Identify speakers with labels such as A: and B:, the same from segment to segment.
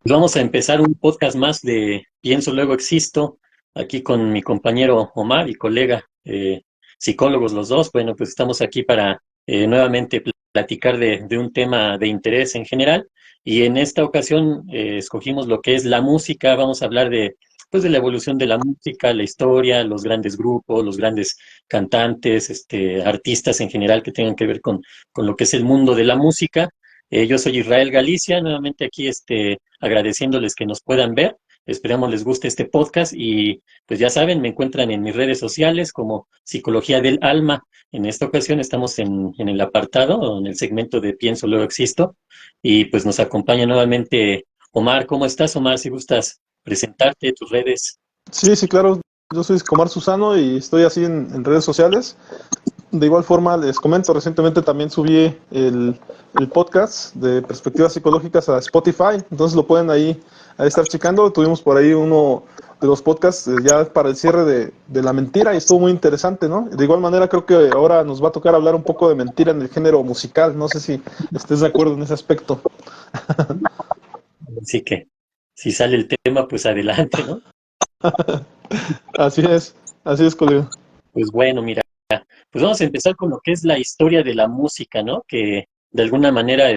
A: Vamos a empezar un podcast más de Pienso Luego Existo, aquí con mi compañero Omar y colega, psicólogos los dos. Bueno, pues estamos aquí para nuevamente platicar de un tema de interés en general y en esta ocasión escogimos lo que es la música. Vamos a hablar pues, de la evolución de la música, la historia, los grandes grupos, los grandes cantantes, artistas en general que tengan que ver con lo que es el mundo de la música. Yo soy Israel Galicia, nuevamente aquí agradeciéndoles que nos puedan ver. Esperamos les guste este podcast y pues ya saben, me encuentran en mis redes sociales como Psicología del Alma. En esta ocasión estamos en el apartado, o en el segmento de Pienso, Luego Existo, y pues nos acompaña nuevamente Omar. ¿Cómo estás, Omar? Si gustas presentarte, tus redes.
B: Sí, sí, claro. Yo soy Comar Susano y estoy así en redes sociales. De igual forma, les comento, recientemente también subí el podcast de Perspectivas Psicológicas a Spotify, entonces lo pueden ahí estar checando. Tuvimos por ahí uno de los podcasts ya para el cierre de la mentira y estuvo muy interesante, ¿no? De igual manera, creo que ahora nos va a tocar hablar un poco de mentira en el género musical. No sé si estés de acuerdo en ese aspecto.
A: Así que si sale el tema, pues adelante, ¿no?
B: Así es, colega.
A: Pues bueno, mira. Pues vamos a empezar con lo que es la historia de la música, ¿no? Que de alguna manera,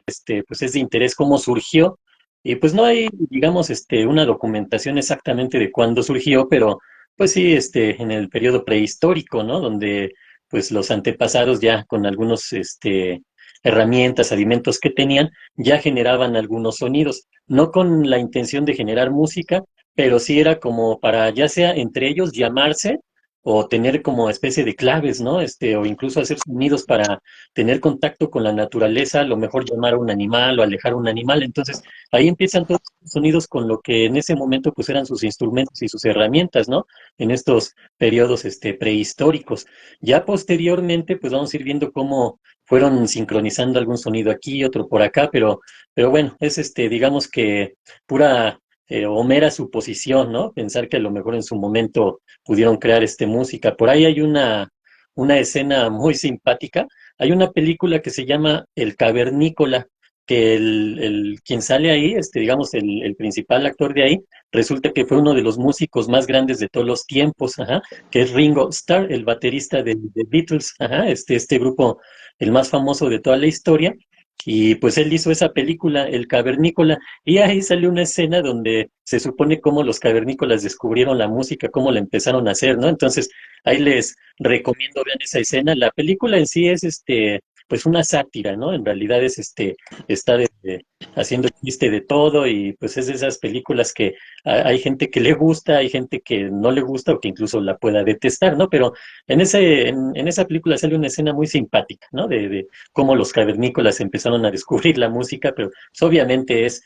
A: pues es de interés cómo surgió. Y pues no hay, digamos, una documentación exactamente de cuándo surgió, pero pues sí, en el periodo prehistórico, ¿no? Donde pues los antepasados ya con algunos, herramientas, alimentos que tenían, ya generaban algunos sonidos, no con la intención de generar música, pero sí era como para, ya sea entre ellos, llamarse o tener como especie de claves, ¿no? O incluso hacer sonidos para tener contacto con la naturaleza, a lo mejor llamar a un animal o alejar a un animal. Entonces, ahí empiezan todos los sonidos con lo que en ese momento pues eran sus instrumentos y sus herramientas, ¿no? En estos periodos prehistóricos. Ya posteriormente, pues vamos a ir viendo cómo fueron sincronizando algún sonido aquí, otro por acá, pero bueno, es digamos que pura o mera suposición, ¿no? Pensar que a lo mejor en su momento pudieron crear música. Por ahí hay una escena muy simpática. Hay una película que se llama El Cavernícola, que quien sale ahí, digamos, el principal actor de ahí, resulta que fue uno de los músicos más grandes de todos los tiempos, ajá, que es Ringo Starr, el baterista de Beatles, ajá, este grupo, el más famoso de toda la historia. Y pues él hizo esa película, El Cavernícola, y ahí sale una escena donde se supone cómo los cavernícolas descubrieron la música, cómo la empezaron a hacer, ¿no? Entonces, ahí les recomiendo vean esa escena. La película en sí es pues una sátira, ¿no? En realidad es está haciendo chiste de todo, y pues es de esas películas que hay gente que le gusta, hay gente que no le gusta o que incluso la pueda detestar, ¿no? Pero en esa película sale una escena muy simpática, ¿no? De cómo los cavernícolas empezaron a descubrir la música, pero pues, obviamente es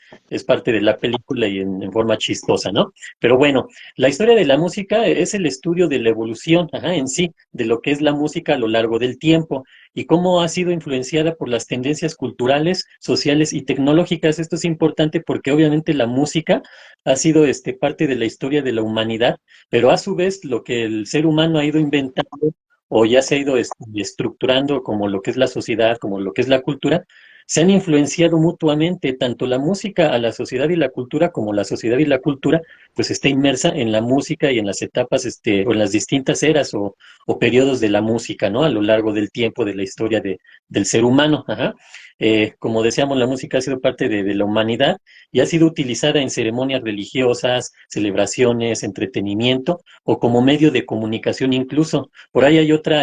A: parte de la película y en forma chistosa, ¿no? Pero bueno, la historia de la música es el estudio de la evolución, ajá, en sí, de lo que es la música a lo largo del tiempo y cómo ha sido influenciada por las tendencias culturales, sociales y tecnológicas. Esto es importante porque obviamente la música ha sido parte de la historia de la humanidad, pero a su vez lo que el ser humano ha ido inventando o ya se ha ido estructurando como lo que es la sociedad, como lo que es la cultura, se han influenciado mutuamente, tanto la música a la sociedad y la cultura, como la sociedad y la cultura, pues está inmersa en la música y en las etapas, o en las distintas eras o periodos de la música, ¿no? A lo largo del tiempo de la historia del ser humano, ajá. Como decíamos, la música ha sido parte de la humanidad y ha sido utilizada en ceremonias religiosas, celebraciones, entretenimiento o como medio de comunicación incluso. Por ahí hay otra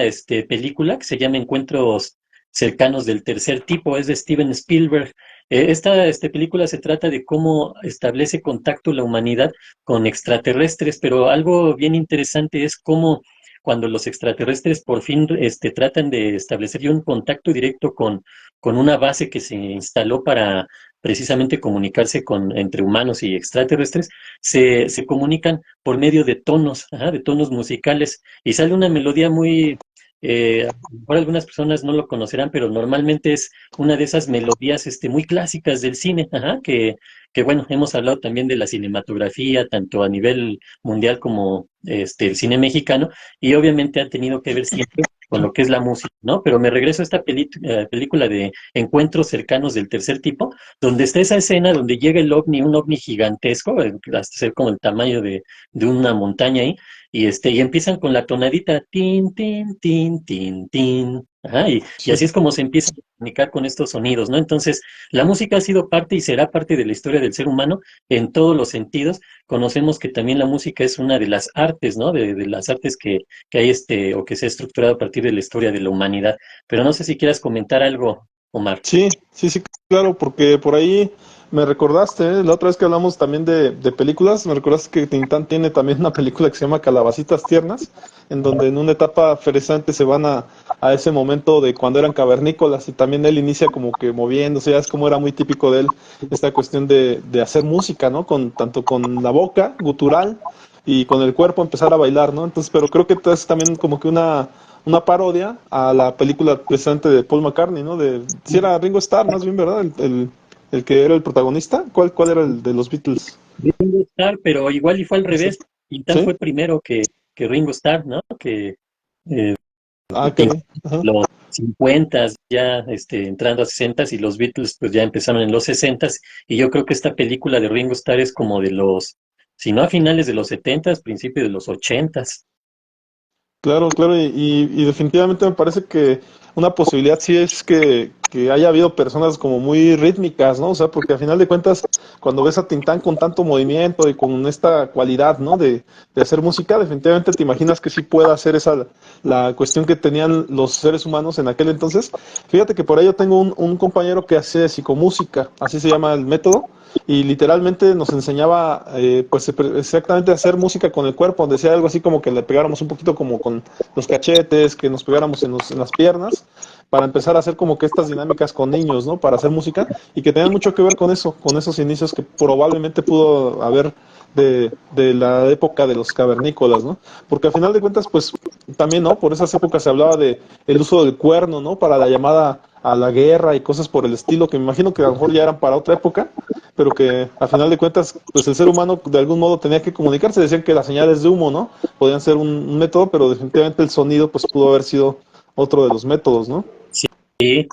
A: película que se llama Encuentros cercanos del tercer tipo, es de Steven Spielberg. Esta película se trata de cómo establece contacto la humanidad con extraterrestres, pero algo bien interesante es cómo cuando los extraterrestres por fin tratan de establecer ya un contacto directo con una base que se instaló para precisamente comunicarse entre humanos y extraterrestres, se comunican por medio de tonos, ajá, de tonos musicales, y sale una melodía muy, a lo mejor algunas personas no lo conocerán, pero normalmente es una de esas melodías muy clásicas del cine, ajá, que bueno, hemos hablado también de la cinematografía, tanto a nivel mundial como el cine mexicano, y obviamente ha tenido que ver siempre con lo que es la música, ¿no? Pero me regreso a esta película de Encuentros cercanos del tercer tipo, donde está esa escena donde llega el ovni, un ovni gigantesco, hasta ser como el tamaño de una montaña ahí, y empiezan con la tonadita, tin, tin, tin, tin, tin. Ajá, y
B: Sí.
A: así es como se empieza a comunicar con estos sonidos, ¿no? Entonces, la música ha sido parte y será parte de la historia del ser humano en todos los sentidos. Conocemos que también la música es una de las artes, ¿no? De las artes que hay o que se ha estructurado a partir de la historia de la humanidad. Pero no sé si quieras comentar algo, Omar.
B: Sí, sí, sí, claro, porque por ahí me recordaste, la otra vez que hablamos también de películas, me recordaste que Tintán tiene también una película que se llama Calabacitas Tiernas, en donde en una etapa interesante se van a ese momento de cuando eran cavernícolas y también él inicia como que moviéndose, ya es como era muy típico de él, esta cuestión de hacer música, ¿no? Tanto con la boca, gutural, y con el cuerpo empezar a bailar, ¿no? Entonces, pero creo que es también como que una parodia a la película precisamente de Paul McCartney, ¿no? Si era Ringo Starr, más bien, ¿verdad? El que era el protagonista. ¿Cuál era el de los Beatles?
A: Ringo Starr, pero igual y fue al
B: Ese-
A: revés. Tintán
B: ¿Sí?
A: fue primero que Ringo Starr, ¿no? Que eh,
B: Ah,
A: Tintán
B: caray. Ajá.
A: los 50 ya entrando a 60 y los Beatles pues ya empezaron en los 60 y yo creo que esta película de Ringo Starr es como de si no a finales de los 70, principios de los 80.
B: Claro, claro, y definitivamente me parece que una posibilidad sí es que haya habido personas como muy rítmicas, ¿no? O sea, porque al final de cuentas, cuando ves a Tintán con tanto movimiento y con esta cualidad, ¿no? De hacer música, definitivamente te imaginas que sí pueda hacer esa la cuestión que tenían los seres humanos en aquel entonces. Fíjate que por ahí yo tengo un compañero que hace psicomúsica, así se llama el método, y literalmente nos enseñaba pues exactamente a hacer música con el cuerpo, decía algo así como que le pegáramos un poquito como con los cachetes, que nos pegáramos en las piernas, para empezar a hacer como que estas dinámicas con niños, ¿no? Para hacer música, y que tenían mucho que ver con eso, con esos inicios que probablemente pudo haber de la época de los cavernícolas, ¿no? Porque al final de cuentas, pues también, ¿no? Por esas épocas se hablaba de el uso del cuerno, ¿no? Para la llamada a la guerra y cosas por el estilo, que me imagino que a lo mejor ya eran para otra época, pero que a final de cuentas, pues el ser humano de algún modo tenía que comunicarse. Decían que las señales de humo, ¿no? Podían ser un método, pero definitivamente el sonido, pues pudo haber sido otro de los métodos, ¿no?
A: Sí,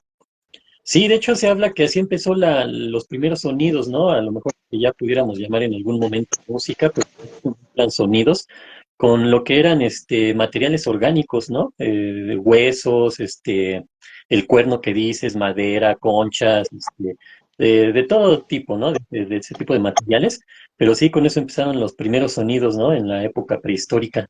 A: sí, de hecho se habla que así empezó los primeros sonidos, ¿no? A lo mejor que ya pudiéramos llamar en algún momento música, pues eran sonidos con lo que eran materiales orgánicos, ¿no? Huesos, el cuerno que dices, madera, conchas, de todo tipo, ¿no? De ese tipo de materiales. Pero sí, con eso empezaron los primeros sonidos, ¿no? En la época prehistórica.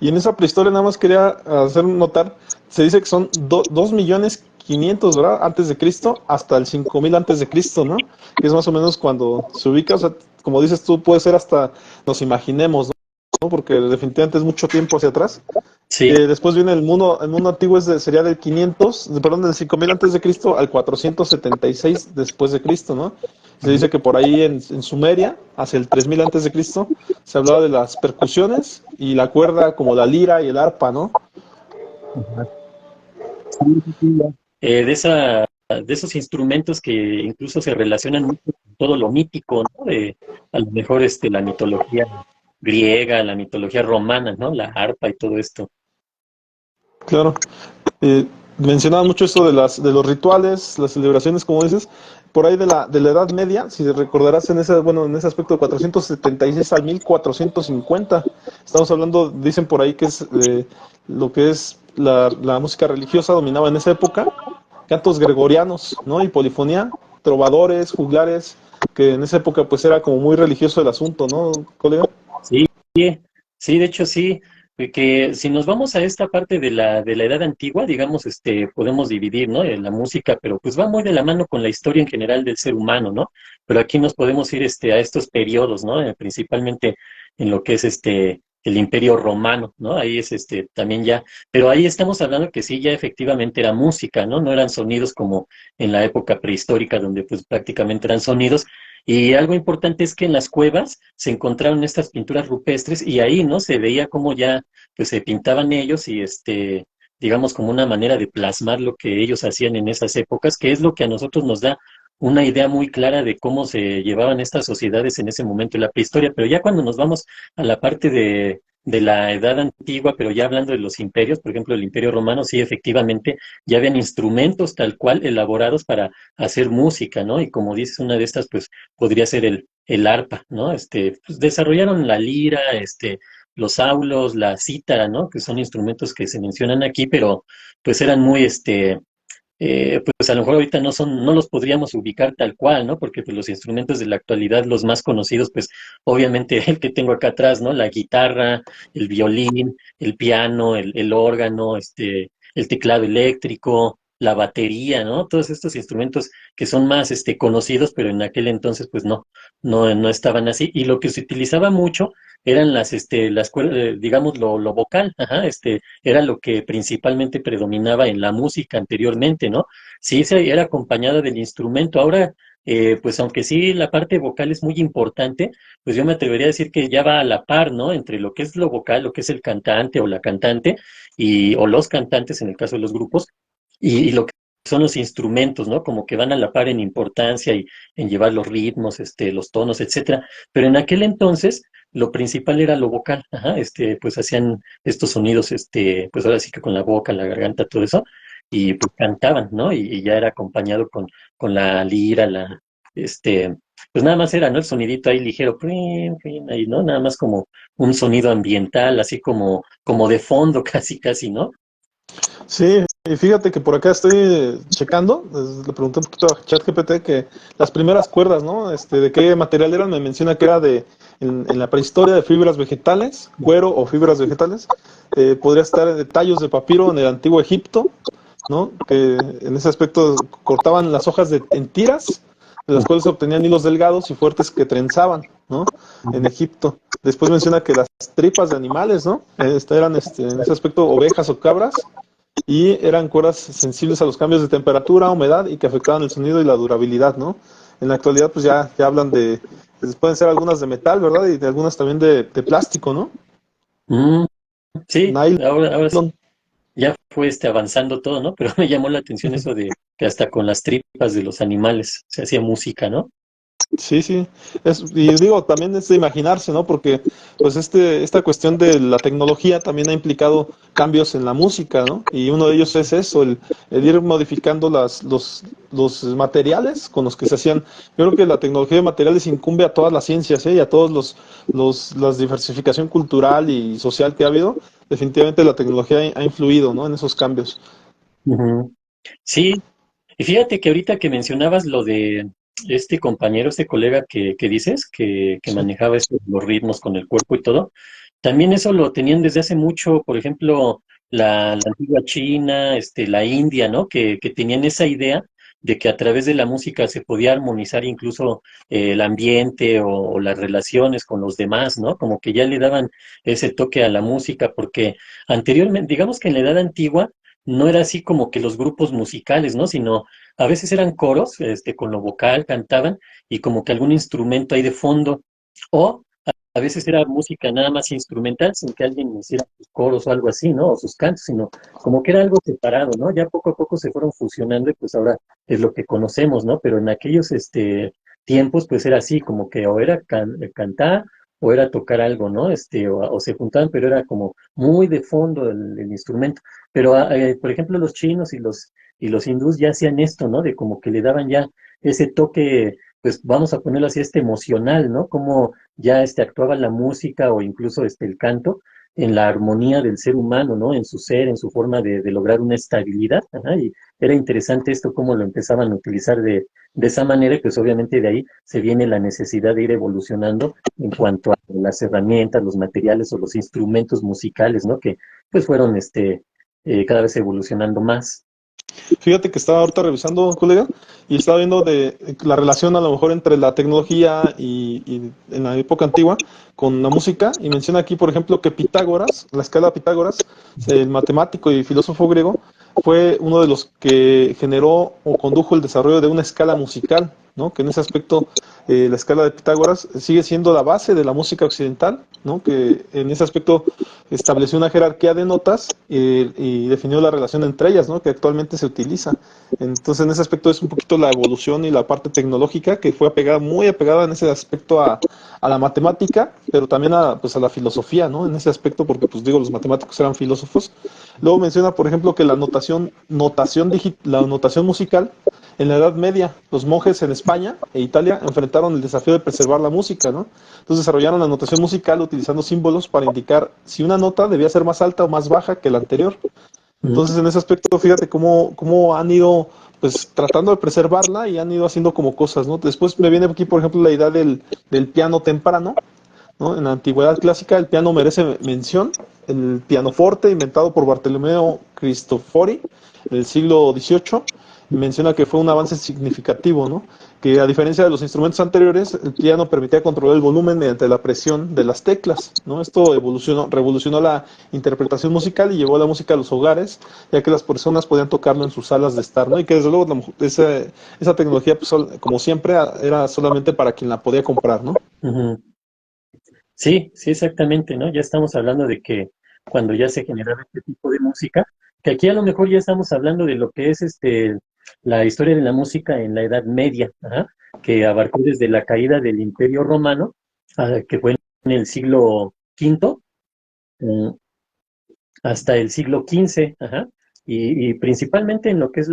B: Y en esa prehistoria nada más quería hacer notar, se dice que son 2.500.000, ¿verdad? Antes de Cristo hasta el 5.000 antes de Cristo, ¿no? Que es más o menos cuando se ubica, o sea, como dices tú, puede ser hasta nos imaginemos, ¿no? Porque definitivamente es mucho tiempo hacia atrás.
A: Sí,
B: Después viene el mundo antiguo sería del 500, perdón, del 5000 antes de Cristo al 476 después de Cristo, ¿no? Se dice que por ahí en Sumeria, hacia el 3000 antes de Cristo, se hablaba de las percusiones y la cuerda como la lira y el arpa, ¿no?
A: sí, sí, sí, ya. De esos instrumentos que incluso se relacionan mucho con todo lo mítico, ¿no? A lo mejor la mitología griega, la mitología romana, ¿no? La arpa y todo esto.
B: Claro. Mencionaban mucho eso de los rituales, las celebraciones, como dices, por ahí de la Edad Media, si recordarás en ese aspecto de 476 al 1450, estamos hablando, dicen por ahí que es lo que es la música religiosa dominaba en esa época, cantos gregorianos, ¿no? Y polifonía, trovadores, juglares, que en esa época pues era como muy religioso el asunto, ¿no, colega?
A: Sí, sí, de hecho sí, que si nos vamos a esta parte de la edad antigua, digamos, podemos dividir, ¿no? La música, pero pues va muy de la mano con la historia en general del ser humano, ¿no? Pero aquí nos podemos ir a estos periodos, ¿no? Principalmente en lo que es el Imperio Romano, ¿no? Ahí es también ya, pero ahí estamos hablando que sí, ya efectivamente era música, ¿no? No eran sonidos como en la época prehistórica, donde pues prácticamente eran sonidos. Y algo importante es que en las cuevas se encontraron estas pinturas rupestres y ahí, ¿no? Se veía cómo ya, pues se pintaban ellos y digamos, como una manera de plasmar lo que ellos hacían en esas épocas, que es lo que a nosotros nos da una idea muy clara de cómo se llevaban estas sociedades en ese momento en la prehistoria. Pero ya cuando nos vamos a la parte de la edad antigua, pero ya hablando de los imperios, por ejemplo, el Imperio Romano, sí, efectivamente, ya habían instrumentos tal cual elaborados para hacer música, ¿no? Y como dices, una de estas, pues, podría ser el arpa, ¿no? Pues, desarrollaron la lira, los aulos, la cítara, ¿no? Que son instrumentos que se mencionan aquí, pero pues eran muy, pues a lo mejor ahorita no los podríamos ubicar tal cual, ¿no? Porque pues los instrumentos de la actualidad, los más conocidos, pues obviamente el que tengo acá atrás, ¿no? La guitarra, el violín, el piano, el órgano, el teclado eléctrico, la batería, ¿no? Todos estos instrumentos que son más, conocidos, pero en aquel entonces, pues no estaban así. Y lo que se utilizaba mucho eran digamos, lo vocal, ajá, era lo que principalmente predominaba en la música anteriormente, ¿no? Sí, era acompañada del instrumento. Ahora, pues aunque sí la parte vocal es muy importante, pues yo me atrevería a decir que ya va a la par, ¿no? Entre lo que es lo vocal, lo que es el cantante o la cantante, o los cantantes en el caso de los grupos, y lo que son los instrumentos, ¿no? Como que van a la par en importancia y en llevar los ritmos, los tonos, etcétera. Pero en aquel entonces, lo principal era lo vocal, ajá, pues hacían estos sonidos, pues ahora sí que con la boca, la garganta, todo eso, y pues cantaban, ¿no? Y ya era acompañado con la lira, pues nada más era, ¿no? El sonidito ahí ligero, prin, prin, ahí, ¿no? Nada más como un sonido ambiental, así como de fondo, casi, casi, ¿no?
B: Sí, y fíjate que por acá estoy checando, le pregunté un poquito a ChatGPT que las primeras cuerdas, ¿no? De qué material eran, me menciona que era en la prehistoria de fibras vegetales, cuero o fibras vegetales, podría estar de tallos de papiro en el antiguo Egipto, ¿no? Que en ese aspecto cortaban las hojas en tiras, de las cuales se obtenían hilos delgados y fuertes que trenzaban, ¿no? En Egipto. Después menciona que las tripas de animales, ¿no? Eran en ese aspecto ovejas o cabras, y eran cuerdas sensibles a los cambios de temperatura, humedad y que afectaban el sonido y la durabilidad, ¿no? En la actualidad pues ya hablan pues, pueden ser algunas de metal, ¿verdad? Y de algunas también de plástico, ¿no?
A: Mm, sí,
B: Nylon.
A: ahora sí, ya fue avanzando todo, ¿no? Pero me llamó la atención eso de que hasta con las tripas de los animales se hacía música, ¿no?
B: Sí, sí. Y digo, también es de imaginarse, ¿no? Porque pues esta cuestión de la tecnología también ha implicado cambios en la música, ¿no? Y uno de ellos es eso, el ir modificando los materiales con los que se hacían. Yo creo que la tecnología de materiales incumbe a todas las ciencias, ¿eh? Y a todos las diversificación cultural y social que ha habido. Definitivamente la tecnología ha influido, ¿no? En esos cambios.
A: Ujú. Sí, y fíjate que ahorita que mencionabas lo de este compañero, este colega que dices, que
B: Sí.
A: manejaba los ritmos con el cuerpo y todo, también eso lo tenían desde hace mucho, por ejemplo, la antigua China, la India, ¿no? Que tenían esa idea de que a través de la música se podía armonizar incluso el ambiente o las relaciones con los demás, ¿no? Como que ya le daban ese toque a la música, porque anteriormente, digamos que en la edad antigua, no era así como que los grupos musicales, ¿no? Sino a veces eran coros, con lo vocal cantaban y como que algún instrumento ahí de fondo, o a veces era música nada más instrumental sin que alguien hiciera sus coros o algo así, ¿no? O sus cantos, sino como que era algo separado, ¿no? Ya poco a poco se fueron fusionando y pues ahora es lo que conocemos, ¿no? Pero en aquellos, tiempos pues era así, como que o era cantar o era tocar algo, ¿no? O se juntaban, pero era como muy de fondo el instrumento. Pero, por ejemplo, los chinos y los hindús ya hacían esto, ¿no? De como que le daban ya ese toque, pues vamos a ponerlo así, emocional, ¿no? Como ya actuaba la música o incluso el canto en la armonía del ser humano, ¿no? En su ser, en su forma de lograr una estabilidad. Ajá, y era interesante esto, cómo lo empezaban a utilizar de esa manera, y pues obviamente de ahí se viene la necesidad de ir evolucionando en cuanto a las herramientas, los materiales o los instrumentos musicales, ¿no? Que pues fueron cada vez evolucionando más.
B: Fíjate que estaba ahorita revisando, colega, y estaba viendo de la relación a lo mejor entre la tecnología y en la época antigua con la música, y menciona aquí, por ejemplo, que Pitágoras, la escala de Pitágoras, el matemático y filósofo griego, fue uno de los que generó o condujo el desarrollo de una escala musical. ¿no? Que en ese aspecto la escala de Pitágoras sigue siendo la base de la música occidental, ¿no? Que en ese aspecto estableció una jerarquía de notas y definió la relación entre ellas, ¿no? Que actualmente se utiliza. Entonces, en ese aspecto es un poquito la evolución y la parte tecnológica que fue apegada, muy apegada en ese aspecto a la matemática, pero también pues a la filosofía, ¿no? En ese aspecto, porque pues digo, los matemáticos eran filósofos. Luego menciona, por ejemplo, que la notación musical en la Edad Media, los monjes en España e Italia enfrentaron el desafío de preservar la música, ¿no? Entonces desarrollaron la notación musical utilizando símbolos para indicar si una nota debía ser más alta o más baja que la anterior. Entonces, en ese aspecto, fíjate cómo han ido pues tratando de preservarla y han ido haciendo como cosas, ¿no? Después me viene aquí, por ejemplo, la idea del piano temprano, ¿no? En la antigüedad clásica el piano merece mención. El pianoforte, inventado por Bartolomeo Cristofori en el siglo XVIII, menciona que fue un avance significativo, ¿no? Que a diferencia de los instrumentos anteriores, el piano permitía controlar el volumen mediante la presión de las teclas, ¿no? Esto revolucionó la interpretación musical y llevó la música a los hogares, ya que las personas podían tocarlo en sus salas de estar, ¿no? Y que desde luego esa tecnología, pues, como siempre, era solamente para quien la podía comprar, ¿no?
A: Ujú. Sí, sí, exactamente, ¿no? Ya estamos hablando de que cuando ya se generaba este tipo de música, que aquí a lo mejor ya estamos hablando de lo que es la historia de la música en la Edad Media, ajá, que abarcó desde la caída del Imperio Romano, que fue en el siglo V, mm, hasta el siglo XV, ajá, y principalmente en lo que es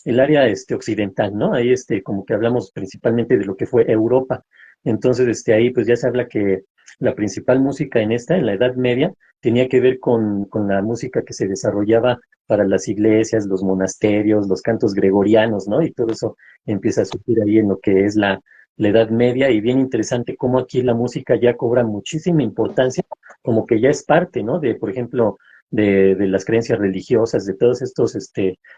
A: el área occidental, ¿no? Ahí como que hablamos principalmente de lo que fue Europa. Entonces, ahí pues ya se habla que la principal música en la Edad Media, tenía que ver con la música que se desarrollaba para las iglesias, los monasterios, los cantos gregorianos, ¿no? Y todo eso empieza a surgir ahí en lo que es la Edad Media, y bien interesante cómo aquí la música ya cobra muchísima importancia, como que ya es parte, ¿no? De, por ejemplo, de las creencias religiosas, de todos estos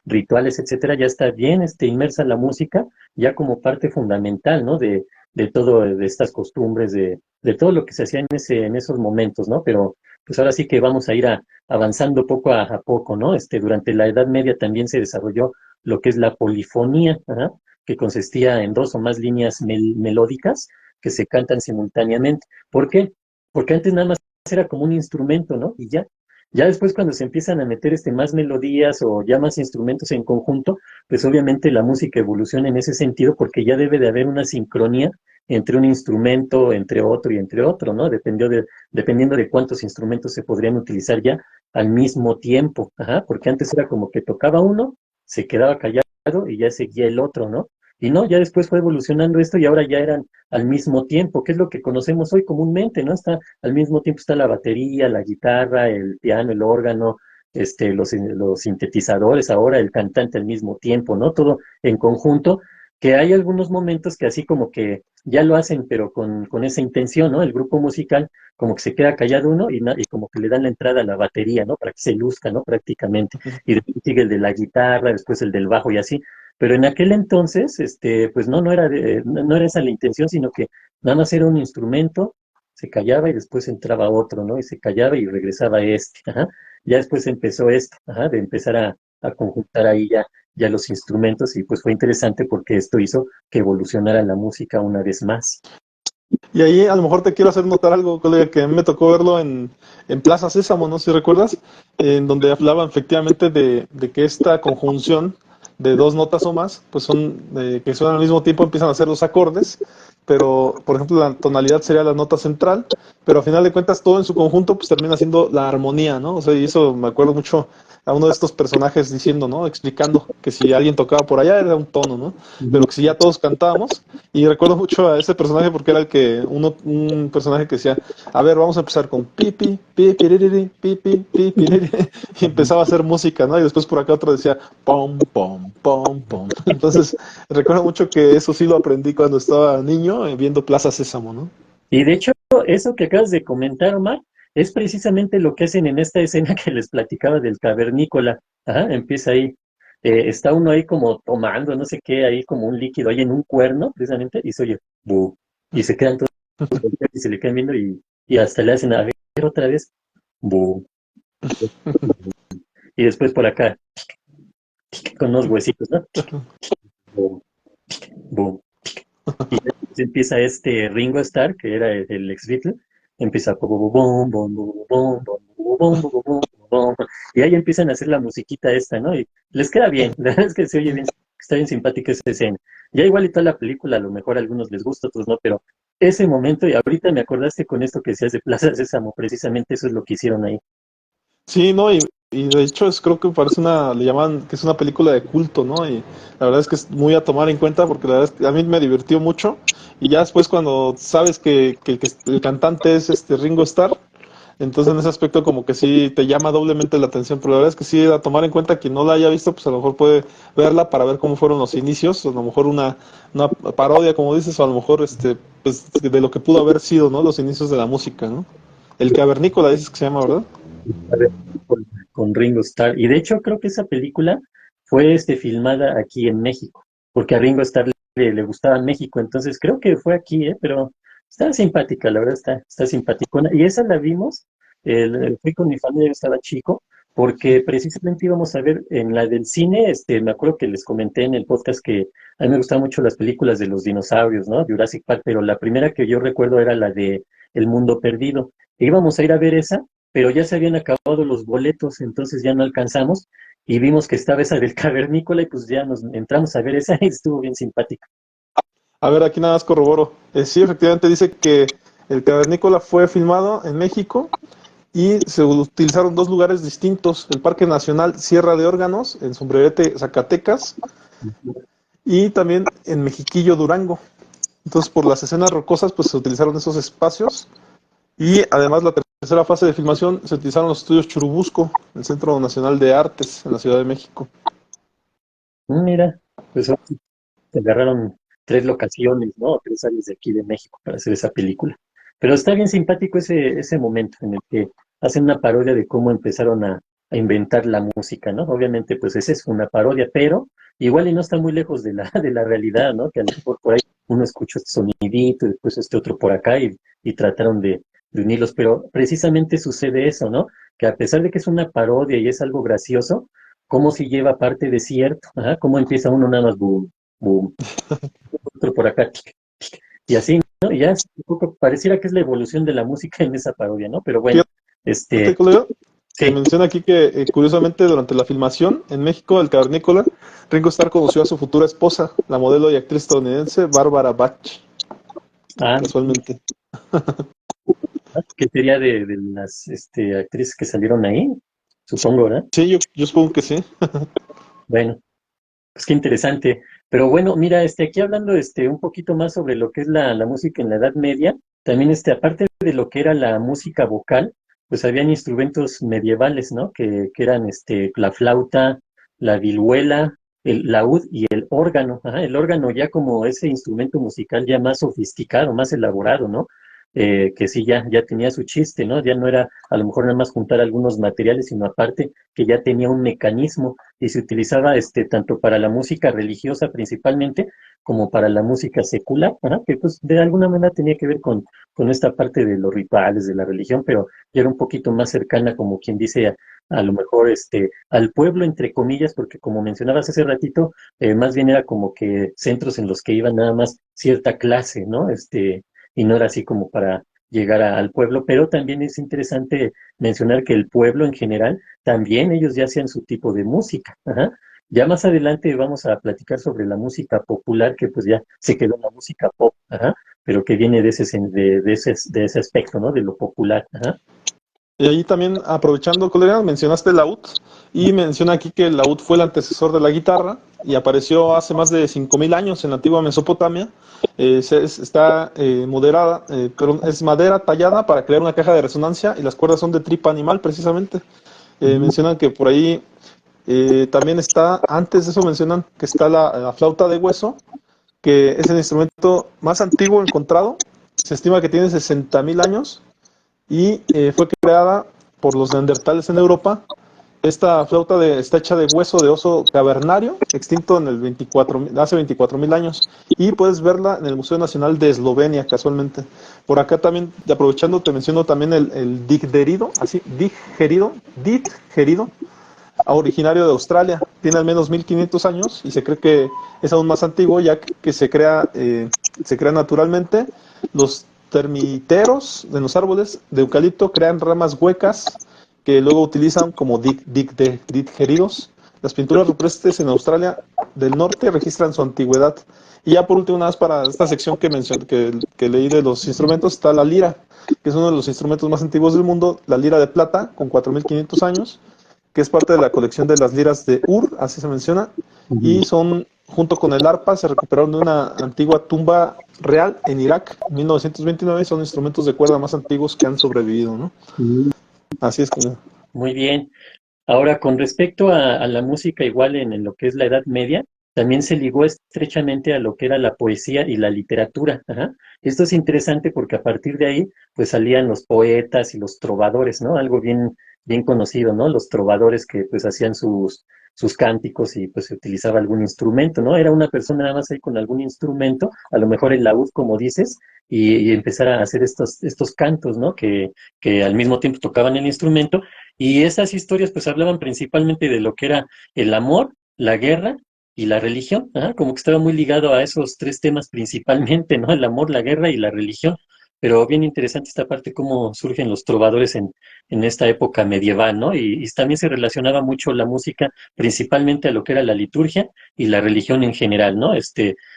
A: rituales, etcétera, ya está bien inmersa la música, ya como parte fundamental, ¿no? De todo, de estas costumbres, de todo lo que se hacía en esos momentos, ¿no? Pero pues ahora sí que vamos a ir avanzando poco a poco, ¿no? Durante la Edad Media también se desarrolló lo que es la polifonía, ajá, que consistía en dos o más líneas melódicas que se cantan simultáneamente. ¿Por qué? Porque antes nada más era como un instrumento, ¿no? Y ya. Ya después cuando se empiezan a meter más melodías o ya más instrumentos en conjunto, pues obviamente la música evoluciona en ese sentido, porque ya debe de haber una sincronía entre un instrumento, entre otro y entre otro, ¿no? Dependiendo de cuántos instrumentos se podrían utilizar ya al mismo tiempo, ajá, porque antes era como que tocaba uno, se quedaba callado y ya seguía el otro, ¿no? Y no, ya después fue evolucionando esto y ahora ya eran al mismo tiempo, que es lo que conocemos hoy comúnmente, ¿no? Al mismo tiempo está la batería, la guitarra, el piano, el órgano, los sintetizadores, ahora el cantante al mismo tiempo, ¿no? Todo en conjunto, que hay algunos momentos que así como que ya lo hacen, pero con esa intención, ¿no? El grupo musical como que se queda callado uno y como que le dan la entrada a la batería, ¿no? Para que se luzca, ¿no? Prácticamente. Y después sigue el de la guitarra, después el del bajo y así. Pero en aquel entonces, pues no era esa la intención, sino que nada más era un instrumento, se callaba y después entraba otro, ¿no? Y se callaba y regresaba ajá. Ya después empezó esto, ajá, de empezar a conjuntar ahí ya los instrumentos, y pues fue interesante porque esto hizo que evolucionara la música una vez más.
B: Y ahí a lo mejor te quiero hacer notar algo, colega, que a mí me tocó verlo en Plaza Sésamo, ¿no? Si recuerdas, en donde hablaban efectivamente de que esta conjunción de dos notas o más, pues que suenan al mismo tiempo, empiezan a hacer los acordes, pero por ejemplo la tonalidad sería la nota central, pero a final de cuentas todo en su conjunto pues termina siendo la armonía, ¿no? O sea, y eso me acuerdo mucho a uno de estos personajes diciendo, ¿no? Explicando que si alguien tocaba por allá era un tono, ¿no? Pero que si ya todos cantábamos, y recuerdo mucho a ese personaje porque era un personaje que decía, a ver, vamos a empezar con pipi, pipi, pipi, pipi, y empezaba a hacer música, ¿no? Y después por acá otro decía, pom, pom, pom, pom. Entonces, recuerdo mucho que eso sí lo aprendí cuando estaba niño, viendo Plaza Sésamo, ¿no?
A: Y de hecho, eso que acabas de comentar, Omar, es precisamente lo que hacen en esta escena que les platicaba del cavernícola. Ajá, empieza ahí. Está uno ahí como tomando, no sé qué, ahí como un líquido ahí en un cuerno, precisamente, y se oye, bu, y se quedan todos volteados y se le quedan viendo, y hasta le hacen a ver otra vez, bu, y después por acá, con unos huesitos, ¿no? Bu, bu. Y ya empieza este Ringo Starr, que era el ex Beatle, empieza bum, bum, bum, bum, bum, bum, bum, bum, bum, bum, y ahí empiezan a hacer la musiquita esta, ¿no? Y les queda bien, la verdad es que se oye bien, está bien simpática esa escena. Ya igual y toda la película, a lo mejor a algunos les gusta, otros no, pero ese momento, y ahorita me acordaste con esto que decías de Plaza Sésamo, precisamente eso es lo que hicieron ahí.
B: Sí, ¿no? Y de hecho creo que parece le llaman que es una película de culto, ¿no? Y la verdad es que es muy a tomar en cuenta porque la verdad es que a mí me divirtió mucho. Y ya después cuando sabes que el cantante es este Ringo Starr, entonces en ese aspecto como que sí te llama doblemente la atención. Pero la verdad es que sí, a tomar en cuenta quien no la haya visto, pues a lo mejor puede verla para ver cómo fueron los inicios, o a lo mejor una parodia, como dices, o a lo mejor pues de lo que pudo haber sido, ¿no? Los inicios de la música, ¿no? El Cavernícola dices que se llama, ¿verdad?
A: A ver, con Ringo Starr. Y de hecho creo que esa película fue filmada aquí en México, porque a Ringo Starr le gustaba México, entonces creo que fue aquí, pero está simpática, la verdad está simpaticona. Y esa la vimos, fui con mi familia, yo estaba chico, porque precisamente íbamos a ver en la del cine, me acuerdo que les comenté en el podcast que a mí me gustaban mucho las películas de los dinosaurios, ¿no? Jurassic Park, pero la primera que yo recuerdo era la de El Mundo Perdido. E íbamos a ir a ver esa, pero ya se habían acabado los boletos, entonces ya no alcanzamos y vimos que estaba esa del cavernícola y pues ya nos entramos a ver esa y estuvo bien simpática.
B: A ver, aquí nada más corroboro. Sí, efectivamente dice que el Cavernícola fue filmado en México y se utilizaron dos lugares distintos, el Parque Nacional Sierra de Órganos, en Sombrerete, Zacatecas, y también en Mexiquillo, Durango. Entonces, por las escenas rocosas, pues se utilizaron esos espacios y además la tercera fase de filmación se utilizaron los estudios Churubusco, el Centro Nacional de Artes en la Ciudad de México.
A: Mira, pues te agarraron tres locaciones, ¿no? Tres áreas de aquí de México para hacer esa película. Pero está bien simpático ese momento en el que hacen una parodia de cómo empezaron a inventar la música, ¿no? Obviamente, pues esa es una parodia, pero igual y no está muy lejos de de la realidad, ¿no? Que a lo mejor por ahí uno escucha este sonidito, después este otro por acá y trataron de unirlos, pero precisamente sucede eso, ¿no? Que a pesar de que es una parodia y es algo gracioso, cómo si lleva parte de cierto, ajá, cómo empieza uno nada más, boom, boom, otro por acá, tic, tic, y así, ¿no? Y ya un poco pareciera que es la evolución de la música en esa parodia, ¿no? Pero bueno,
B: Fíjate,
A: este,
B: colega, que
A: sí,
B: menciona aquí que curiosamente durante la filmación en México del Cavernícola, Ringo Starr conoció a su futura esposa, la modelo y actriz estadounidense Bárbara Bach,
A: ah,
B: casualmente.
A: ¿qué sería de las actrices que salieron ahí? Supongo, ¿verdad?
B: Sí, yo supongo que sí.
A: Bueno, pues qué interesante. Pero bueno, mira, aquí hablando un poquito más sobre lo que es la música en la Edad Media, también aparte de lo que era la música vocal, pues habían instrumentos medievales, ¿no? Que eran la flauta, la vihuela, el laúd y el órgano. Ajá, el órgano ya como ese instrumento musical ya más sofisticado, más elaborado, ¿no? Que sí ya tenía su chiste, ¿no? Ya no era a lo mejor nada más juntar algunos materiales, sino aparte que ya tenía un mecanismo y se utilizaba tanto para la música religiosa principalmente como para la música secular, ¿verdad? Que pues de alguna manera tenía que ver con esta parte de los rituales de la religión, pero ya era un poquito más cercana, como quien dice, a lo mejor al pueblo, entre comillas, porque como mencionabas hace ratito, más bien era como que centros en los que iba nada más cierta clase, ¿no? Y no era así como para llegar al pueblo, pero también es interesante mencionar que el pueblo en general también ellos ya hacían su tipo de música. Ajá. Ya más adelante vamos a platicar sobre la música popular, que pues ya se quedó en la música pop, ajá, pero que viene de ese aspecto, ¿no? De lo popular. Ajá.
B: Y ahí también, aprovechando, colega, mencionaste el laúd y menciona aquí que el laúd fue el antecesor de la guitarra y apareció hace más de 5000 años en la antigua Mesopotamia. Está moderada, pero es madera tallada para crear una caja de resonancia y las cuerdas son de tripa animal precisamente.
A: Ujú.
B: Mencionan que por ahí también está, antes de eso mencionan que está la flauta de hueso, que es el instrumento más antiguo encontrado. Se estima que tiene 60.000 años y fue creada por los neandertales en Europa. Esta está hecha de hueso de oso cavernario, extinto en hace 24.000 años, y puedes verla en el Museo Nacional de Eslovenia, casualmente. Por acá también, aprovechando, te menciono también el digderido, así, digerido, originario de Australia. Tiene al menos 1500 años y se cree que es aún más antiguo, ya que se crea se crea naturalmente. Los termiteros de los árboles de eucalipto crean ramas huecas que luego utilizan como digeridos. Las pinturas rupestres en Australia del Norte registran su antigüedad. Y ya por último, nada más para esta sección que leí de los instrumentos, está la lira, que es uno de los instrumentos más antiguos del mundo, la lira de plata, con 4.500 años, que es parte de la colección de las liras de Ur, así se menciona, y son, junto con el arpa, se recuperaron de una antigua tumba real en Irak, en 1929, y son instrumentos de cuerda más antiguos que han sobrevivido, ¿no?
A: Mm,
B: Así es como...
A: muy bien. Ahora, con respecto a la música, igual en lo que es la Edad Media, también se ligó estrechamente a lo que era la poesía y la literatura. Ajá. Esto es interesante porque a partir de ahí, pues salían los poetas y los trovadores, ¿no? Algo bien, bien conocido, ¿no? Los trovadores que pues hacían sus cánticos y pues se utilizaba algún instrumento, ¿no? Era una persona nada más ahí con algún instrumento, a lo mejor el laúd, como dices, y empezar a hacer estos cantos, ¿no? Que al mismo tiempo tocaban el instrumento y esas historias pues hablaban principalmente de lo que era el amor, la guerra y la religión, ¿ah? Como que estaba muy ligado a esos tres temas principalmente, ¿no? El amor, la guerra y la religión. Pero bien interesante esta parte, cómo surgen los trovadores en esta época medieval, ¿no? Y también se relacionaba mucho la música principalmente a lo que era la liturgia y la religión en general, ¿no?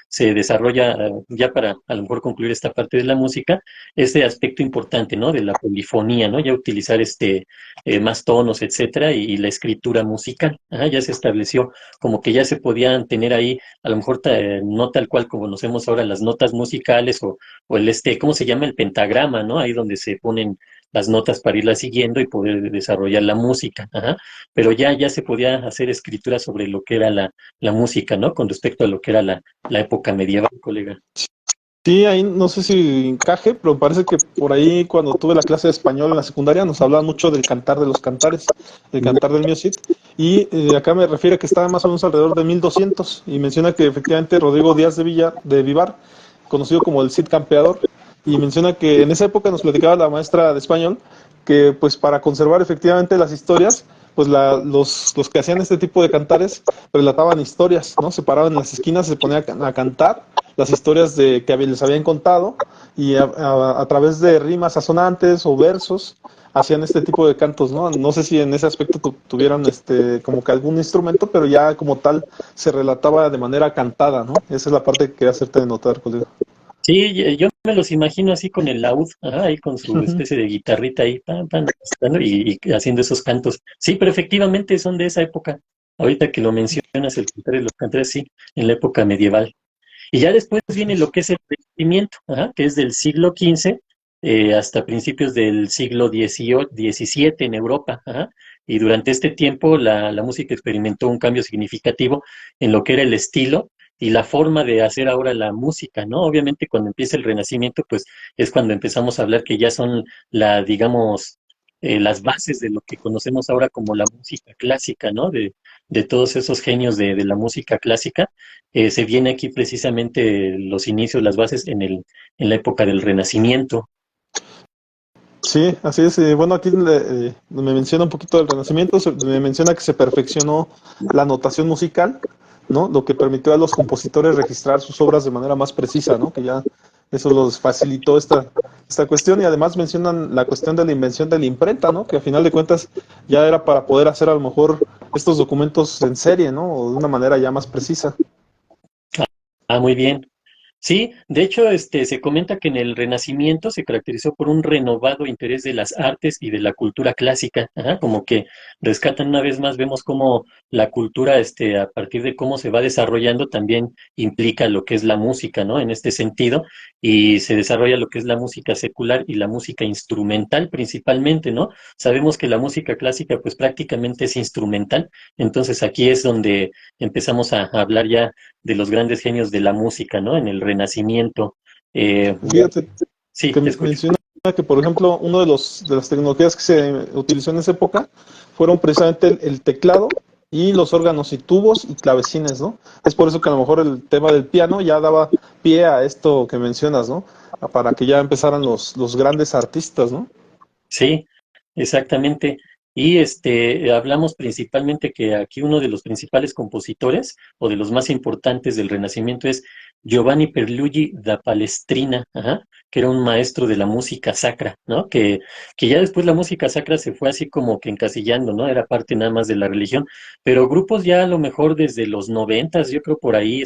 A: Se desarrolla, ya para a lo mejor concluir esta parte de la música, este aspecto importante, ¿no? De la polifonía, ¿no? Ya utilizar más tonos, etcétera, y la escritura musical. Ajá, ya se estableció como que ya se podían tener ahí, a lo mejor no tal cual como conocemos ahora las notas musicales o ¿cómo se llama? El pentagrama, ¿no? Ahí donde se ponen las notas para irlas siguiendo y poder desarrollar la música. Ajá. Pero ya se podía hacer escritura sobre lo que era la música, ¿no? Con respecto a lo que era la época medieval, colega.
B: Sí, ahí no sé si encaje, pero parece que por ahí cuando tuve la clase de español en la secundaria nos hablaban mucho del cantar de los cantares, el cantar del Mio Cid, y acá me refiere que estaba más o menos alrededor de 1200 y menciona que efectivamente Rodrigo Díaz de Vivar, conocido como el Cid Campeador, y menciona que en esa época nos platicaba la maestra de español que pues para conservar efectivamente las historias, pues los que hacían este tipo de cantares relataban historias, ¿no? Se paraban en las esquinas, se ponían a cantar las historias que les habían contado y a través de rimas asonantes o versos hacían este tipo de cantos, ¿no? No sé si en ese aspecto tuvieran como que algún instrumento, pero ya como tal se relataba de manera cantada, ¿no? Esa es la parte que quería hacerte de notar, colega.
A: Sí, yo me los imagino así con el laúd, ajá, ahí con su especie de guitarrita ahí, pam, pam, tocando y haciendo esos cantos. Sí, pero efectivamente son de esa época. Ahorita que lo mencionas, el cantar de los cantares, sí, en la época medieval. Y ya después viene lo que es el Renacimiento, ajá, que es del siglo XV hasta principios del siglo XVII en Europa. Ajá. Y durante este tiempo la música experimentó un cambio significativo en lo que era el estilo y la forma de hacer ahora la música, ¿no? Obviamente cuando empieza el Renacimiento, pues es cuando empezamos a hablar que ya son digamos, las bases de lo que conocemos ahora como la música clásica, ¿no? De todos esos genios de la música clásica se viene aquí precisamente los inicios, las bases en la época del Renacimiento.
B: Sí, así es. Bueno, aquí me menciona un poquito del Renacimiento, me menciona que se perfeccionó la notación musical, ¿no? Lo que permitió a los compositores registrar sus obras de manera más precisa, ¿no? Que ya eso los facilitó esta cuestión y además mencionan la cuestión de la invención de la imprenta, ¿no? Que a final de cuentas ya era para poder hacer a lo mejor estos documentos en serie, ¿no? O de una manera ya más precisa.
A: Ah, muy bien. Sí, de hecho, se comenta que en el Renacimiento se caracterizó por un renovado interés de las artes y de la cultura clásica, ajá, como que rescatan una vez más, vemos cómo la cultura, a partir de cómo se va desarrollando, también implica lo que es la música, ¿no? En este sentido, y se desarrolla lo que es la música secular y la música instrumental principalmente, ¿no? Sabemos que la música clásica, pues prácticamente es instrumental, entonces aquí es donde empezamos a hablar ya de los grandes genios de la música, ¿no? En el Renacimiento.
B: Fíjate
A: Sí,
B: que
A: te escucho.
B: menciona que, por ejemplo, uno de las tecnologías que se utilizó en esa época fueron precisamente el teclado y los órganos y tubos y clavecines, ¿no? Es por eso que a lo mejor el tema del piano ya daba pie a esto que mencionas, ¿no? Para que ya empezaran los grandes artistas, ¿no?
A: Sí, exactamente. Y hablamos principalmente que aquí uno de los principales compositores o de los más importantes del Renacimiento es Giovanni Perluigi da Palestrina, ajá, que era un maestro de la música sacra, ¿no? Que ya después la música sacra se fue así como que encasillando, ¿no? Era parte nada más de la religión, pero grupos ya a lo mejor desde los noventas, yo creo por ahí,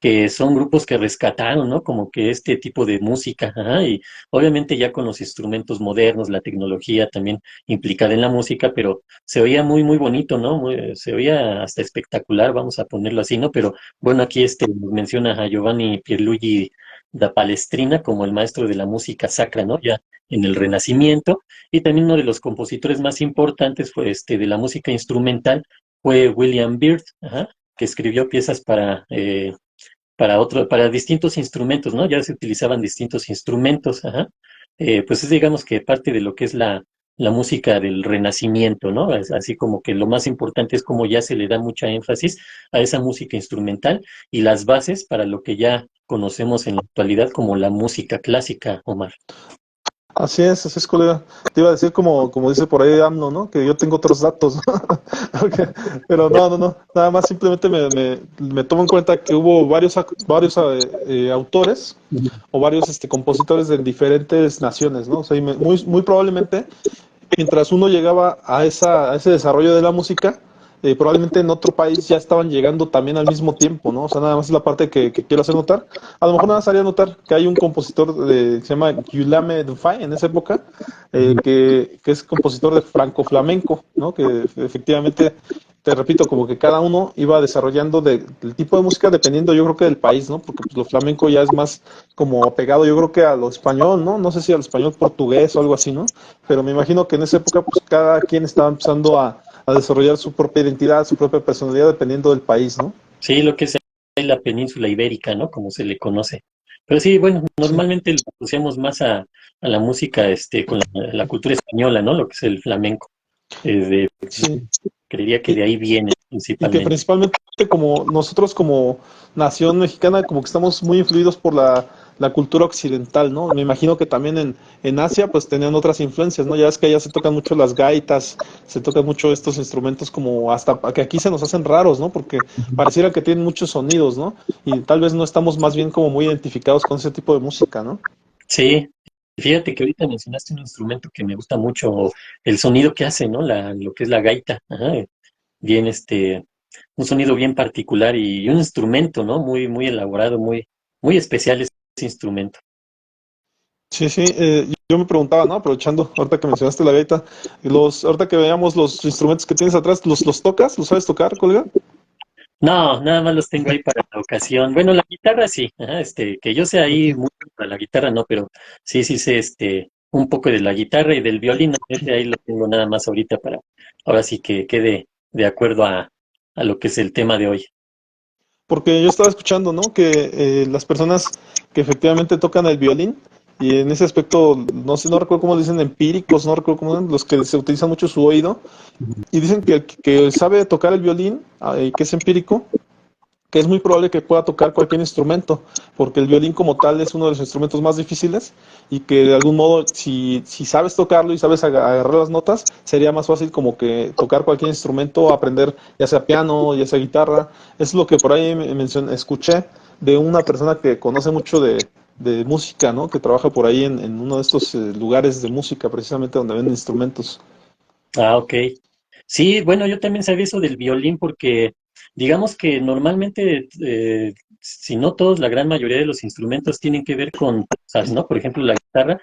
A: que son grupos que rescataron, ¿no? Como que este tipo de música, ajá, y obviamente ya con los instrumentos modernos, la tecnología también implicada en la música, pero se oía muy, muy bonito, ¿no? Se oía hasta espectacular, vamos a ponerlo así, ¿no? Pero bueno, aquí nos menciona a Giovanni Pierluigi da Palestrina como el maestro de la música sacra, ¿no? Ya en el Renacimiento, y también uno de los compositores más importantes fue de la música instrumental fue William Byrd, ajá, que escribió piezas para distintos instrumentos, ¿no? Ya se utilizaban distintos instrumentos, ajá. Pues es digamos que parte de lo que es la música del Renacimiento, ¿no? Así como que lo más importante es como ya se le da mucha énfasis a esa música instrumental y las bases para lo que ya conocemos en la actualidad como la música clásica, Omar.
B: Así es, colega. Te iba a decir como dice por ahí AMLO, ¿no? Que yo tengo otros datos. Ok. Pero no. Nada más simplemente me tomo en cuenta que hubo varios autores
A: Ujú.
B: o varios compositores de diferentes naciones, ¿no? O sea, muy probablemente mientras uno llegaba a ese desarrollo de la música, probablemente en otro país ya estaban llegando también al mismo tiempo, ¿no? O sea, nada más es la parte que quiero hacer notar. A lo mejor nada más haría notar que hay un compositor que se llama Guillaume Dufay en esa época, que es compositor de franco-flamenco, ¿no? Que efectivamente, te repito, como que cada uno iba desarrollando del tipo de música dependiendo, yo creo que del país, ¿no? Porque pues, lo flamenco ya es más como apegado, yo creo que a lo español, ¿no? No sé si al español portugués o algo así, ¿no? Pero me imagino que en esa época pues cada quien estaba empezando a desarrollar su propia identidad, su propia personalidad dependiendo del país, ¿no?
A: Sí, lo que es la península ibérica, ¿no? Como se le conoce. Pero sí, bueno,
B: Sí,
A: normalmente lo asociamos más a la música, con la cultura española, ¿no? Lo que es el flamenco. De,
B: sí.
A: creería que
B: Y,
A: de ahí viene
B: y que
A: principalmente.
B: principalmente como nosotros como nación mexicana, como que estamos muy influidos por la cultura occidental, ¿no? Me imagino que también en Asia pues tenían otras influencias, ¿no? Ya ves que allá se tocan mucho las gaitas, se tocan mucho estos instrumentos como hasta que aquí se nos hacen raros, ¿no? Porque pareciera que tienen muchos sonidos, ¿no? Y tal vez no estamos más bien como muy identificados con ese tipo de música, ¿no?
A: Sí, fíjate que ahorita mencionaste un instrumento que me gusta mucho, el sonido que hace, ¿no? Lo que es la gaita. Ajá, bien, un sonido bien particular y un instrumento, ¿no? Muy, muy elaborado, muy, muy especial ese instrumento.
B: Sí, yo me preguntaba, ¿no? Aprovechando, ahorita que mencionaste la gaita, ahorita que veamos los instrumentos que tienes atrás, ¿los tocas? ¿Los sabes tocar, colega?
A: No, nada más los tengo ahí para la ocasión. Bueno, la guitarra sí, ajá, que yo sé ahí
B: Ok.
A: mucho para la guitarra no, pero sí, sí sé, un poco de la guitarra y del violín, ¿no? Ese ahí lo tengo nada más ahorita para, ahora sí que quede de acuerdo a lo que es el tema de hoy.
B: Porque yo estaba escuchando, ¿no? Que las personas que efectivamente tocan el violín, y en ese aspecto, no sé, no recuerdo cómo le dicen empíricos, no recuerdo cómo los que se utilizan mucho su oído, y dicen que el que sabe tocar el violín, y que es empírico, que es muy probable que pueda tocar cualquier instrumento, porque el violín como tal es uno de los instrumentos más difíciles y que de algún modo, si sabes tocarlo y sabes agarrar las notas, sería más fácil como que tocar cualquier instrumento, aprender ya sea piano, ya sea guitarra. Es lo que por ahí escuché de una persona que conoce mucho de música, ¿no? Que trabaja por ahí en uno de estos lugares de música, precisamente donde venden instrumentos.
A: Ah, ok. Sí, bueno, yo también sabía eso del violín porque digamos que normalmente, si no todos, la gran mayoría de los instrumentos tienen que ver con pausas, ¿no? Por ejemplo, la guitarra,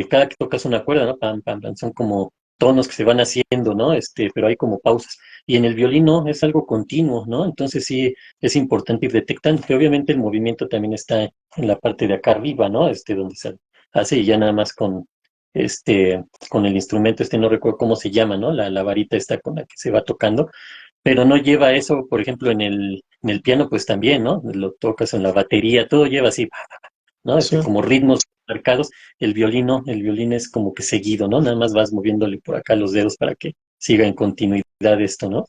A: cada que tocas una cuerda, ¿no? Pam, pam, pam, son como tonos que se van haciendo, ¿no? Pero hay como pausas. Y en el violín no, es algo continuo, ¿no? Entonces sí es importante ir detectando, que obviamente el movimiento también está en la parte de acá arriba, ¿no? Donde se hace y ya nada más con el instrumento no recuerdo cómo se llama, ¿no? La varita esta con la que se va tocando, pero no lleva eso, por ejemplo, en el piano, pues también, ¿no? Lo tocas en la batería, todo lleva así, ¿no?
B: Sí.
A: Como ritmos marcados, el violín no, el violín es como que seguido, ¿no? Nada más vas moviéndole por acá los dedos para que siga en continuidad esto, ¿no?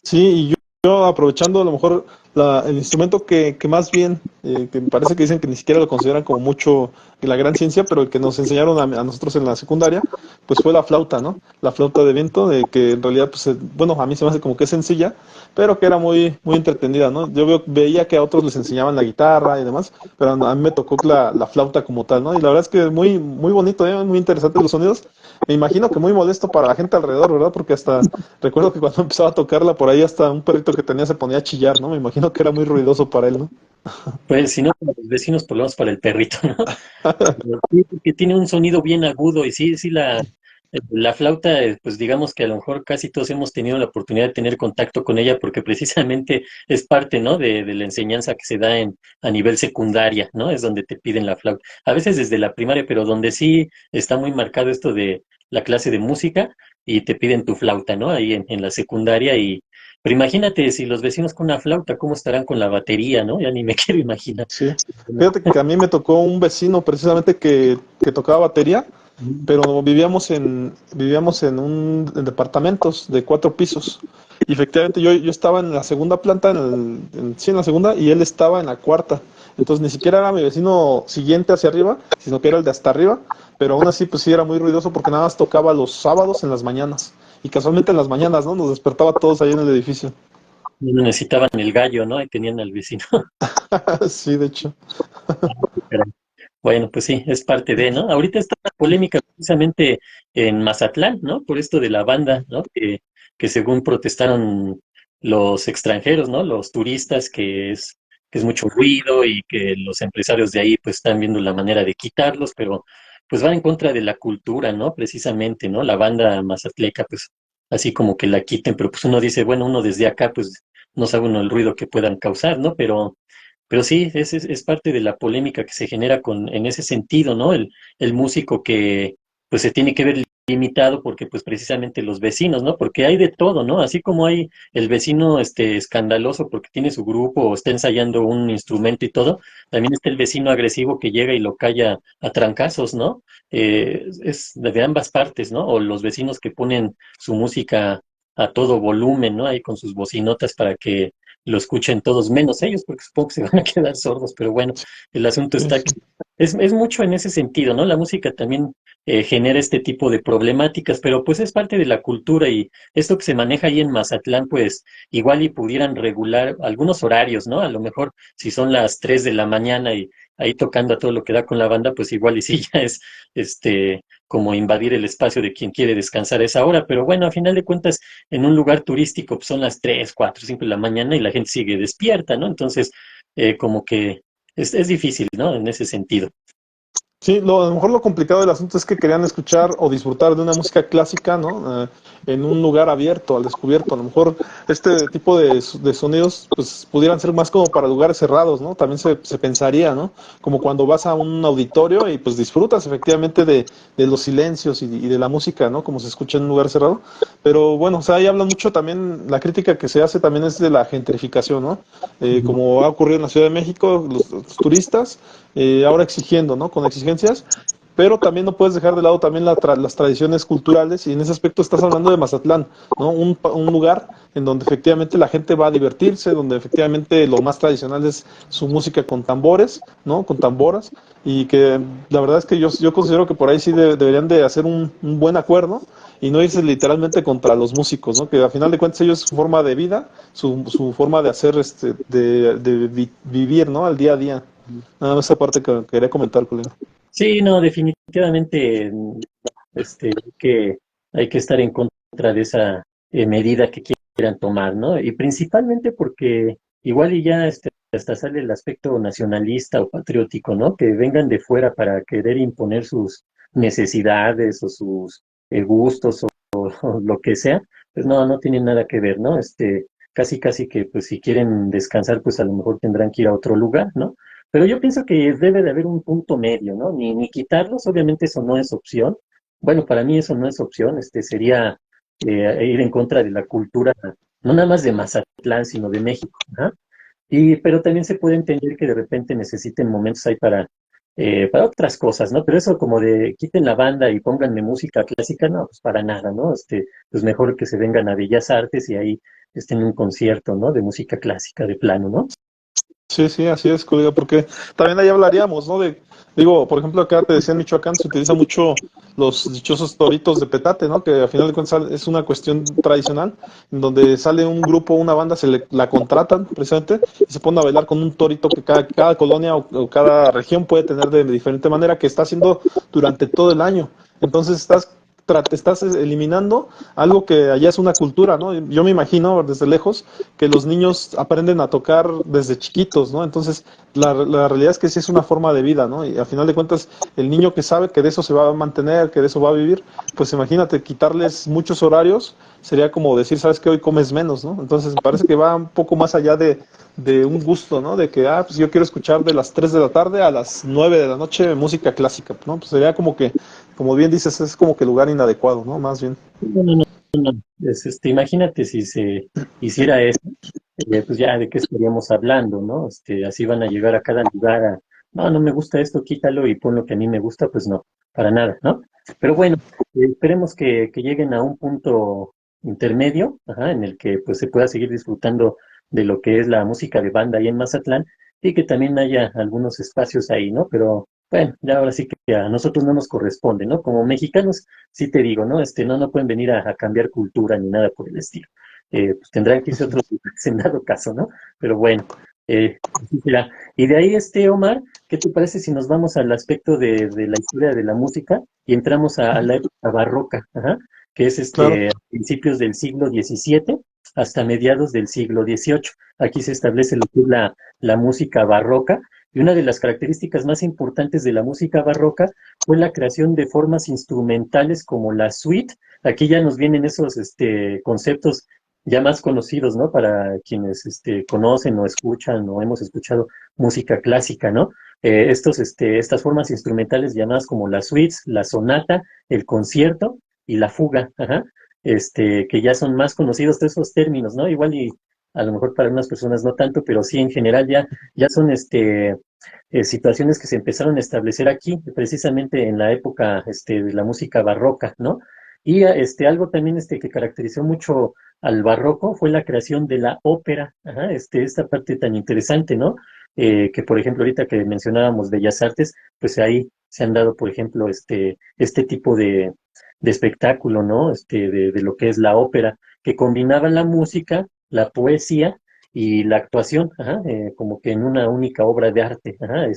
B: Sí, y yo aprovechando a lo mejor el instrumento que más bien, que me parece que dicen que ni siquiera lo consideran como mucho la gran ciencia, pero el que nos enseñaron a nosotros en la secundaria, pues fue la flauta, ¿no? La flauta de viento, de que en realidad, pues, bueno, a mí se me hace como que es sencilla, pero que era muy, muy entretenida, ¿no? Yo veía que a otros les enseñaban la guitarra y demás, pero a mí me tocó la flauta como tal, ¿no? Y la verdad es que es muy, muy bonito, muy interesante los sonidos. Me imagino que muy molesto para la gente alrededor, ¿verdad? Porque hasta recuerdo que cuando empezaba a tocarla por ahí, hasta un perrito que tenía se ponía a chillar, ¿no? Me imagino que era muy ruidoso para él, ¿no?
A: Pues si no, para los vecinos, por lo menos para el perrito, ¿no? Pero sí, porque tiene un sonido bien agudo y sí, sí, la flauta, pues digamos que a lo mejor casi todos hemos tenido la oportunidad de tener contacto con ella porque precisamente es parte, ¿no? De la enseñanza que se da a nivel secundaria, ¿no? Es donde te piden la flauta. A veces desde la primaria, pero donde sí está muy marcado esto de la clase de música y te piden tu flauta, ¿no? Ahí en la secundaria pero imagínate si los vecinos con una flauta, ¿cómo estarán con la batería, ¿no? Ya ni me quiero imaginar.
B: Sí. Fíjate que a mí me tocó un vecino precisamente que tocaba batería, pero vivíamos en departamentos de 4 pisos. Y efectivamente yo estaba en la segunda planta, sí, en la segunda, y él estaba en la cuarta. Entonces ni siquiera era mi vecino siguiente hacia arriba, sino que era el de hasta arriba. Pero aún así, pues sí era muy ruidoso porque nada más tocaba los sábados en las mañanas. Y casualmente en las mañanas, ¿no? Nos despertaba a todos ahí en el edificio.
A: No necesitaban el gallo, ¿no? Ahí tenían al vecino.
B: Sí, de hecho.
A: Bueno, pues sí, es parte de, ¿no? Ahorita está la polémica precisamente en Mazatlán, ¿no? Por esto de la banda, ¿no? Que según protestaron los extranjeros, ¿no? Los turistas, que es mucho ruido y que los empresarios de ahí pues están viendo la manera de quitarlos, pero pues va en contra de la cultura, ¿no? Precisamente, ¿no? La banda mazatleca, pues así como que la quiten, pero pues uno dice, bueno, uno desde acá pues no sabe uno el ruido que puedan causar, ¿no? Pero sí, es parte de la polémica que se genera en ese sentido, ¿no? El músico que pues se tiene que ver limitado porque pues precisamente los vecinos, ¿no? Porque hay de todo, ¿no? Así como hay el vecino escandaloso porque tiene su grupo o está ensayando un instrumento y todo, también está el vecino agresivo que llega y lo calla a trancazos, ¿no? Es de ambas partes, ¿no? O los vecinos que ponen su música a todo volumen, ¿no? Ahí con sus bocinotas para que lo escuchen todos, menos ellos, porque supongo que se van a quedar sordos, pero bueno, el asunto
B: Sí,
A: está
B: sí.
A: que es mucho en ese sentido, ¿no? La música también genera este tipo de problemáticas, pero pues es parte de la cultura y esto que se maneja ahí en Mazatlán, pues igual y pudieran regular algunos horarios, ¿no? A lo mejor si son las 3 de la mañana y ahí tocando a todo lo que da con la banda, pues igual y sí ya es como invadir el espacio de quien quiere descansar a esa hora, pero bueno, a final de cuentas en un lugar turístico pues son las 3 4 5 de la mañana y la gente sigue despierta, ¿no? Entonces, como que es difícil, ¿no? En ese sentido.
B: Sí, a lo mejor lo complicado del asunto es que querían escuchar o disfrutar de una música clásica, ¿no? En un lugar abierto, al descubierto. A lo mejor este tipo de sonidos, pues, pudieran ser más como para lugares cerrados, ¿no? También se pensaría, ¿no? Como cuando vas a un auditorio y pues disfrutas efectivamente de los silencios y de la música, ¿no? Como se escucha en un lugar cerrado. Pero bueno, o sea, ahí habla mucho también, la crítica que se hace también es de la gentrificación, ¿no? Como ha ocurrido en la Ciudad de México, los turistas ahora exigiendo, ¿no? Con exigencias, pero también no puedes dejar de lado también las tradiciones culturales y en ese aspecto estás hablando de Mazatlán, ¿no? Un lugar en donde efectivamente la gente va a divertirse, donde efectivamente lo más tradicional es su música con tambores, ¿no? Con tamboras y que la verdad es que yo considero que por ahí sí deberían de hacer un buen acuerdo y no irse literalmente contra los músicos, ¿no? Que a final de cuentas ellos su forma de vida, su forma de hacer, vivir, ¿no? Al día a día. Nada más esa parte que quería comentar, Julio.
A: Sí, no, definitivamente que hay que estar en contra de esa medida que quieran tomar, ¿no? Y principalmente porque igual y ya hasta sale el aspecto nacionalista o patriótico, ¿no? Que vengan de fuera para querer imponer sus necesidades o sus gustos o lo que sea, pues no, no tiene nada que ver, ¿no? Casi que pues si quieren descansar, pues a lo mejor tendrán que ir a otro lugar, ¿no? Pero yo pienso que debe de haber un punto medio, ¿no? Ni quitarlos, obviamente eso no es opción. Bueno, para mí eso no es opción, sería ir en contra de la cultura, no nada más de Mazatlán, sino de México, ¿no? Pero también se puede entender que de repente necesiten momentos ahí para otras cosas, ¿no? Pero eso como de quiten la banda y pónganme música clásica, no, pues para nada, ¿no? Pues mejor que se vengan a Bellas Artes y ahí en un concierto, ¿no? De música clásica de plano, ¿no?
B: Sí, sí, así es, colega, porque también ahí hablaríamos, ¿no? Digo, por ejemplo, acá te decía en Michoacán se utiliza mucho los dichosos toritos de petate, ¿no? Que al final de cuentas es una cuestión tradicional, en donde sale un grupo, una banda, la contratan precisamente y se ponen a bailar con un torito que cada colonia o cada región puede tener de diferente manera, que está haciendo durante todo el año. Entonces estás eliminando algo que allá es una cultura, ¿no? Yo me imagino desde lejos que los niños aprenden a tocar desde chiquitos, ¿no? Entonces, la realidad es que sí es una forma de vida, ¿no? Y al final de cuentas, el niño que sabe que de eso se va a mantener, que de eso va a vivir, pues imagínate, quitarles muchos horarios sería como decir, sabes que hoy comes menos, ¿no? Entonces, me parece que va un poco más allá de un gusto, ¿no? De que, pues yo quiero escuchar de las 3 de la tarde a las 9 de la noche música clásica, ¿no? Pues sería como que, como bien dices, es como que lugar inadecuado, ¿no? Más bien.
A: No, no, no, no. Imagínate si se hiciera eso, pues ya de qué estaríamos hablando, ¿no? Así van a llegar a cada lugar no, no me gusta esto, quítalo y pon lo que a mí me gusta, pues no, para nada, ¿no? Pero bueno, esperemos que lleguen a un punto intermedio, ajá, en el que pues se pueda seguir disfrutando de lo que es la música de banda ahí en Mazatlán y que también haya algunos espacios ahí, ¿no? Pero bueno, ya ahora sí que a nosotros no nos corresponde, ¿no? Como mexicanos, sí te digo, ¿no? No pueden venir a cambiar cultura ni nada por el estilo. Pues tendrán que irse a otros lugares en dado caso, ¿no? Pero bueno, así será. Y de ahí, Omar, ¿qué te parece si nos vamos al aspecto de la historia de la música y entramos a la época barroca, ajá, que es
B: Claro.
A: a principios del siglo XVII hasta mediados del siglo XVIII? Aquí se establece lo que es la música barroca, y una de las características más importantes de la música barroca fue la creación de formas instrumentales como la suite. Aquí ya nos vienen esos conceptos ya más conocidos, ¿no? Para quienes conocen o escuchan o hemos escuchado música clásica, ¿no? Estas formas instrumentales llamadas como las suites, la sonata, el concierto y la fuga, ajá, que ya son más conocidos de esos términos, ¿no? Igual y a lo mejor para unas personas no tanto, pero sí en general ya son situaciones que se empezaron a establecer aquí, precisamente en la época de la música barroca, ¿no? Y algo también que caracterizó mucho al barroco fue la creación de la ópera, ajá, esta parte tan interesante, ¿no? Que por ejemplo ahorita que mencionábamos Bellas Artes, pues ahí se han dado, por ejemplo, este tipo de espectáculo, ¿no? De lo que es la ópera, que combinaba la música, la poesía y la actuación, ajá, como que en una única obra de arte, ajá,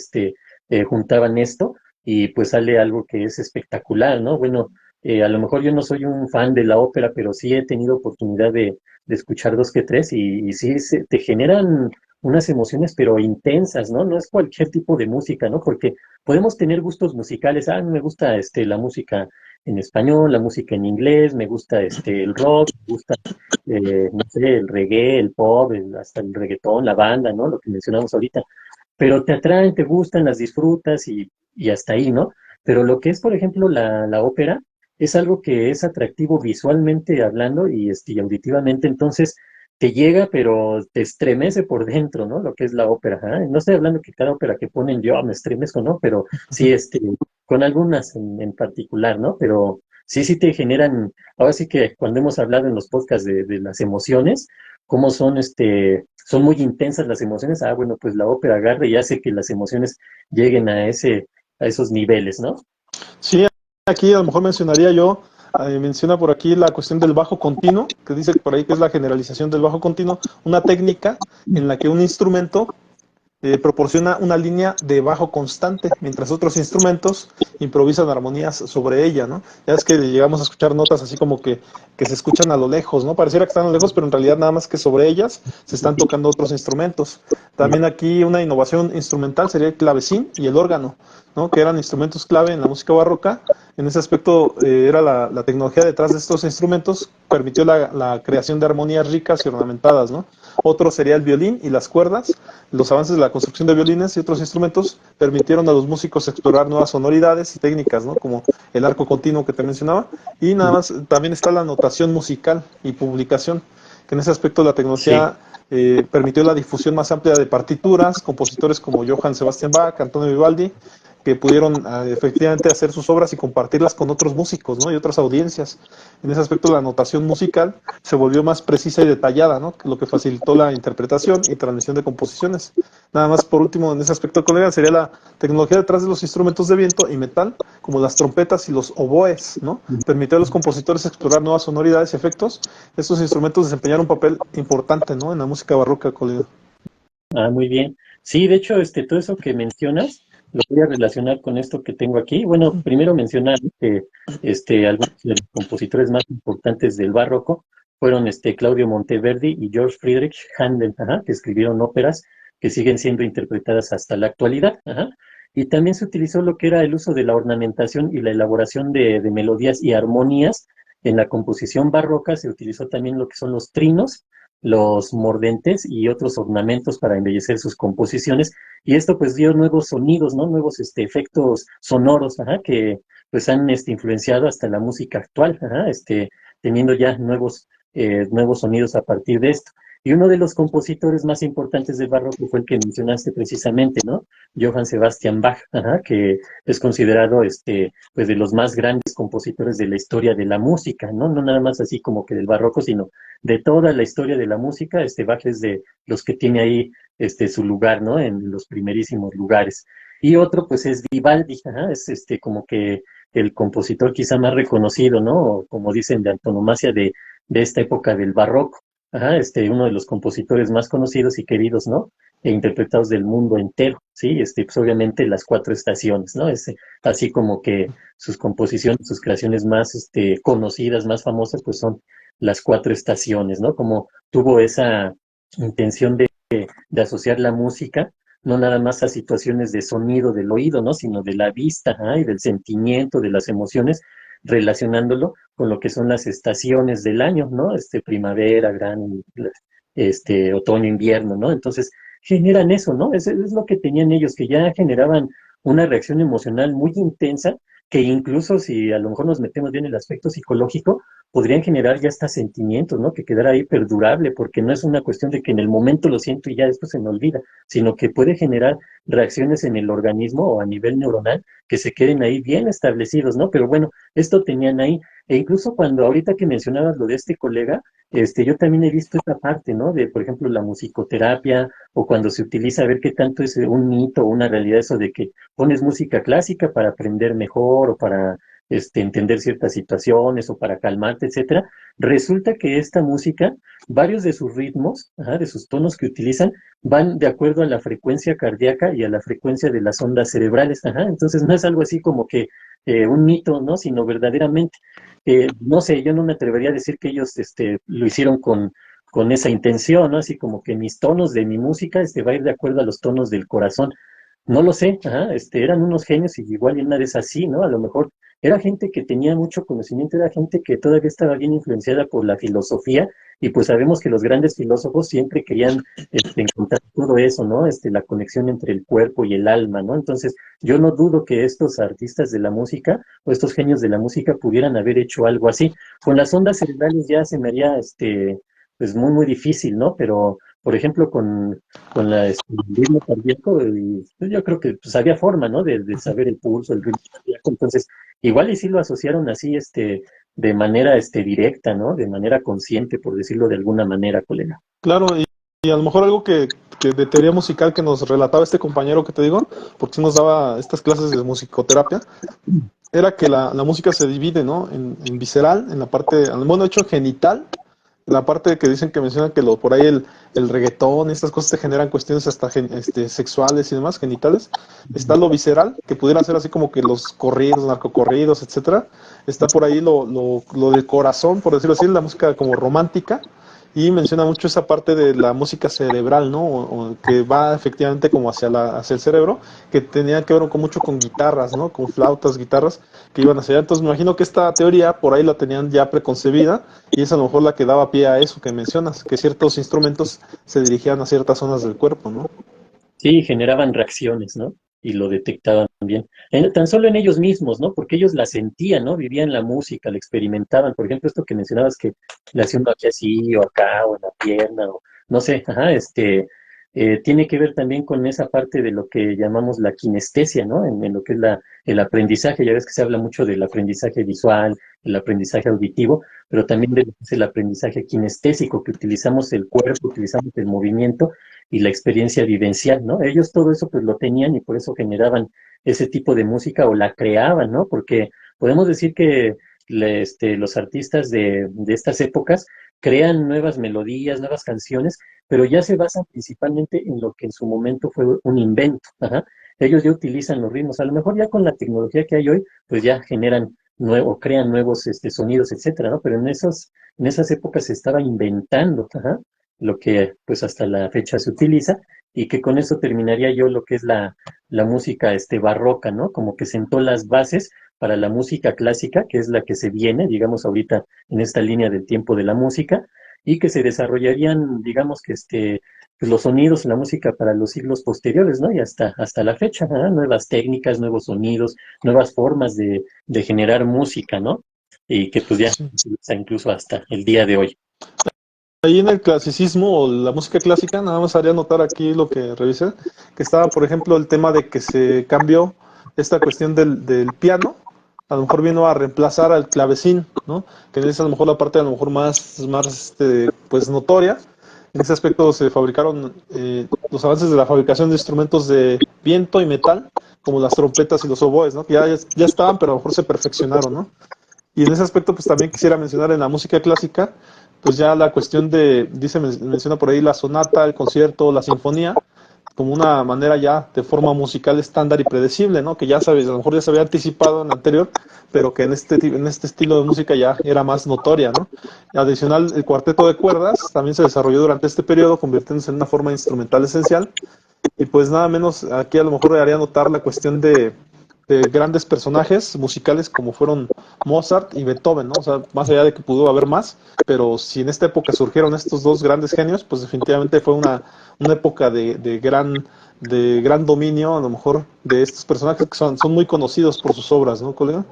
A: juntaban esto y pues sale algo que es espectacular, ¿no? Bueno, a lo mejor yo no soy un fan de la ópera, pero sí he tenido oportunidad de escuchar dos que tres y sí te generan unas emociones, pero intensas, ¿no? No es cualquier tipo de música, ¿no? Porque podemos tener gustos musicales. A mí me gusta la música en español, la música en inglés, me gusta el rock, me gusta, no sé, el reggae, el pop, hasta el reggaetón, la banda, ¿no? Lo que mencionamos ahorita. Pero te atraen, te gustan, las disfrutas y hasta ahí, ¿no? Pero lo que es, por ejemplo, la ópera, es algo que es atractivo visualmente hablando y auditivamente, entonces te llega, pero te estremece por dentro, ¿no? Lo que es la ópera. ¿Ah? No estoy hablando que cada ópera que ponen yo me estremezco, ¿no? Pero sí, con algunas en particular, ¿no? Pero sí te generan, ahora sí que cuando hemos hablado en los podcasts de las emociones, cómo son muy intensas las emociones, bueno, pues la ópera agarra y hace que las emociones lleguen a esos niveles, ¿no?
B: Sí, aquí a lo mejor mencionaría yo, menciona por aquí la cuestión del bajo continuo, que dice por ahí que es la generalización del bajo continuo, una técnica en la que un instrumento proporciona una línea de bajo constante, mientras otros instrumentos improvisan armonías sobre ella, ¿no? Ya es que llegamos a escuchar notas así como que se escuchan a lo lejos, ¿no? Pareciera que están a lo lejos, pero en realidad nada más que sobre ellas se están tocando otros instrumentos. También aquí una innovación instrumental sería el clavecín y el órgano, ¿no? Que eran instrumentos clave en la música barroca. En ese aspecto era la tecnología detrás de estos instrumentos, permitió la creación de armonías ricas y ornamentadas, ¿no? Otro sería el violín y las cuerdas. Los avances de la construcción de violines y otros instrumentos permitieron a los músicos explorar nuevas sonoridades y técnicas, ¿no? Como el arco continuo que te mencionaba. Y nada más, también está la notación musical y publicación, que en ese aspecto la
A: Sí.
B: tecnología permitió la difusión más amplia de partituras, compositores como Johann Sebastian Bach, Antonio Vivaldi, que pudieron efectivamente hacer sus obras y compartirlas con otros músicos, ¿no? Y otras audiencias. En ese aspecto la notación musical se volvió más precisa y detallada, ¿no? Lo que facilitó la interpretación y transmisión de composiciones. Nada más por último en ese aspecto, colega, sería la tecnología detrás de los instrumentos de viento y metal, como las trompetas y los oboes, ¿no? Permitió a los compositores explorar nuevas sonoridades y efectos. Estos instrumentos desempeñaron un papel importante, ¿no? En la música barroca, colega.
A: Ah, muy bien. Sí, de hecho, todo eso que mencionas lo voy a relacionar con esto que tengo aquí. Bueno, primero mencionar que algunos de los compositores más importantes del barroco fueron Claudio Monteverdi y George Friedrich Händel, ajá, que escribieron óperas que siguen siendo interpretadas hasta la actualidad. Ajá. Y también se utilizó lo que era el uso de la ornamentación y la elaboración de melodías y armonías. En la composición barroca se utilizó también lo que son los trinos, los mordentes y otros ornamentos para embellecer sus composiciones, y esto pues dio nuevos sonidos, ¿no? Nuevos efectos sonoros, ajá, que pues han influenciado hasta la música actual, ajá, teniendo ya nuevos sonidos a partir de esto. Y uno de los compositores más importantes del barroco fue el que mencionaste precisamente, ¿no? Johann Sebastian Bach, ajá, que es considerado pues de los más grandes compositores de la historia de la música, ¿no? No nada más así como que del barroco, sino de toda la historia de la música. Bach es de los que tiene ahí su lugar, ¿no? En los primerísimos lugares. Y otro, pues, es Vivaldi, ajá, es como que el compositor quizá más reconocido, ¿no? O como dicen, de antonomasia de esta época del barroco. Ajá, uno de los compositores más conocidos y queridos, ¿no? E interpretados del mundo entero, ¿sí? Pues obviamente las cuatro estaciones, ¿no? Así como que sus composiciones, sus creaciones más conocidas, más famosas, pues son las cuatro estaciones, ¿no? Como tuvo esa intención de asociar la música, no nada más a situaciones de sonido del oído, ¿no? Sino de la vista, ¿ah? Y del sentimiento, de las emociones, relacionándolo con lo que son las estaciones del año, ¿no? Primavera, otoño, invierno, ¿no? Entonces, generan eso, ¿no? Es lo que tenían ellos, que ya generaban una reacción emocional muy intensa, que incluso si a lo mejor nos metemos bien en el aspecto psicológico, podrían generar ya hasta sentimientos, ¿no? Que quedara ahí perdurable, porque no es una cuestión de que en el momento lo siento y ya después se me olvida, sino que puede generar reacciones en el organismo o a nivel neuronal que se queden ahí bien establecidos, ¿no? Pero bueno, esto tenían ahí, e incluso cuando ahorita que mencionabas lo de este colega, yo también he visto esta parte, ¿no? De, por ejemplo, la musicoterapia, o cuando se utiliza, a ver qué tanto es un mito o una realidad eso de que pones música clásica para aprender mejor o para entender ciertas situaciones o para calmarte, etcétera. Resulta que esta música, varios de sus ritmos, ajá, de sus tonos que utilizan, van de acuerdo a la frecuencia cardíaca y a la frecuencia de las ondas cerebrales. Ajá. Entonces no es algo así como que un mito, ¿no? Sino verdaderamente. No sé, yo no me atrevería a decir que ellos lo hicieron con esa intención, ¿no? Así como que mis tonos de mi música va a ir de acuerdo a los tonos del corazón. No lo sé, ajá, eran unos genios y igual y una de esas sí, ¿no? A lo mejor era gente que tenía mucho conocimiento, era gente que todavía estaba bien influenciada por la filosofía, y pues sabemos que los grandes filósofos siempre querían encontrar todo eso, ¿no? La conexión entre el cuerpo y el alma, ¿no? Entonces, yo no dudo que estos artistas de la música o estos genios de la música pudieran haber hecho algo así. Con las ondas cerebrales ya se me haría, pues muy, muy difícil, ¿no? Pero, por ejemplo, el ritmo cardíaco, y, pues, yo creo que pues había forma, ¿no? De saber el pulso, el ritmo cardíaco. Entonces, igual y sí lo asociaron así, de manera, directa, ¿no? De manera consciente, por decirlo de alguna manera, colega.
B: Claro, y a lo mejor algo que de teoría musical que nos relataba este compañero que te digo, porque sí nos daba estas clases de musicoterapia, era que la música se divide, ¿no? En visceral, en la parte, bueno, de hecho genital, la parte que dicen que mencionan que por ahí el reggaetón y estas cosas te generan cuestiones hasta sexuales y demás, genitales. Está lo visceral, que pudiera ser así como que los corridos, narcocorridos, etcétera. Está por ahí lo del corazón, por decirlo así, la música como romántica. Y menciona mucho esa parte de la música cerebral, ¿no? O que va efectivamente como hacia el cerebro, que tenía que ver con mucho con guitarras, ¿no? Con flautas, guitarras que iban hacia allá. Entonces me imagino que esta teoría por ahí la tenían ya preconcebida, y es a lo mejor la que daba pie a eso que mencionas, que ciertos instrumentos se dirigían a ciertas zonas del cuerpo, ¿no?
A: Sí, generaban reacciones, ¿no? Y lo detectaban bien. Tan solo en ellos mismos, ¿no? Porque ellos la sentían, ¿no? Vivían la música, la experimentaban. Por ejemplo, esto que mencionabas que le hacía uno aquí así, o acá, o en la pierna, o no sé, ajá, tiene que ver también con esa parte de lo que llamamos la kinestesia, ¿no? En lo que es el aprendizaje. Ya ves que se habla mucho del aprendizaje visual, el aprendizaje auditivo, pero también de lo que es el aprendizaje kinestésico, que utilizamos el cuerpo, utilizamos el movimiento y la experiencia vivencial, ¿no? Ellos todo eso pues lo tenían y por eso generaban ese tipo de música o la creaban, ¿no? Porque podemos decir que los artistas de estas épocas crean nuevas melodías, nuevas canciones, pero ya se basan principalmente en lo que en su momento fue un invento. Ajá. Ellos ya utilizan los ritmos, a lo mejor ya con la tecnología que hay hoy, pues ya generan crean nuevos sonidos, etcétera, ¿no? Pero en esas épocas se estaba inventando, ajá, lo que pues hasta la fecha se utiliza, y que con eso terminaría yo lo que es la música barroca, ¿no? Como que sentó las bases para la música clásica, que es la que se viene, digamos, ahorita en esta línea del tiempo de la música, y que se desarrollarían, digamos que pues los sonidos, la música para los siglos posteriores, ¿no? Y hasta la fecha, ¿no? Nuevas técnicas, nuevos sonidos, nuevas formas de generar música, ¿no? Y que pues ya
B: Sí.
A: se usa incluso hasta el día de hoy.
B: Ahí en el clasicismo o la música clásica, nada más haría notar aquí lo que revisé, que estaba, por ejemplo, el tema de que se cambió esta cuestión del piano, a lo mejor vino a reemplazar al clavecín, ¿no? Que es a lo mejor la parte a lo mejor más pues notoria. En ese aspecto se fabricaron los avances de la fabricación de instrumentos de viento y metal, como las trompetas y los oboes, ¿no? Que ya estaban, pero a lo mejor se perfeccionaron, ¿no? Y en ese aspecto, pues también quisiera mencionar en la música clásica, pues ya la cuestión menciona por ahí la sonata, el concierto, la sinfonía, como una manera ya de forma musical estándar y predecible, ¿no? Que ya sabes, a lo mejor ya se había anticipado en la anterior, pero que en este estilo de música ya era más notoria, ¿no? Adicional, el cuarteto de cuerdas también se desarrolló durante este periodo, convirtiéndose en una forma instrumental esencial. Y pues nada menos, aquí a lo mejor haría notar la cuestión de grandes personajes musicales como fueron Mozart y Beethoven, ¿no? O sea, más allá de que pudo haber más, pero si en esta época surgieron estos dos grandes genios, pues definitivamente fue una época de gran dominio, a lo mejor, de estos personajes que son muy conocidos por sus obras, ¿no, colega?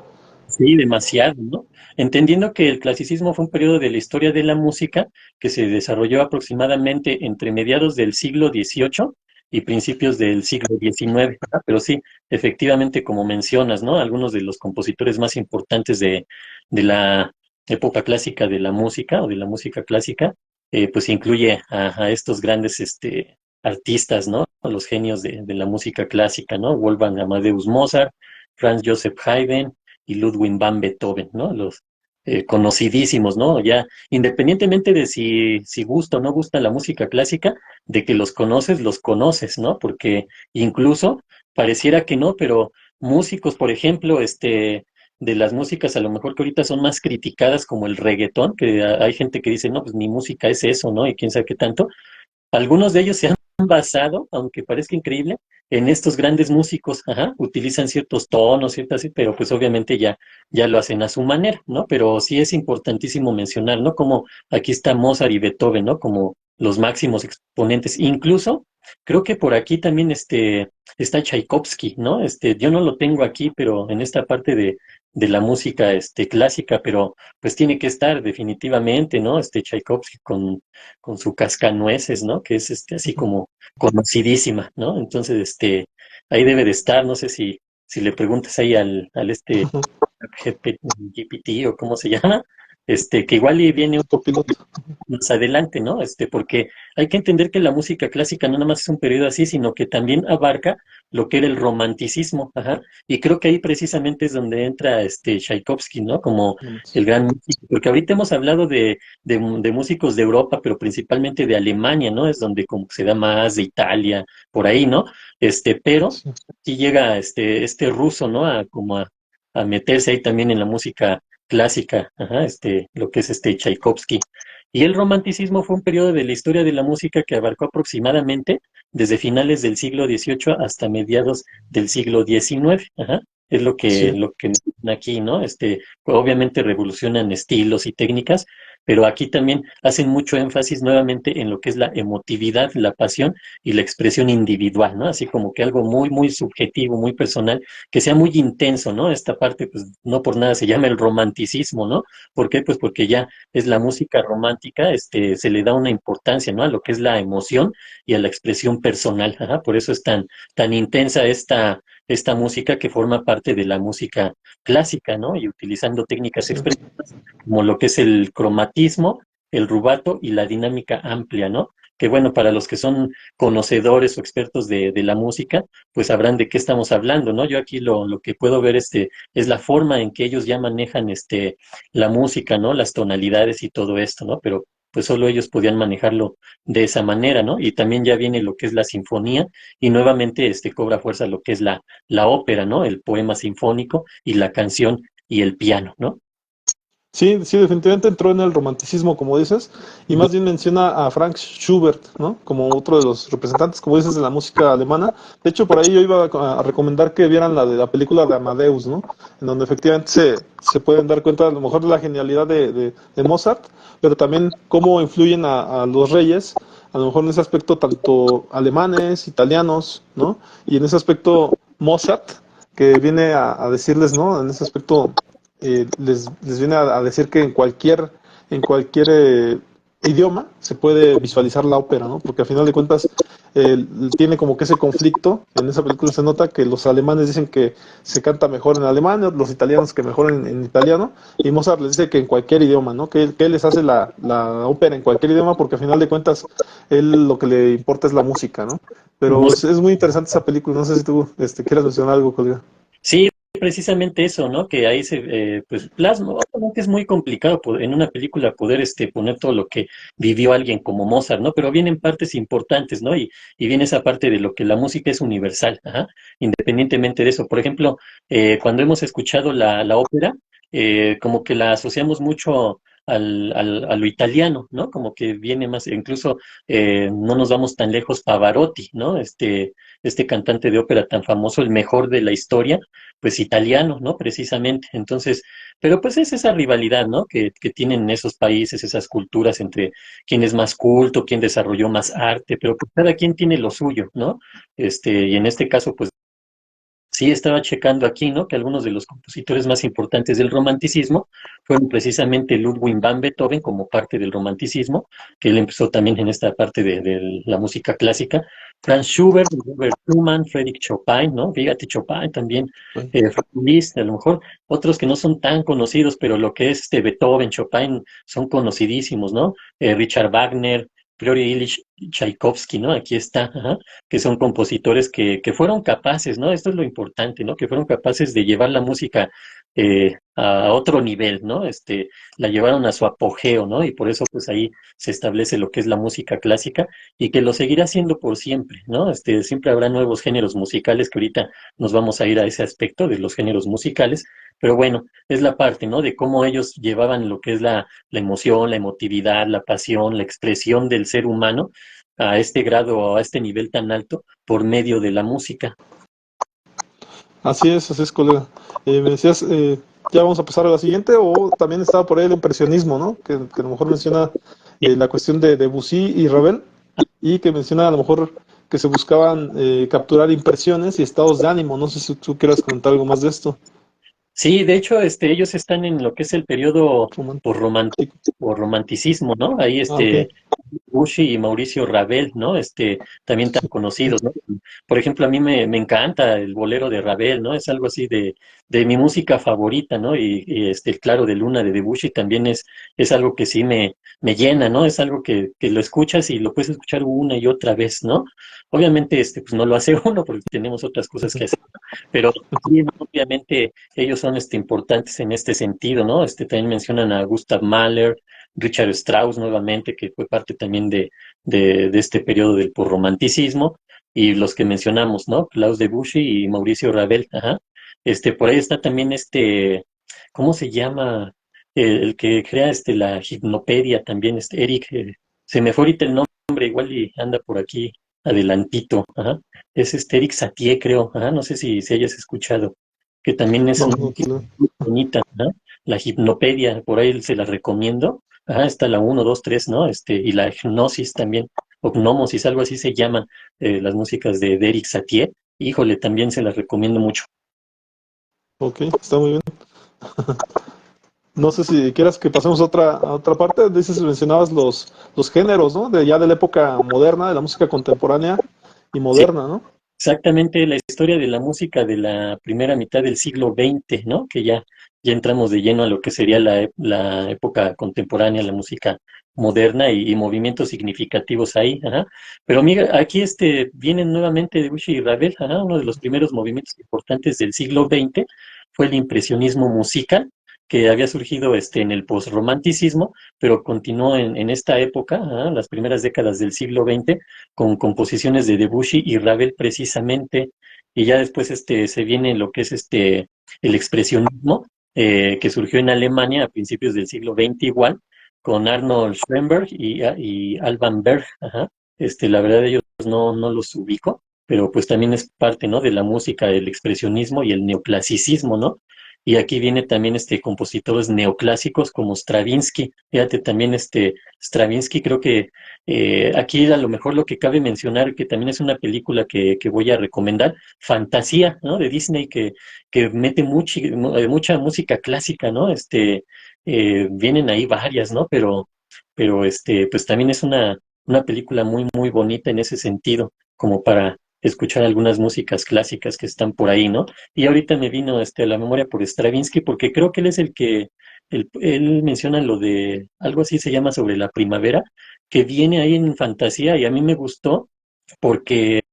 A: Sí, demasiado, ¿no? Entendiendo que el clasicismo fue un periodo de la historia de la música que se desarrolló aproximadamente entre mediados del siglo XVIII y principios del siglo XIX, ¿verdad? Pero sí, efectivamente, como mencionas, ¿no? Algunos de los compositores más importantes de la época clásica de la música o de la música clásica, pues incluye a estos grandes artistas, ¿no? Los genios de la música clásica, ¿no? Wolfgang Amadeus Mozart, Franz Joseph Haydn y Ludwig van Beethoven, ¿no? Los conocidísimos, ¿no? Ya, independientemente de si gusta o no gusta la música clásica, de que los conoces, ¿no? Porque incluso pareciera que no, pero músicos, por ejemplo, de las músicas a lo mejor que ahorita son más criticadas como el reggaetón, que hay gente que dice, no, pues mi música es eso, ¿no? Y quién sabe qué tanto. Algunos de ellos se han basado, aunque parezca increíble, en estos grandes músicos, ajá, utilizan ciertos tonos, ciertas, pero pues obviamente ya lo hacen a su manera, ¿no? Pero sí es importantísimo mencionar, ¿no? Como aquí está Mozart y Beethoven, ¿no? Como los máximos exponentes. Incluso creo que por aquí también está Tchaikovsky, ¿no? Yo no lo tengo aquí, pero en esta parte de la música clásica, pero pues tiene que estar definitivamente, ¿no? Tchaikovsky con su cascanueces, ¿no? Que es así como conocidísima, ¿no? Entonces, ahí debe de estar, no sé si le preguntas ahí al GPT o cómo se llama, que igual y viene un poquito
B: Copiloto.
A: más adelante, ¿no? Porque hay que entender que la música clásica no nada más es un periodo así, sino que también abarca lo que era el romanticismo, ajá, y creo que ahí precisamente es donde entra Tchaikovsky, ¿no? Como el gran músico, porque ahorita hemos hablado de músicos de Europa, pero principalmente de Alemania, ¿no? Es donde como se da más, de Italia, por ahí, ¿no? Pero
B: Sí.
A: sí llega este ruso, ¿no? A meterse ahí también en la música clásica, ajá, lo que es Tchaikovsky. Y el romanticismo fue un periodo de la historia de la música que abarcó aproximadamente desde finales del siglo XVIII hasta mediados del siglo XIX. Ajá. Es lo
B: Sí.
A: que menciona aquí, ¿no? Obviamente revolucionan estilos y técnicas, pero aquí también hacen mucho énfasis nuevamente en lo que es la emotividad, la pasión y la expresión individual, ¿no? Así como que algo muy, muy subjetivo, muy personal, que sea muy intenso, ¿no? Esta parte, pues no por nada se llama el romanticismo, ¿no? ¿Por qué? Pues porque ya es la música romántica, se le da una importancia, ¿no? A lo que es la emoción y a la expresión personal, ajá. Por eso es tan intensa esta música que forma parte de la música clásica, ¿no? Y utilizando técnicas
B: Sí.
A: expresivas como lo que es el cromatismo, el rubato y la dinámica amplia, ¿no? Que bueno, para los que son conocedores o expertos de la música, pues sabrán de qué estamos hablando, ¿no? Yo aquí lo que puedo ver es la forma en que ellos ya manejan la música, ¿no? Las tonalidades y todo esto, ¿no? Pero pues solo ellos podían manejarlo de esa manera, ¿no? Y también ya viene lo que es la sinfonía y nuevamente cobra fuerza lo que es la ópera, ¿no? El poema sinfónico y la canción y el piano, ¿no?
B: Sí, sí, definitivamente entró en el romanticismo, como dices, y más bien menciona a Franz Schubert, ¿no? Como otro de los representantes, como dices, de la música alemana. De hecho, por ahí yo iba a recomendar que vieran la de la película de Amadeus, ¿no? En donde efectivamente se pueden dar cuenta a lo mejor de la genialidad de Mozart, pero también cómo influyen a los reyes, a lo mejor en ese aspecto tanto alemanes, italianos, ¿no? Y en ese aspecto Mozart, que viene a decirles, ¿no? En ese aspecto les viene a decir que en cualquier idioma se puede visualizar la ópera, ¿no? Porque al final de cuentas tiene como que ese conflicto. En esa película se nota que los alemanes dicen que se canta mejor en alemán, los italianos que mejor en italiano, y Mozart les dice que en cualquier idioma, ¿no? Que él les hace la ópera en cualquier idioma porque al final de cuentas él lo que le importa es la música, ¿no? Pero es muy interesante esa película. No sé si tú quieras mencionar algo, colega.
A: Sí, precisamente eso, ¿no? Que ahí se pues plasma, obviamente es muy complicado en una película poder poner todo lo que vivió alguien como Mozart, ¿no? Pero vienen partes importantes, ¿no? Y viene esa parte de lo que la música es universal, ajá, independientemente de eso. Por ejemplo, cuando hemos escuchado la ópera, como que la asociamos mucho a lo italiano, ¿no? Como que viene más, incluso no nos vamos tan lejos, Pavarotti, ¿no? Este cantante de ópera tan famoso, el mejor de la historia pues italiano, ¿no? Precisamente. Entonces, pero pues es esa rivalidad, ¿no? Que tienen esos países, esas culturas entre quién es más culto, quién desarrolló más arte, pero pues cada quien tiene lo suyo, ¿no? Y en este caso, pues sí, estaba checando aquí, ¿no? Que algunos de los compositores más importantes del romanticismo fueron precisamente Ludwig van Beethoven como parte del romanticismo, que él empezó también en esta parte de la música clásica, Franz Schubert, Robert Schumann, Frédéric Chopin, ¿no? Fíjate, Chopin también, Franz Liszt, a lo mejor otros que no son tan conocidos, pero lo que es Beethoven, Chopin, son conocidísimos, ¿no? Richard Wagner, Fyodor Ilyich Tchaikovsky, ¿no? Aquí está, ajá, que son compositores que fueron capaces, ¿no? Esto es lo importante, ¿no? Que fueron capaces de llevar la música a otro nivel, ¿no? La llevaron a su apogeo, ¿no? Y por eso, pues ahí se establece lo que es la música clásica y que lo seguirá siendo por siempre, ¿no? Siempre habrá nuevos géneros musicales que ahorita nos vamos a ir a ese aspecto de los géneros musicales, pero bueno, es la parte, ¿no? De cómo ellos llevaban lo que es la emoción, la emotividad, la pasión, la expresión del ser humano a este grado o a este nivel tan alto por medio de la música.
B: Así es, colega. Me decías, ya vamos a pasar a la siguiente, o también estaba por ahí el impresionismo, ¿no? Que a lo mejor menciona la cuestión de Debussy y Ravel, y que menciona a lo mejor que se buscaban capturar impresiones y estados de ánimo. No sé si tú quieras comentar algo más de esto.
A: Sí, de hecho, ellos están en lo que es el periodo por,
B: Romántico.
A: por romanticismo, ¿no? Ahí
B: Ah, ok.
A: Bushi y Mauricio Ravel, ¿no? También tan
B: Sí,
A: conocidos, ¿no? Por ejemplo, a mí me encanta el bolero de Ravel, ¿no? Es algo así de mi música favorita, ¿no? Y el Claro de Luna de Debussy también es algo que sí me llena, ¿no? Es algo que lo escuchas y lo puedes escuchar una y otra vez, ¿no? Obviamente, pues no lo hace uno porque tenemos otras cosas que hacer, pero sí, obviamente ellos son importantes en este sentido, ¿no? También mencionan a Gustav Mahler, Richard Strauss nuevamente, que fue parte también de este periodo del posromanticismo, y los que mencionamos, ¿no? Klaus Debussy y Mauricio Ravel, ajá. Por ahí está también ¿cómo se llama? El que crea la Gimnopedia también, Eric, se me fue ahorita el nombre, igual y anda por aquí adelantito, ajá. Es Eric Satie, creo, ajá, no sé si hayas escuchado, que también es
B: no,
A: una
B: no,
A: música muy bonita, ajá. La Gimnopedia, por ahí se la recomiendo, Ajá, está la uno 2 3, ¿no? Y la Gnosis también, o Gnomosis, algo así se llaman, las músicas de Eric Satie. Híjole, también se las recomiendo mucho.
B: Ok, está muy bien. No sé si quieras que pasemos a otra parte. Dices, mencionabas los géneros, ¿no? De ya de la época moderna, de la música contemporánea y
A: Sí,
B: moderna, ¿no?
A: exactamente la historia de la música de la primera mitad del siglo XX, ¿no? Que ya entramos de lleno a lo que sería la época contemporánea, la música moderna y movimientos significativos ahí, ajá. Pero mira, aquí vienen nuevamente Debussy y Ravel, ajá, uno de los primeros movimientos importantes del siglo XX fue el impresionismo musical, que había surgido en el posromanticismo, pero continuó en esta época, ajá, las primeras décadas del siglo XX con composiciones de Debussy y Ravel precisamente, y ya después se viene lo que es el expresionismo, que surgió en Alemania a principios del siglo XX igual, con Arnold Schoenberg y Alban Berg, ajá. La verdad ellos no los ubico, pero pues también es parte, ¿no? De la música, del expresionismo y el neoclasicismo, ¿no? Y aquí viene también compositores neoclásicos como Stravinsky. Fíjate, también Stravinsky creo que aquí a lo mejor lo que cabe mencionar, que también es una película que voy a recomendar, Fantasía, ¿no? De Disney, que mete mucha música clásica, ¿no? Vienen ahí varias, ¿no? Pero pues también es una película muy, muy bonita en ese sentido, como para escuchar algunas músicas clásicas que están por ahí, ¿no? Y ahorita me vino a la memoria por Stravinsky, porque creo que él es el que, él menciona lo de, algo así se llama sobre la primavera, que viene ahí en Fantasía y a mí me gustó porque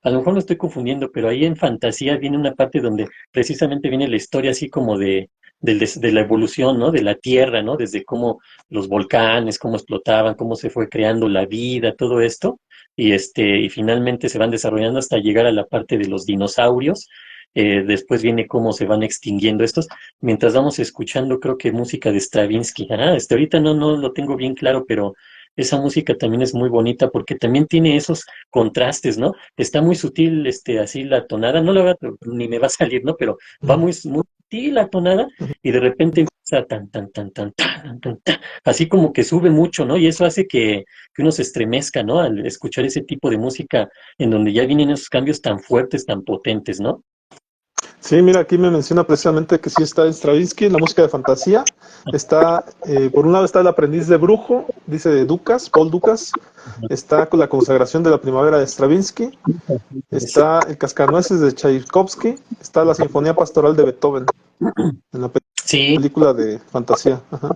A: a lo mejor lo estoy confundiendo, pero ahí en Fantasía viene una parte donde precisamente viene la historia así como de la evolución, ¿no? De la Tierra, ¿no? Desde cómo los volcanes, cómo explotaban, cómo se fue creando la vida, todo esto, y finalmente se van desarrollando hasta llegar a la parte de los dinosaurios. Después viene cómo se van extinguiendo estos. Mientras vamos escuchando, creo que música de Stravinsky. Ahorita no lo tengo bien claro, pero esa música también es muy bonita porque también tiene esos contrastes, ¿no? Está muy sutil, así la tonada, no la va, ni me va a salir, ¿no? Pero va
B: Ujú,
A: muy, muy sutil la tonada
B: ujú.
A: y de repente empieza tan, así como que sube mucho, ¿no? Y eso hace que uno se estremezca, ¿no? Al escuchar ese tipo de música en donde ya vienen esos cambios tan fuertes, tan potentes, ¿no?
B: Sí, mira, aquí me menciona precisamente que sí está en Stravinsky, en la música de fantasía. Está, por un lado está El aprendiz de brujo, dice de Dukas, Paul Dukas. Está con la consagración de la primavera de Stravinsky. Está El cascanueces de Tchaikovsky. Está la Sinfonía Pastoral de Beethoven, en la
A: Sí,
B: película de fantasía. Ajá.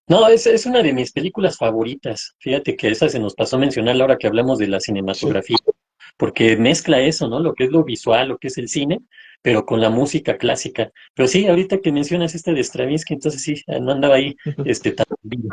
A: no, es una de mis películas favoritas. Fíjate que esa se nos pasó a mencionar a la hora que hablamos de la
B: Sí.
A: cinematografía, porque mezcla eso, ¿no? Lo que es lo visual, lo que es el cine, pero con la música clásica. Pero sí, ahorita que mencionas de Stravinsky, entonces sí, no andaba ahí,
B: Ujú.
A: tan vivo.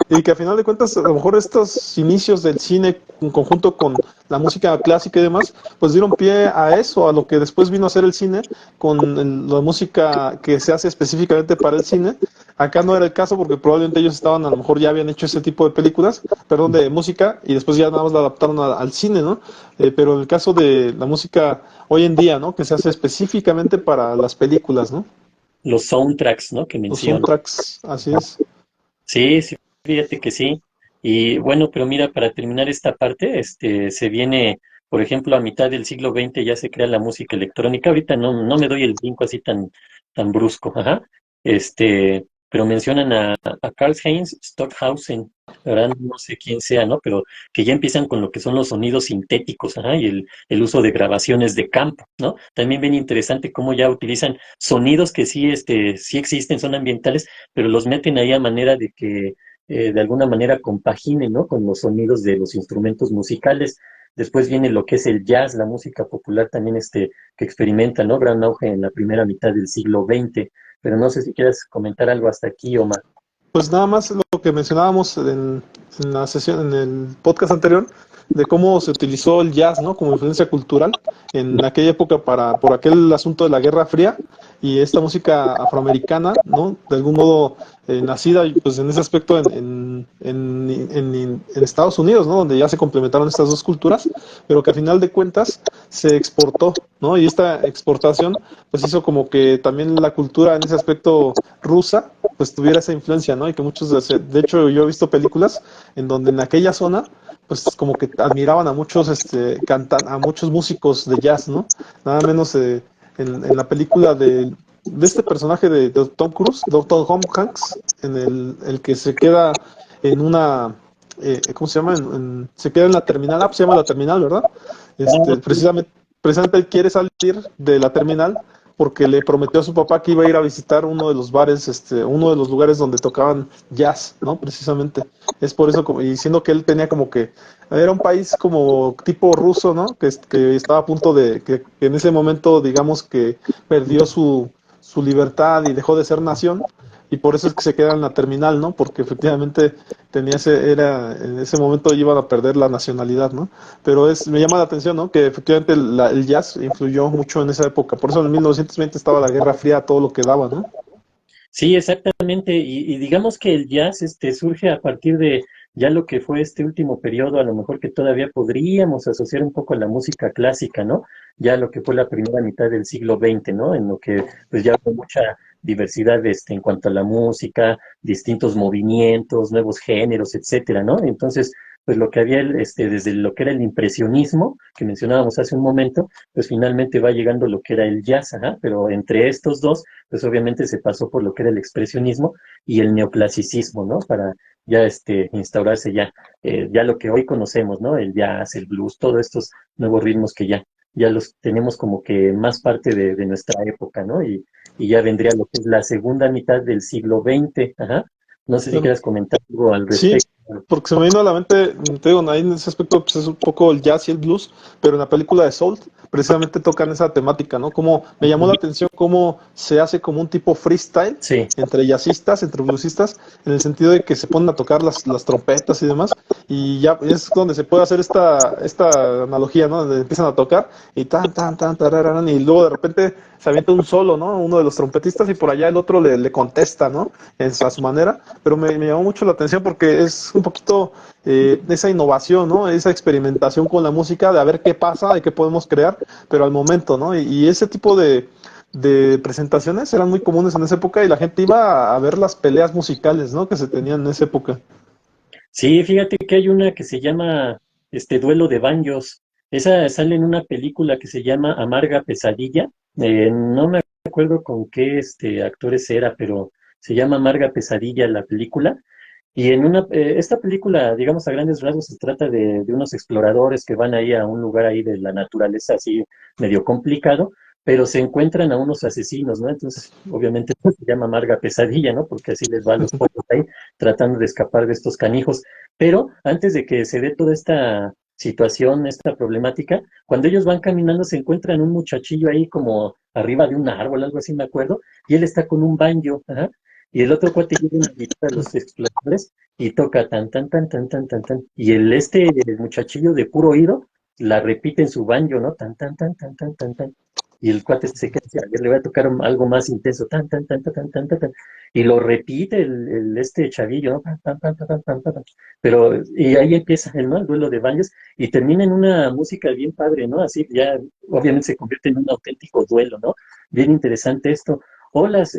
B: Y que a final de cuentas, a lo mejor estos inicios del cine en conjunto con la música clásica y demás, pues dieron pie a eso, a lo que después vino a ser el cine, con la música que se hace específicamente para el cine. Acá no era el caso porque probablemente ellos estaban, a lo mejor ya habían hecho ese tipo de películas, perdón, de música, y después ya nada más la adaptaron al cine, ¿no? Pero en el caso de la música hoy en día, ¿no? Que se hace específicamente para las películas, ¿no?
A: Los soundtracks, ¿no? Que
B: Los
A: menciono.
B: soundtracks, así es.
A: Sí, sí, fíjate que sí. Y bueno, pero mira, para terminar esta parte, se viene, por ejemplo, a mitad del siglo XX ya se crea la música electrónica. Ahorita no me doy el brinco así tan brusco, ajá. Pero mencionan a Karl-Heinz Stockhausen, la verdad no sé quién sea, ¿no? Pero que ya empiezan con lo que son los sonidos sintéticos, ajá, y el uso de grabaciones de campo, ¿no? También bien interesante cómo ya utilizan sonidos que sí, sí existen, son ambientales pero los meten ahí a manera de que de alguna manera compaginen, ¿no? Con los sonidos de los instrumentos musicales. Después viene lo que es el jazz, la música popular también que experimenta, ¿no? Gran auge en la primera mitad del siglo XX. Pero no sé si quieres comentar algo hasta aquí, Omar.
B: Pues nada más lo que mencionábamos en la sesión, en el podcast anterior, de cómo se utilizó el jazz, ¿no? Como influencia cultural en aquella época por aquel asunto de la Guerra Fría y esta música afroamericana, ¿no? De algún modo nacida pues en ese aspecto en Estados Unidos, ¿no? Donde ya se complementaron estas dos culturas, pero que al final de cuentas se exportó, ¿no? Y esta exportación pues hizo como que también la cultura en ese aspecto rusa pues tuviera esa influencia, ¿no? Y que muchos, de hecho yo he visto películas en donde en aquella zona pues como que admiraban a muchos a muchos músicos de jazz, ¿no? Nada menos en la película de este personaje de Tom Cruise, Tom Hanks, en el que se queda en una ¿cómo se llama? Se queda en la terminal, se llama la terminal, ¿verdad? Precisamente él quiere salir de la terminal porque le prometió a su papá que iba a ir a visitar uno de los bares, uno de los lugares donde tocaban jazz, ¿no? Precisamente. Es por eso, y siendo que él tenía como que, era un país como tipo ruso, ¿no? Que estaba a punto que en ese momento, digamos que perdió su libertad y dejó de ser nación, y por eso es que se queda en la terminal, ¿no? Porque efectivamente en ese momento iban a perder la nacionalidad, ¿no? Pero me llama la atención, ¿no? Que efectivamente el jazz influyó mucho en esa época. Por eso en 1920 estaba la Guerra Fría, todo lo que daba, ¿no?
A: Sí, exactamente. Y digamos que el jazz surge a partir de ya lo que fue este último periodo, a lo mejor que todavía podríamos asociar un poco a la música clásica, ¿no? Ya lo que fue la primera mitad del siglo XX, ¿no? En lo que pues ya hubo mucha diversidad en cuanto a la música, distintos movimientos, nuevos géneros, etcétera, ¿no? Entonces, pues lo que había desde lo que era el impresionismo, que mencionábamos hace un momento, pues finalmente va llegando lo que era el jazz, ajá, pero entre estos dos pues obviamente se pasó por lo que era el expresionismo y el neoclasicismo, ¿no? Para ya instaurarse ya lo que hoy conocemos, ¿no? El jazz, el blues, todos estos nuevos ritmos que ya los tenemos como que más parte de nuestra época, ¿no? Y ya vendría lo que es la segunda mitad del siglo XX, ajá. No sé si
B: Claro.
A: quieras comentar algo al
B: Sí,
A: respecto.
B: porque se me vino a la mente, te digo, ahí en ese aspecto pues es un poco el jazz y el blues, pero en la película de Soul precisamente tocan esa temática, ¿no? Como me llamó la atención cómo se hace como un tipo freestyle
A: Sí,
B: entre jazzistas, entre bluesistas, en el sentido de que se ponen a tocar las trompetas y demás, y ya es donde se puede hacer esta analogía, ¿no? Donde empiezan a tocar y tan, tararán, y luego de repente se avienta un solo, ¿no? Uno de los trompetistas y por allá el otro le contesta, ¿no? A su manera, pero me llamó mucho la atención porque es un poquito esa innovación, ¿no? Esa experimentación con la música, de a ver qué pasa, de qué podemos crear, pero al momento, ¿no? Y ese tipo de presentaciones eran muy comunes en esa época y la gente iba a ver las peleas musicales, ¿no? Que se tenían en esa época.
A: sí, fíjate que hay una que se llama Duelo de Banjos. Esa sale en una película que se llama Amarga Pesadilla. No me acuerdo con qué actores era, pero se llama Amarga Pesadilla la película. Y esta película, digamos a grandes rasgos, se trata de unos exploradores que van ahí a un lugar ahí de la naturaleza así medio complicado, pero se encuentran a unos asesinos, ¿no? Entonces, obviamente se llama Amarga Pesadilla, ¿no? Porque así les va a los pocos ahí, tratando de escapar de estos canijos. Pero antes de que se dé toda esta situación, esta problemática, cuando ellos van caminando se encuentran un muchachillo ahí como arriba de un árbol, algo así me acuerdo, y él está con un banjo, ajá, y el otro cuate lleva una guitarra a los exploradores y toca tan, tan, tan, tan, tan, tan, tan. Y el muchachillo de puro oído la repite en su banjo, ¿no? Tan, tan, tan, tan, tan, tan, tan. Y el cuate se queda así, a ver, le voy a tocar algo más intenso, tan, tan, tan, tan, tan, tan, tan, tan. Y lo repite este chavillo, ¿no? Tan, tan, tan, tan, tan, tan, tan, tan. Pero, y ahí empieza ¿no? El duelo de banjos y termina en una música bien padre, ¿no? Así ya, obviamente se convierte en un auténtico duelo, ¿no? Bien interesante esto. O las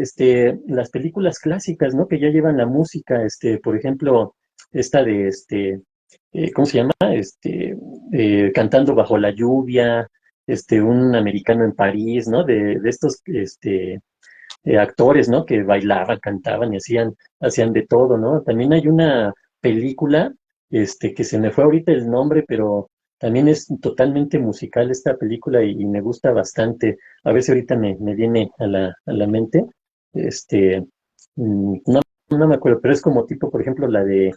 A: películas clásicas, ¿no? Que ya llevan la música, por ejemplo, esta de ¿cómo se llama? Cantando bajo la lluvia, un americano en París, ¿no? De estos, actores, ¿no? Que bailaban, cantaban y hacían de todo, ¿no? También hay una película, que se me fue ahorita el nombre, pero también es totalmente musical esta película y me gusta bastante. A ver si ahorita me viene a la mente. Este, no, no me acuerdo, pero es como tipo, por ejemplo, la de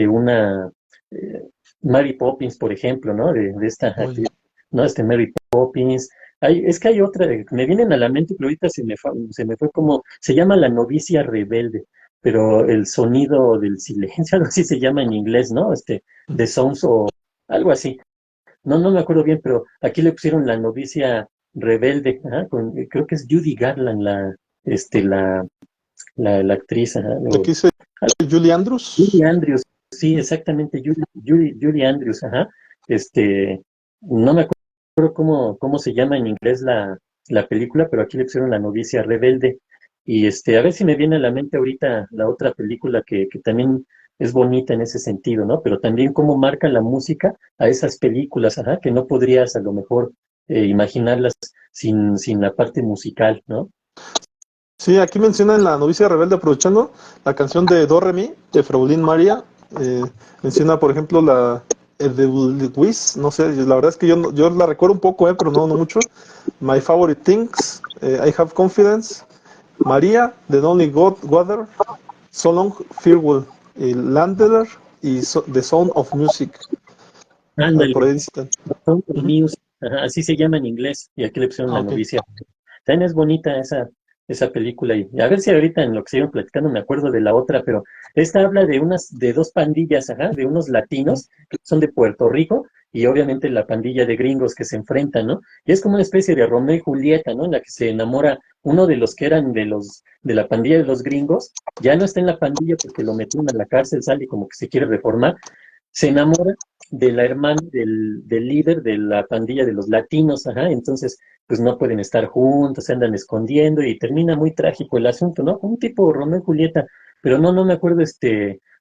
A: una eh, Mary Poppins, por ejemplo, ¿no? De esta
B: Oye,
A: actriz, ¿no? Mary Poppins. Es que hay otra, me vienen a la mente, pero ahorita se me fue como, se llama La novicia rebelde, pero el sonido del silencio, algo así se llama en inglés, ¿no? The Sounds of algo así. No me acuerdo bien, pero aquí le pusieron La novicia rebelde, ajá, creo que es Judy Garland la actriz, ajá,
B: Aquí dice Julie
A: Julie
B: Andrews.
A: Andrews, sí, exactamente, Julie Andrews, ajá. Este, no me acuerdo cómo se llama en inglés la película, pero aquí le pusieron La novicia rebelde. Y a ver si me viene a la mente ahorita la otra película que también es bonita en ese sentido, ¿no? Pero también cómo marca la música a esas películas, ajá, que no podrías a lo mejor imaginarlas sin la parte musical, ¿no?
B: Sí, aquí menciona en La novicia rebelde, aprovechando la canción de Do Re Mi de Fraulein Maria. eh, Menciona, por ejemplo, el de Wiz, no sé, la verdad es que yo la recuerdo un poco, pero no mucho. My Favorite Things, I Have Confidence, María, The Only God, Water, So Long, Farewell, Landler y The Sound of Music. Por
A: Ándale,
B: ahí están.
A: Sound of
B: Ujú.
A: Music, ajá, así se llama en inglés, y aquí le pusieron
B: Ah,
A: La
B: ok.
A: novicia. También es bonita esa película, y a ver si ahorita en lo que siguen platicando me acuerdo de la otra, pero esta habla de dos pandillas, ajá, de unos latinos que son de Puerto Rico, y obviamente la pandilla de gringos que se enfrentan, ¿no? Y es como una especie de Romeo y Julieta, ¿no? En la que se enamora uno de los que eran de la pandilla de los gringos, ya no está en la pandilla porque lo metieron a la cárcel, sale y como que se quiere reformar, se enamora de la hermana del líder de la pandilla de los latinos, ajá, entonces pues no pueden estar juntos, se andan escondiendo y termina muy trágico el asunto, ¿no? Un tipo Romeo y Julieta, pero no me acuerdo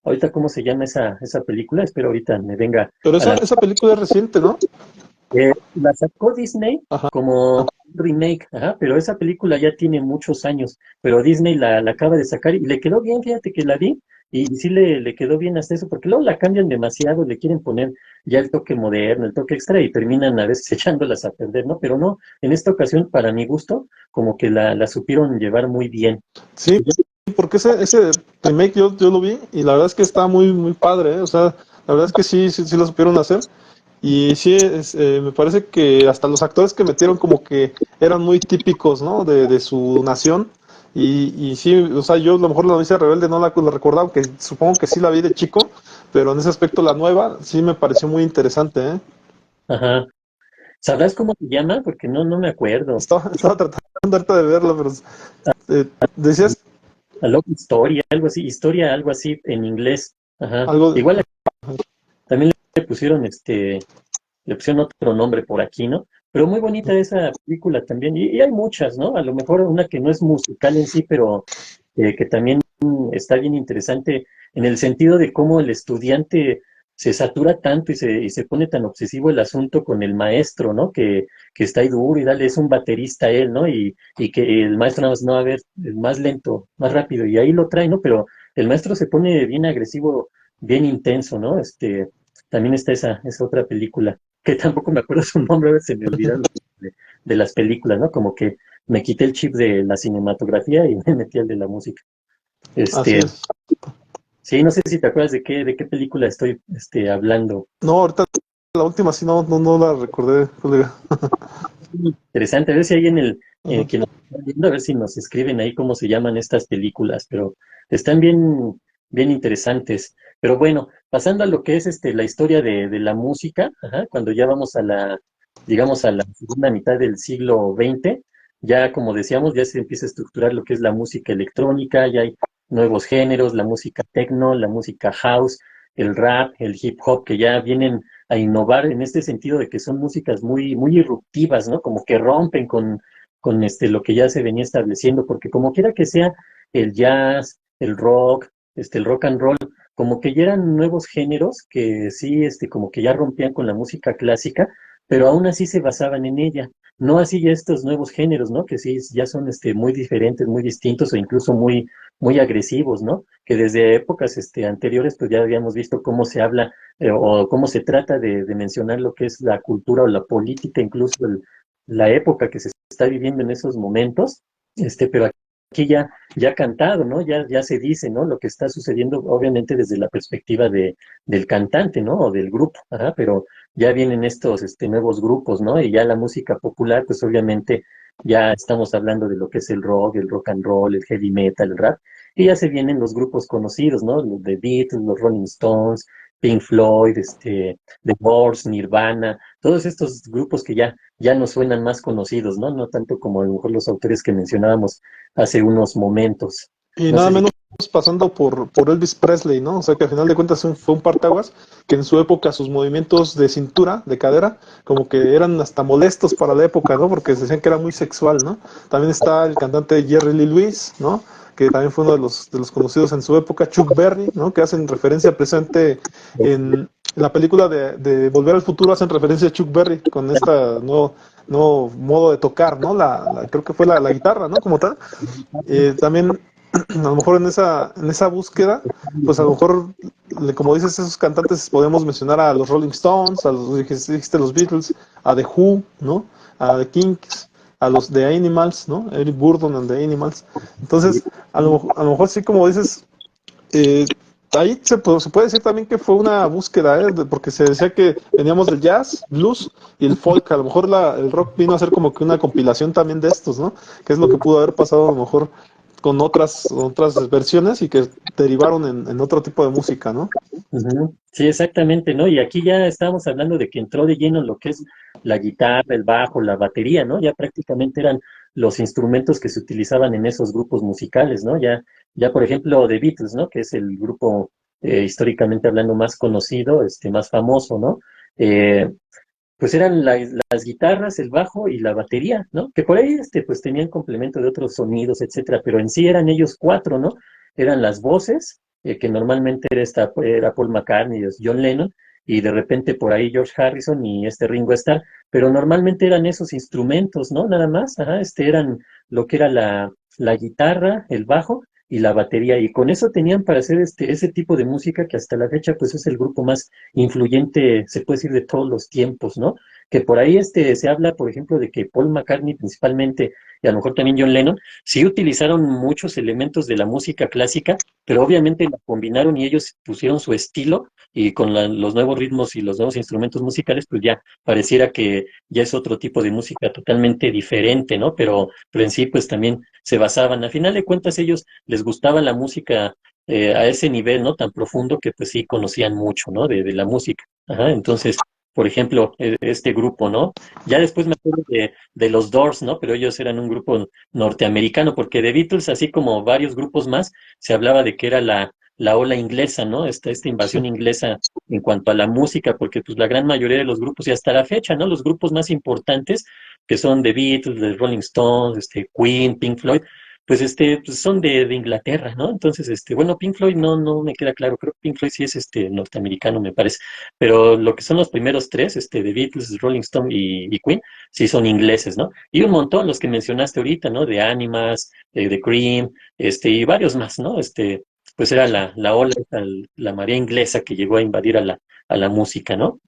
A: ahorita cómo se llama esa película, espero ahorita me venga
B: Pero
A: a la...
B: esa película es reciente, ¿no?
A: La sacó Disney
B: Ajá.
A: como remake, ajá, pero esa película ya tiene muchos años, pero Disney la acaba de sacar y le quedó bien, fíjate que la vi y sí le quedó bien hasta eso, porque luego la cambian demasiado, le quieren poner ya el toque moderno, el toque extra y terminan a veces echándolas a perder, ¿no? Pero no, en esta ocasión, para mi gusto, como que la supieron llevar muy bien.
B: Sí, porque ese remake yo lo vi y la verdad es que está muy padre, ¿eh? O sea, la verdad es que sí lo supieron hacer. Y sí, me parece que hasta los actores que metieron como que eran muy típicos, ¿no? De su nación. Y sí, o sea, yo a lo mejor la novicia rebelde no la recordaba, aunque supongo que sí la vi de chico, pero en ese aspecto la nueva sí me pareció muy interesante, ¿eh?
A: Ajá. ¿Sabrás cómo se llama? Porque no me acuerdo.
B: Estaba tratando ahorita de verla, pero decías
A: A Love historia, algo así en inglés. Ajá.
B: algo.
A: Igual también le pusieron le pusieron otro nombre por aquí, ¿no? Pero muy bonita esa película también, y hay muchas, ¿no? A lo mejor una que no es musical en sí, pero que también está bien interesante en el sentido de cómo el estudiante se satura tanto y se pone tan obsesivo el asunto con el maestro, ¿no? Que está ahí duro y dale, es un baterista él, ¿no? Y que el maestro nada más, no, a ver, más lento, más rápido, y ahí lo trae, ¿no? Pero el maestro se pone bien agresivo, bien intenso, ¿no? También está esa otra película que tampoco me acuerdo su nombre, a ver, se me olvidaron de las películas, ¿no? Como que me quité el chip de la cinematografía y me metí al de la música.
B: Así
A: Este,
B: es.
A: sí, no sé si te acuerdas de qué película estoy, hablando.
B: No, ahorita la última sí no la recordé, colega.
A: Interesante, a ver si hay
B: Ajá.
A: quien nos está viendo, a ver si nos escriben ahí cómo se llaman estas películas, pero están bien interesantes. Pero bueno, pasando a lo que es la historia de la música, ajá, cuando ya vamos digamos, a la segunda mitad del siglo XX, ya como decíamos, ya se empieza a estructurar lo que es la música electrónica, ya hay nuevos géneros, la música techno, la música house, el rap, el hip hop, que ya vienen a innovar en este sentido de que son músicas muy irruptivas, ¿no? Como que rompen con lo que ya se venía estableciendo, porque como quiera que sea, el jazz, el rock and roll, como que ya eran nuevos géneros que sí, como que ya rompían con la música clásica, pero aún así se basaban en ella. No así ya estos nuevos géneros, ¿no? Que sí ya son muy diferentes, muy distintos o incluso muy agresivos, ¿no? Que desde épocas anteriores pues ya habíamos visto cómo se habla o cómo se trata de mencionar lo que es la cultura o la política, incluso la época que se está viviendo en esos momentos, pero aquí ya cantado, ¿no? Ya se dice, ¿no? Lo que está sucediendo, obviamente desde la perspectiva del cantante, ¿no? O del grupo, ajá, pero ya vienen estos nuevos grupos, ¿no? Y ya la música popular, pues obviamente ya estamos hablando de lo que es el rock and roll, el heavy metal, el rap, y ya se vienen los grupos conocidos, ¿no? Los de Beatles, los Rolling Stones, Pink Floyd, The Doors, Nirvana, todos estos grupos que ya nos suenan más conocidos, ¿no? No tanto como a lo mejor los autores que mencionábamos hace unos momentos.
B: Y
A: No
B: nada
A: sé si...
B: menos pasando por Elvis Presley, ¿no? O sea que al final de cuentas fue un parteaguas que en su época sus movimientos de cintura, de cadera, como que eran hasta molestos para la época, ¿no? Porque se decían que era muy sexual, ¿no? También está el cantante Jerry Lee Lewis, ¿no? Que también fue uno de los conocidos en su época, Chuck Berry, ¿no? Que hacen referencia presente en la película de Volver al Futuro, hacen referencia a Chuck Berry con esta nuevo modo de tocar, ¿no? Creo que fue la guitarra, ¿no? Como tal. También a lo mejor en esa búsqueda, pues a lo mejor, como dices, esos cantantes podemos mencionar a los Rolling Stones, a los, dijiste los Beatles, a The Who, ¿no? A The Kinks, a los The Animals, ¿no? Eric Burdon and The Animals. Entonces, a lo mejor sí, como dices, eh, ahí se puede decir también que fue una búsqueda, porque se decía que veníamos del jazz, blues y el folk. A lo mejor el rock vino a ser como que una compilación también de estos, ¿no? Que es lo que pudo haber pasado a lo mejor con otras versiones y que derivaron en otro tipo de música, ¿no?
A: Ujú. Sí, exactamente, ¿no? Y aquí ya estábamos hablando de que entró de lleno lo que es la guitarra, el bajo, la batería, ¿no? Ya prácticamente eran los instrumentos que se utilizaban en esos grupos musicales, ¿no? Ya por ejemplo, The Beatles, ¿no? Que es el grupo históricamente hablando más conocido, más famoso, ¿no? Eh, pues eran las guitarras, el bajo y la batería, ¿no? Que por ahí, pues tenían complemento de otros sonidos, etcétera, pero en sí eran ellos cuatro, ¿no? Eran las voces, que normalmente era Paul McCartney, John Lennon, y de repente por ahí George Harrison y Ringo Starr, pero normalmente eran esos instrumentos, ¿no? Nada más, ajá, eran lo que era la guitarra, el bajo y la batería, y con eso tenían para hacer ese tipo de música que hasta la fecha, pues es el grupo más influyente, se puede decir, de todos los tiempos, ¿no? Que por ahí se habla, por ejemplo, de que Paul McCartney principalmente, y a lo mejor también John Lennon, sí utilizaron muchos elementos de la música clásica, pero obviamente la combinaron y ellos pusieron su estilo y con los nuevos ritmos y los nuevos instrumentos musicales, pues ya pareciera que ya es otro tipo de música totalmente diferente, ¿no? Pero en sí, pues también se basaban, a final de cuentas, ellos les gustaba la música a ese nivel, ¿no? Tan profundo que pues sí conocían mucho, ¿no? De la música. Ajá, entonces, por ejemplo, este grupo, ¿no? Ya después me acuerdo de los Doors, ¿no? Pero ellos eran un grupo norteamericano, porque de Beatles, así como varios grupos más, se hablaba de que era la ola inglesa, ¿no? Esta invasión inglesa en cuanto a la música, porque pues la gran mayoría de los grupos, y hasta la fecha, ¿no? Los grupos más importantes, que son The Beatles, The Rolling Stones, Queen, Pink Floyd, pues pues son de Inglaterra, ¿no? Entonces, bueno, Pink Floyd no me queda claro, creo que Pink Floyd sí es norteamericano, me parece, pero lo que son los primeros tres, The Beatles, Rolling Stone y Queen, sí son ingleses, ¿no? Y un montón los que mencionaste ahorita, ¿no? De Animas, de Cream, y varios más, ¿no? Pues era la ola, la marea inglesa que llegó a invadir a la música, ¿no?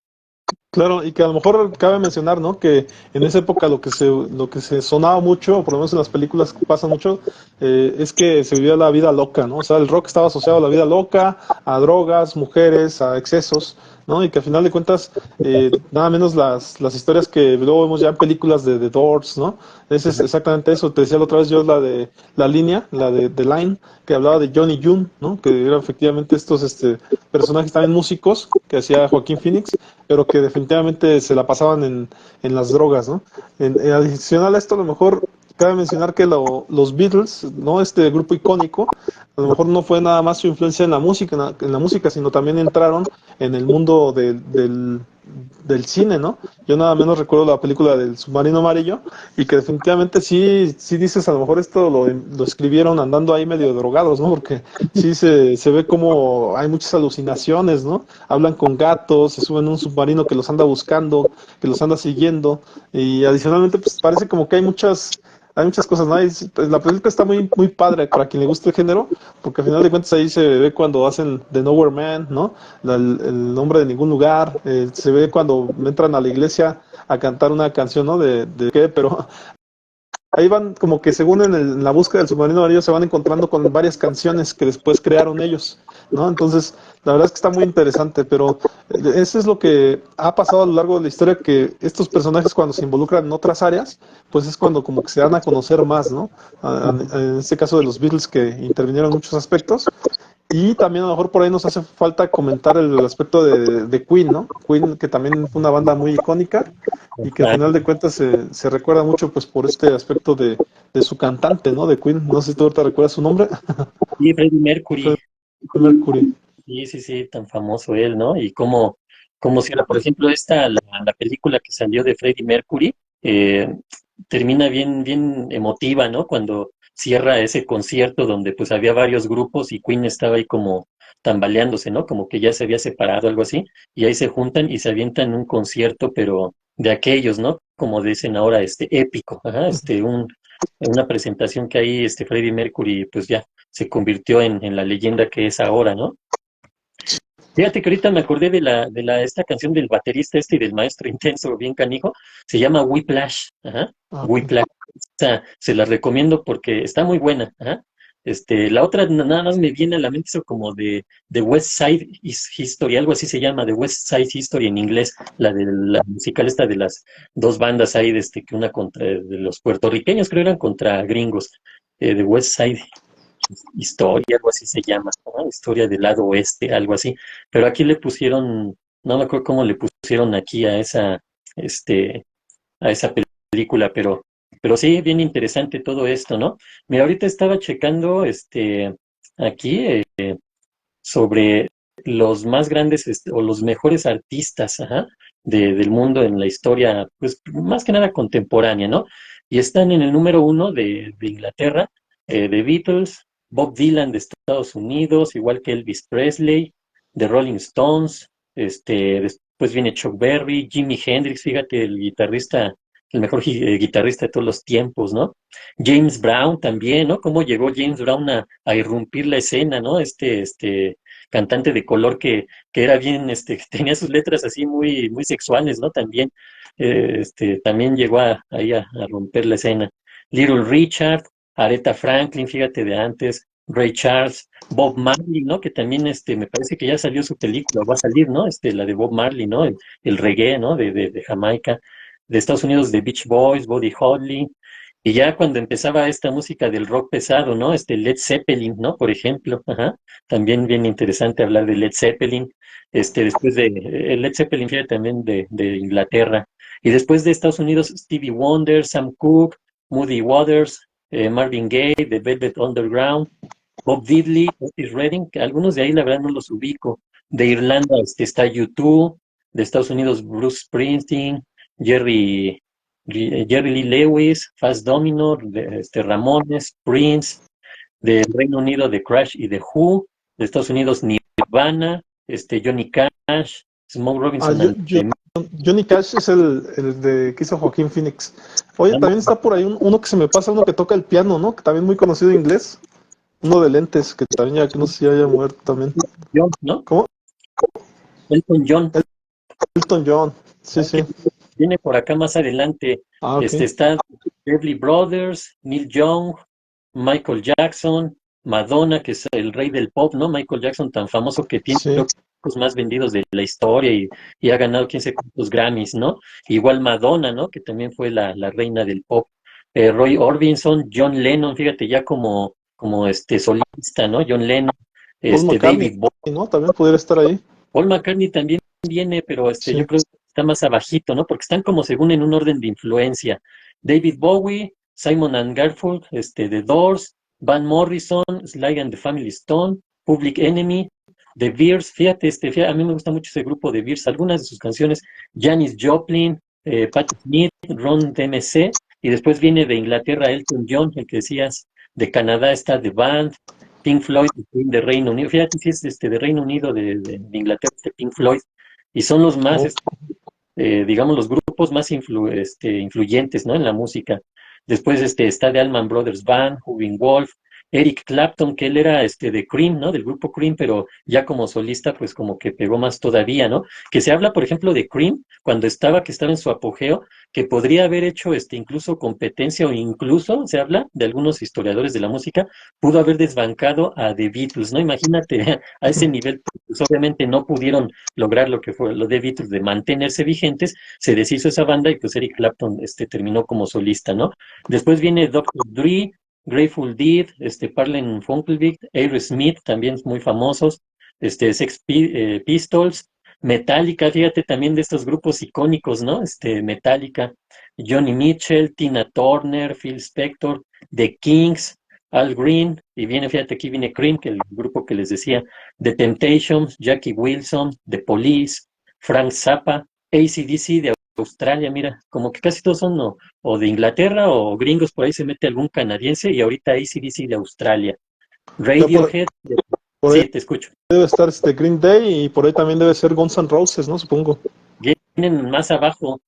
B: Claro, y que a lo mejor cabe mencionar, ¿no? Que en esa época lo que se sonaba mucho, o por lo menos en las películas pasa mucho, es que se vivía la vida loca, ¿no? O sea, el rock estaba asociado a la vida loca, a drogas, mujeres, a excesos, ¿no? Y que al final de cuentas, nada menos las historias que luego vemos ya en películas de The Doors, ¿no? Ese es exactamente eso. Te decía la otra vez yo la línea, la de The Line, que hablaba de Johnny June, ¿no? Que eran efectivamente estos personajes también músicos que hacía Joaquín Phoenix, pero que definitivamente se la pasaban en las drogas, ¿no? En adicional a esto, a lo mejor cabe mencionar que los Beatles, ¿no? Este grupo icónico, a lo mejor no fue nada más su influencia en la música, sino también entraron en el mundo del cine, ¿no? Yo nada menos recuerdo la película del Submarino Amarillo y que definitivamente sí dices, a lo mejor esto lo escribieron andando ahí medio drogados, ¿no? Porque sí se ve como hay muchas alucinaciones, ¿no? Hablan con gatos, se suben a un submarino que los anda buscando, que los anda siguiendo y adicionalmente pues parece como que hay muchas cosas, ¿no? La película está muy padre para quien le guste el género, porque al final de cuentas ahí se ve cuando hacen The Nowhere Man, ¿no? El nombre de ningún lugar, se ve cuando entran a la iglesia a cantar una canción, ¿no? De qué, pero ahí van como que según en la búsqueda del submarino amarillo se van encontrando con varias canciones que después crearon ellos, ¿no? Entonces, la verdad es que está muy interesante, pero eso es lo que ha pasado a lo largo de la historia, que estos personajes cuando se involucran en otras áreas, pues es cuando como que se dan a conocer más, ¿no? En este caso de los Beatles que intervinieron en muchos aspectos, Y también a lo mejor por ahí nos hace falta comentar el aspecto de Queen, ¿no? Queen, que también fue una banda muy icónica y que al
A: Ah,
B: final de cuentas se recuerda mucho pues por este aspecto de su cantante, ¿no? De Queen. No sé si tú ahorita recuerdas su nombre.
A: y Freddie Mercury.
B: Freddie Mercury.
A: Sí, sí, sí, tan famoso él, ¿no? Y como si, por ejemplo, la película que salió de Freddie Mercury, termina bien, bien emotiva, ¿no? Cuando cierra ese concierto donde pues había varios grupos y Queen estaba ahí como tambaleándose, ¿no? Como que ya se había separado, algo así, y ahí se juntan y se avientan un concierto, pero de aquellos, ¿no? Como dicen ahora, épico, ajá, una presentación que ahí, Freddie Mercury, pues ya se convirtió en la leyenda que es ahora, ¿no? Fíjate que ahorita me acordé esta canción del baterista y del maestro intenso, bien canijo, se llama Whiplash, ajá,
B: Ah, ok.
A: Whiplash. O sea, se la recomiendo porque está muy buena, ajá. La otra nada más me viene a la mente eso como de West Side History, algo así se llama, de West Side History en inglés, la de la musical esta de las dos bandas ahí, que una contra, de los puertorriqueños creo eran contra gringos, de West Side Historia, algo así se llama, ¿no? Historia del lado oeste, algo así. Pero aquí le pusieron, no me acuerdo cómo le pusieron aquí este, a esa película, pero sí, bien interesante todo esto, ¿no? Mira, ahorita estaba checando, aquí, sobre los más grandes, o los mejores artistas, ajá, del mundo en la historia, pues más que nada contemporánea, ¿no? Y están en el número uno de Inglaterra, The Beatles, Bob Dylan de Estados Unidos, igual que Elvis Presley, The Rolling Stones, después viene Chuck Berry, Jimi Hendrix, fíjate, el guitarrista, el mejor guitarrista de todos los tiempos, ¿no? James Brown también, ¿no? Cómo llegó James Brown a irrumpir la escena, ¿no? Cantante de color que era bien, que tenía sus letras así muy, muy sexuales, ¿no? También, también llegó ahí a romper la escena. Little Richard, Aretha Franklin, fíjate de antes, Ray Charles, Bob Marley, ¿no? Que también, me parece que ya salió su película, va a salir, ¿no? La de Bob Marley, ¿no? El reggae, ¿no? De Jamaica. De Estados Unidos, de Beach Boys, Buddy Holly, y ya cuando empezaba esta música del rock pesado, ¿no? Led Zeppelin, ¿no? Por ejemplo, ajá. También bien interesante hablar de Led Zeppelin. Después de Led Zeppelin, fíjate, también de Inglaterra. Y después de Estados Unidos, Stevie Wonder, Sam Cooke, Moody Waters, Marvin Gaye, The Velvet Underground, Bob Diddley, Otis Redding, que algunos de ahí la verdad no los ubico. De Irlanda, está U2, de Estados Unidos, Bruce Springsteen, Jerry, Jerry Lee Lewis, Fats Domino, Ramones, Prince, del Reino Unido, de Crash y The Who, de Estados Unidos, Nirvana, Johnny Cash, Smoke
B: Ah,
A: Robinson and
B: Johnny Cash es el de que hizo Joaquín Phoenix. Oye, también está por ahí uno que se me pasa, uno que toca el piano, ¿no? Que también muy conocido en inglés. Uno de lentes, que también ya que no sé si haya muerto también.
A: John, ¿no?
B: ¿Cómo?
A: Elton John,
B: Elton John. Sí,
A: ¿no? Que
B: sí.
A: viene por acá más adelante.
B: Ah, ok.
A: Está Everly Brothers, Neil Young, Michael Jackson, Madonna, que es el rey del pop, ¿no? Michael Jackson, tan famoso que tiene,
B: Sí.
A: creo, los más vendidos de la historia y ha ganado quién sabe cuántos Grammys, ¿no? Igual Madonna, ¿no? Que también fue la reina del pop. Roy Orbison, John Lennon, fíjate, ya como solista, ¿no? John Lennon,
B: Paul McCartney,
A: David Bowie.
B: ¿no? También pudiera estar ahí.
A: Paul McCartney también viene, pero yo
B: Sí.
A: creo que está más abajito, ¿no? Porque están como según en un orden de influencia. David Bowie, Simon and Garfunkel, The Doors, Van Morrison, Sly and the Family Stone, Public Enemy, The Bears, fíjate, a mí me gusta mucho ese grupo de Bears, algunas de sus canciones, Janis Joplin, Patti Smith, Ron DMC, y después viene de Inglaterra Elton John, el que decías, de Canadá está The Band, Pink Floyd, de Reino Unido, fíjate si es de Reino Unido, de Inglaterra, Pink Floyd, y son los más,
B: Oh,
A: digamos, los grupos más influyentes, ¿no? En la música. Después está The Allman Brothers Band, Howlin' Wolf, Eric Clapton, que él era de Cream, ¿no? Del grupo Cream, pero ya como solista, pues como que pegó más todavía, ¿no? Que se habla, por ejemplo, de Cream, que estaba en su apogeo, que podría haber hecho incluso competencia o incluso, se habla de algunos historiadores de la música, pudo haber desbancado a The Beatles, ¿no? Imagínate a ese nivel, pues obviamente no pudieron lograr lo que fue lo de Beatles de mantenerse vigentes, se deshizo esa banda y pues Eric Clapton terminó como solista, ¿no? Después viene Dr. Dre, Grateful Dead, Parlen Funkelbeat, Aerosmith, también muy famosos, Pistols, Metallica, fíjate también de estos grupos icónicos, ¿no? Metallica, Johnny Mitchell, Tina Turner, Phil Spector, The Kings, Al Green, y viene, fíjate, aquí viene Cream, que el grupo que les decía, The Temptations, Jackie Wilson, The Police, Frank Zappa, AC/DC de Australia, mira, como que casi todos son o de Inglaterra o gringos, por ahí se mete algún canadiense y ahorita AC/DC de Australia.
B: Ya
A: Radiohead,
B: por ahí
A: sí, te escucho.
B: debe estar Green Day y por ahí también debe ser Guns N' Roses, ¿no? Supongo.
A: Vienen más abajo,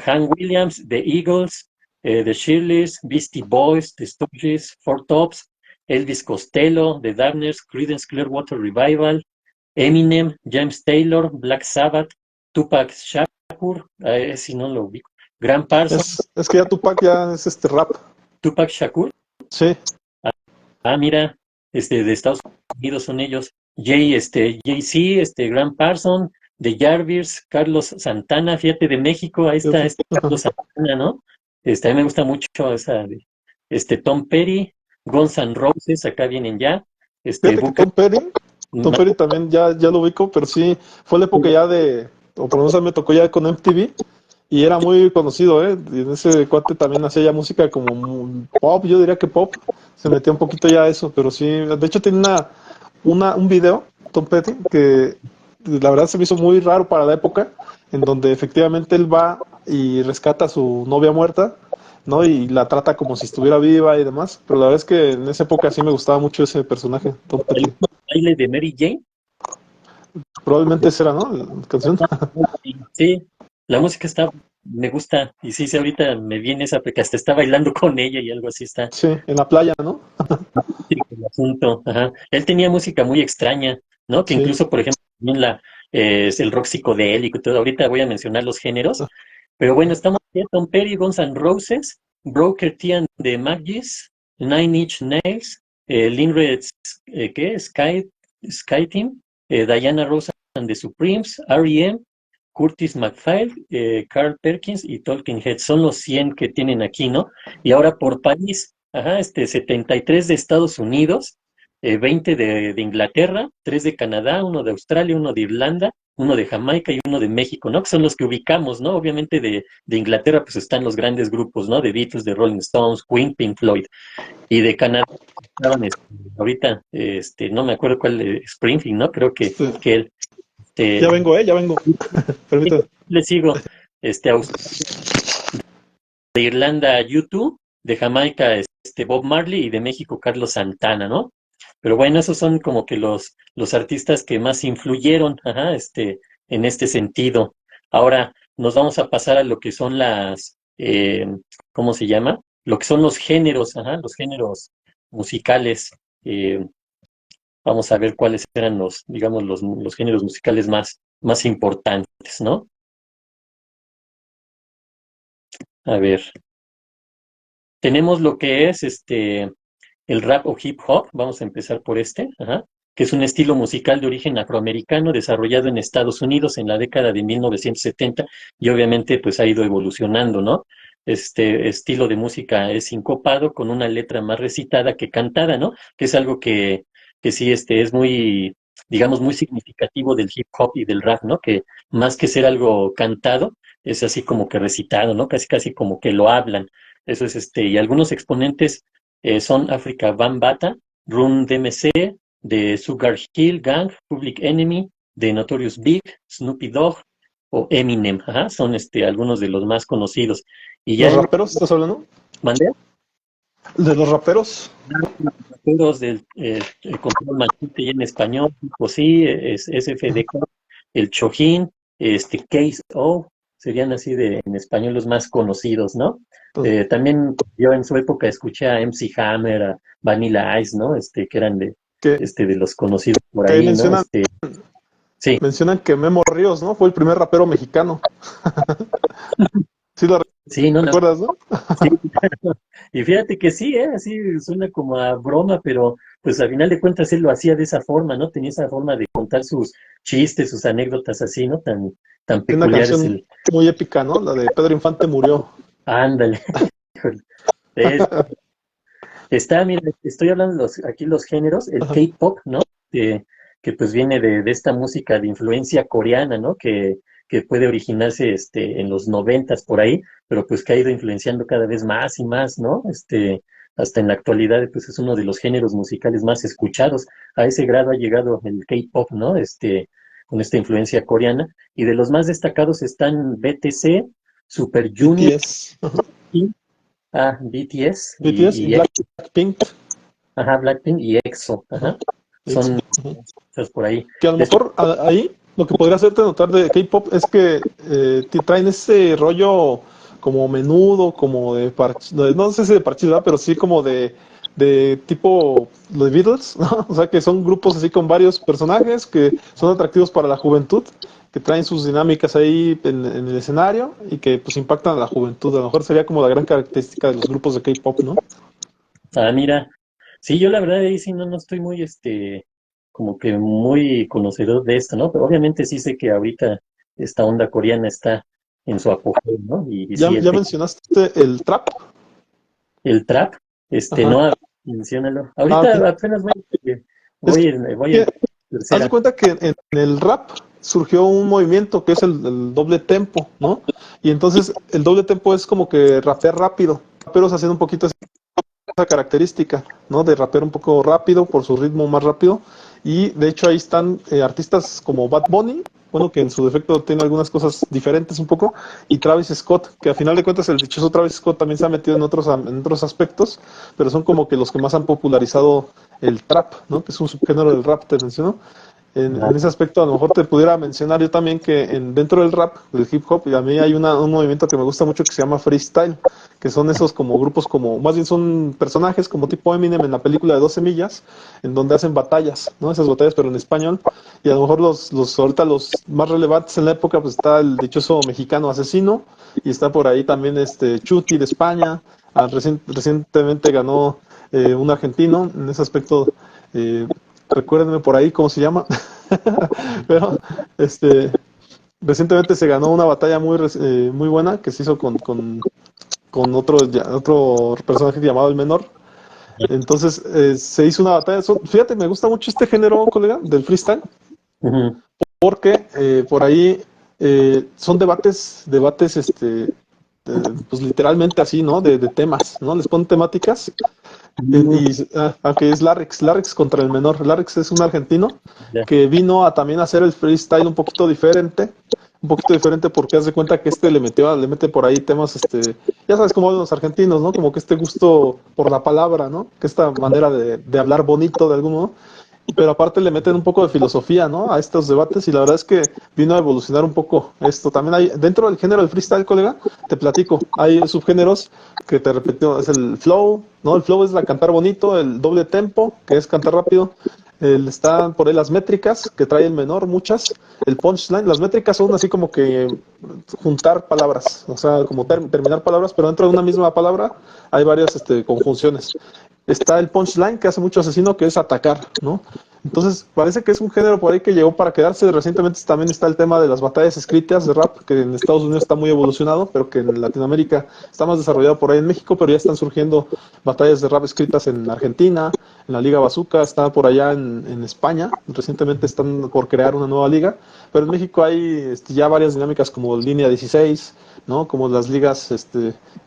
A: Hank Williams, The Eagles, The Shirley's, Beastie Boys, The Stooges, Four Tops, Elvis Costello, The Darkness, Creedence Clearwater Revival, Eminem, James Taylor, Black Sabbath, Tupac Shakur, si no lo ubico, Graham Parsons,
B: Es que ya Tupac ya es rap.
A: Tupac Shakur,
B: Sí.
A: mira, de Estados Unidos son ellos, Jay-Z, Graham Parsons, de Jarvis, Carlos Santana, fíjate, de México, ahí está Carlos Santana, ¿no? A mí me gusta mucho esa de, Tom Petty, Guns N' Roses, acá vienen ya,
B: Fíjate que
A: Booker,
B: Tom Petty también ya lo ubico, pero sí, fue la época ya o por lo menos a mí me tocó ya con MTV, y era muy conocido, ¿eh? Y en ese cuate también hacía ya música como pop, yo diría que pop, se metía un poquito ya a eso, pero sí, de hecho tiene un video, Tom Petty, que la verdad se me hizo muy raro para la época, en donde efectivamente él va y rescata a su novia muerta, ¿no? Y la trata como si estuviera viva y demás, pero la verdad es que en esa época sí me gustaba mucho ese personaje, Tom
A: el
B: Petty.
A: baile de Mary Jane.
B: Probablemente esa era, ¿no? La canción.
A: Sí, la música me gusta, y sí, sí, ahorita me viene esa, porque hasta está bailando con ella y algo así está.
B: Sí, en la playa, ¿no?
A: Sí, el asunto, ajá. Él tenía música muy extraña, ¿no? Que
B: Sí.
A: incluso, por ejemplo, también es el rock psicodélico y todo. Ahorita voy a mencionar los géneros, pero bueno, estamos aquí, Tom Petty, Guns N' Roses, Broker T and the Magis, Nine Inch Nails, Lynyrd, ¿qué? Sky Team, Diana Ross and the Supremes, R.E.M., Curtis McFly, Carl Perkins y Talking Heads. Son los 100 que tienen aquí, ¿no? Y ahora por país, ajá, 73 de Estados Unidos, 20 de Inglaterra, 3 de Canadá, uno de Australia, uno de Irlanda, uno de Jamaica y uno de México, ¿no? Que son los que ubicamos, ¿no? Obviamente de Inglaterra pues están los grandes grupos, ¿no? De Beatles, de Rolling Stones, Queen, Pink Floyd. Y de Canadá estaban, ahorita, no me acuerdo cuál, Springfield, ¿no? Creo
B: Este,
A: que él,
B: ya vengo, ya vengo. Permítame.
A: le sigo, de Irlanda, U2, de Jamaica, Bob Marley y de México, Carlos Santana, ¿no? Pero bueno, esos son como que los artistas que más influyeron, ajá, en este sentido. Ahora nos vamos a pasar a lo que son ¿cómo se llama? Lo que son los géneros, ajá, los géneros musicales. eh, Vamos a ver cuáles eran digamos, los géneros musicales más importantes, ¿no? A ver, tenemos lo que es el rap o hip hop, vamos a empezar por ajá, que es un estilo musical de origen afroamericano desarrollado en Estados Unidos en la década de 1970 y obviamente pues ha ido evolucionando, ¿no? Este estilo de música es sincopado con una letra más recitada que cantada, ¿no? Que es algo que sí es muy, digamos, muy significativo del hip hop y del rap, ¿no? Que más que ser algo cantado, es así como que recitado, ¿no? Casi casi como que lo hablan. Eso es y algunos exponentes son Africa Bambaataa, Run DMC, de Sugar Hill Gang, Public Enemy, de Notorious Big, Snoopy Dogg o Eminem. Ajá, son algunos de los más conocidos. Y ya
B: ¿Los
A: en
B: raperos estás hablando?
A: mandé
B: ¿De los raperos?
A: los del Control Machete y en español, pues sí, es SFDK, el Chojín, Case O, serían así en español los más conocidos, ¿no?
B: Pues,
A: También yo en su época escuché a MC Hammer, a Vanilla Ice, ¿no? Que eran
B: que,
A: de los conocidos por
B: que ahí
A: ahí, ¿no? Sí,
B: mencionan que Memo Ríos, ¿no? Fue el primer rapero mexicano. Sí lo
A: sí, no, no,
B: recuerdas, ¿no?
A: sí. Y fíjate que sí, así suena como a broma, pero pues al final de cuentas él lo hacía de esa forma, ¿no? Tenía esa forma de contar sus chistes, sus anécdotas así, ¿no? Tan
B: Tiene una
A: peculiares
B: canción muy épica, ¿no? La de Pedro Infante murió.
A: ándale. Es- Está, mira, estoy hablando de aquí los géneros, el
B: Ajá.
A: K-pop, ¿no? Que pues viene de esta música de influencia coreana, ¿no? Que puede originarse en los noventas por ahí, pero pues que ha ido influenciando cada vez más y más, ¿no? Hasta en la actualidad, pues es uno de los géneros musicales más escuchados. A ese grado ha llegado el K-pop, ¿no? Con esta influencia coreana. Y de los más destacados están BTC, Super Junior,
B: BTS, ajá.
A: BTS
B: BTS y Blackpink,
A: ajá, Blackpink y EXO,
B: ajá.
A: ajá.
B: EXO,
A: Son
B: ajá.
A: muchas por ahí.
B: Que a lo
A: De hecho,
B: mejor ahí lo que podría hacerte notar de K-pop es que traen ese rollo como menudo, como no sé si de parche, ¿verdad? Pero sí como de tipo los Beatles, ¿no? O sea, que son grupos así con varios personajes que son atractivos para la juventud, que traen sus dinámicas ahí en el escenario y que pues impactan a la juventud. A lo mejor sería como la gran característica de los grupos de K-pop, ¿no?
A: mira, sí, yo la verdad ahí sí no estoy muy, como que muy conocedor de esto, ¿no? Pero obviamente sí sé que ahorita esta onda coreana está en su apogeo, ¿no? Y
B: Ya,
A: sí,
B: ya mencionaste el trap.
A: el trap,
B: Ajá.
A: no, menciónalo.
B: Ah, ok.
A: Ahorita apenas
B: Es
A: voy en
B: que haz de
A: tercera.
B: cuenta que en el rap surgió un movimiento que es el doble tempo, ¿no? Y entonces el doble tempo es como que rapear rápido, raperos haciendo un poquito esa característica, ¿no? De rapear un poco rápido por su ritmo más rápido. Y de hecho ahí están artistas como Bad Bunny, bueno, que en su defecto tiene algunas cosas diferentes un poco, y Travis Scott, que a final de cuentas el dichoso Travis Scott también se ha metido en otros aspectos, pero son como que los que más han popularizado el trap, ¿no? Que es un subgénero del rap, te menciono.
A: Ah,
B: En ese aspecto, a lo mejor te pudiera mencionar yo también que dentro del rap, del hip hop, y a mí hay un movimiento que me gusta mucho que se llama freestyle, que son esos como grupos, como más bien son personajes como tipo Eminem en la película de 12 millas, en donde hacen batallas, ¿no? Esas batallas, pero en español. Y a lo mejor ahorita los más relevantes en la época, pues está el dichoso mexicano Asesino, y está por ahí también este Chuti de España. Recientemente ganó un argentino en ese aspecto. Eh, Recuérdenme por ahí cómo se llama. Pero este recientemente se ganó una batalla muy buena que se hizo con otro personaje llamado el Menor. Entonces se hizo una batalla. Fíjate, me gusta mucho este género, colega, del freestyle,
A: ujú.
B: porque por ahí son debates pues literalmente así, ¿no? De temas, ¿no? Les ponen temáticas. Aunque es Larrex contra el Menor. Larrex es un argentino
A: Ya.
B: que vino a también hacer el freestyle un poquito diferente porque haz de cuenta que le mete por ahí temas, ya sabes cómo hablan los argentinos, ¿no? Como que este gusto por la palabra, ¿no? Que esta manera de hablar bonito de algún modo, pero aparte le meten un poco de filosofía, ¿no? A estos debates y la verdad es que vino a evolucionar un poco esto. También hay, dentro del género del freestyle, colega, te platico, hay subgéneros que te repito, es el flow, ¿no? El flow es la cantar bonito, el doble tempo, que es cantar rápido. Están por ahí las métricas, que trae el menor, muchas. El punchline, las métricas son así como que juntar palabras, o sea, como terminar palabras, pero dentro de una misma palabra hay varias conjunciones. Está el punchline que hace mucho Asesino, que es atacar, ¿no? Entonces, parece que es un género por ahí que llegó para quedarse. Recientemente también está el tema de las batallas escritas de rap, que en Estados Unidos está muy evolucionado, pero que en Latinoamérica está más desarrollado por ahí en México, pero ya están surgiendo batallas de rap escritas en Argentina, en la Liga Bazooka, está por allá en España. Recientemente están por crear una nueva liga, pero en México hay ya varias dinámicas como Línea 16, ¿no? Como las ligas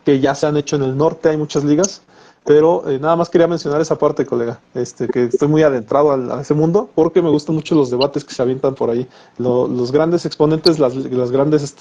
B: que ya se han hecho en el norte, hay muchas ligas. Pero nada más quería mencionar esa parte, colega, que estoy muy adentrado a ese mundo porque me gustan mucho los debates que se avientan por ahí. Los grandes exponentes, las grandes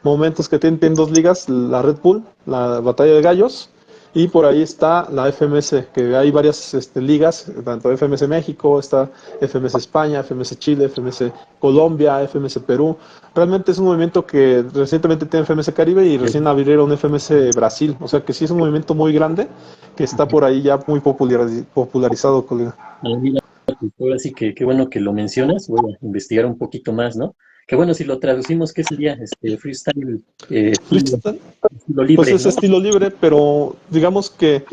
B: momentos que tienen dos ligas, la Red Bull, la Batalla de Gallos, y por ahí está la FMS, que hay varias ligas, tanto FMS México, está FMS España, FMS Chile, FMS Colombia, FMS Perú. Realmente es un movimiento que recientemente tiene FMS Caribe y recién abrieron FMS Brasil. O sea que sí es un movimiento muy grande que está por ahí ya muy popularizado, colega.
A: Mira, pues, ahora sí que qué bueno que lo mencionas, voy a investigar un poquito más, ¿no? Qué bueno si lo traducimos, ¿qué sería? Freestyle, estilo,
B: Freestyle,
A: estilo
B: pues
A: libre,
B: es
A: ¿no?
B: estilo libre, pero digamos que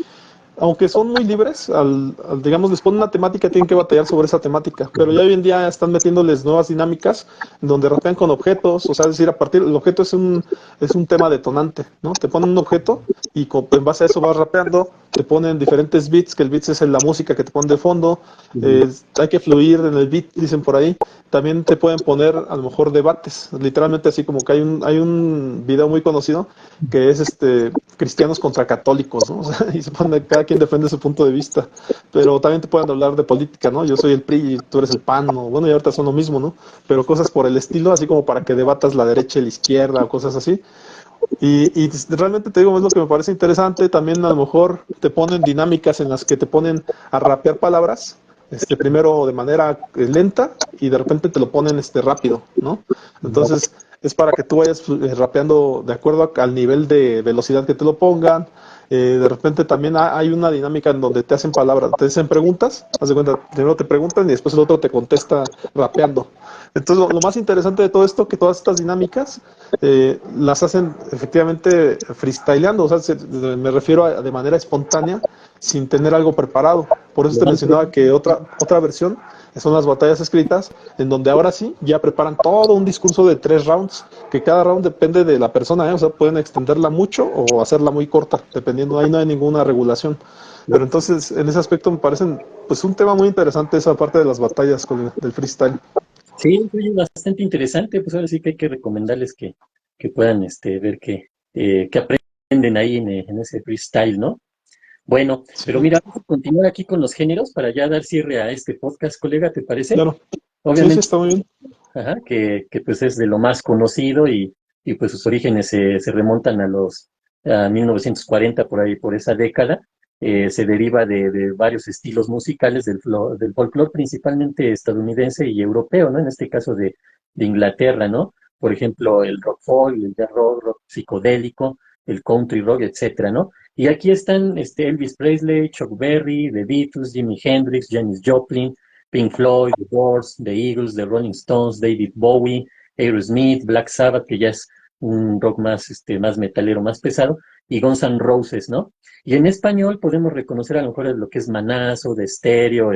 B: aunque son muy libres, digamos, les ponen una temática, tienen que batallar sobre esa temática, pero ya hoy en día están metiéndoles nuevas dinámicas en donde rapean con objetos, o sea, es decir, el objeto es un tema detonante, ¿no? Te ponen un objeto y en base a eso vas rapeando, te ponen diferentes beats, que el beat es la música que te ponen de fondo, hay que fluir en el beat, dicen por ahí. También te pueden poner a lo mejor debates, literalmente así como que hay un video muy conocido que es cristianos contra católicos, ¿no? O sea, y se pone, cada quien defiende su punto de vista, pero también te pueden hablar de política, ¿no? Yo soy el PRI y tú eres el PAN, ¿no? Bueno, y ahorita son lo mismo, ¿no? Pero cosas por el estilo, así como para que debatas la derecha y la izquierda o cosas así. Y realmente te digo, es lo que me parece interesante. También a lo mejor te ponen dinámicas en las que te ponen a rapear palabras, primero de manera lenta y de repente te lo ponen rápido, ¿no? Entonces es para que tú vayas rapeando de acuerdo al nivel de velocidad que te lo pongan. De repente también hay una dinámica en donde te hacen palabras, te hacen preguntas, haz de cuenta, primero te preguntan y después el otro te contesta rapeando. Entonces lo más interesante de todo esto, que todas estas dinámicas las hacen efectivamente freestyleando, o sea, me refiero a de manera espontánea, sin tener algo preparado. Por eso te mencionaba que otra versión son las batallas escritas, en donde ahora sí ya preparan todo un discurso de 3 rounds, que cada round depende de la persona, o sea, pueden extenderla mucho o hacerla muy corta, dependiendo, ahí no hay ninguna regulación. Pero entonces, en ese aspecto me parecen pues un tema muy interesante esa parte de las batallas del freestyle.
A: Sí, oye, bastante interesante, pues ahora sí que hay que recomendarles que puedan ver que aprenden ahí en ese freestyle, ¿no? Bueno, pero
B: Sí,
A: mira, vamos a continuar aquí con los géneros para ya dar cierre a este podcast, colega, ¿te parece?
B: claro. Sí, sí,
A: Obviamente,
B: está muy bien.
A: ajá, que pues es de lo más conocido y pues sus orígenes se remontan a 1940 por ahí, por esa década. Se deriva de varios estilos musicales del folclore principalmente estadounidense y europeo, ¿no? En este caso de Inglaterra, ¿no? Por ejemplo, el rock folk, el jazz rock, rock psicodélico, el country rock, etcétera, ¿no? Y aquí están Elvis Presley, Chuck Berry, The Beatles, Jimi Hendrix, Janis Joplin, Pink Floyd, The Doors, The Eagles, The Rolling Stones, David Bowie, Aerosmith, Black Sabbath, que ya es un rock más metalero, más pesado, y Guns N' Roses, ¿no? Y en español podemos reconocer a lo mejor lo que es Manazo, de Stereo,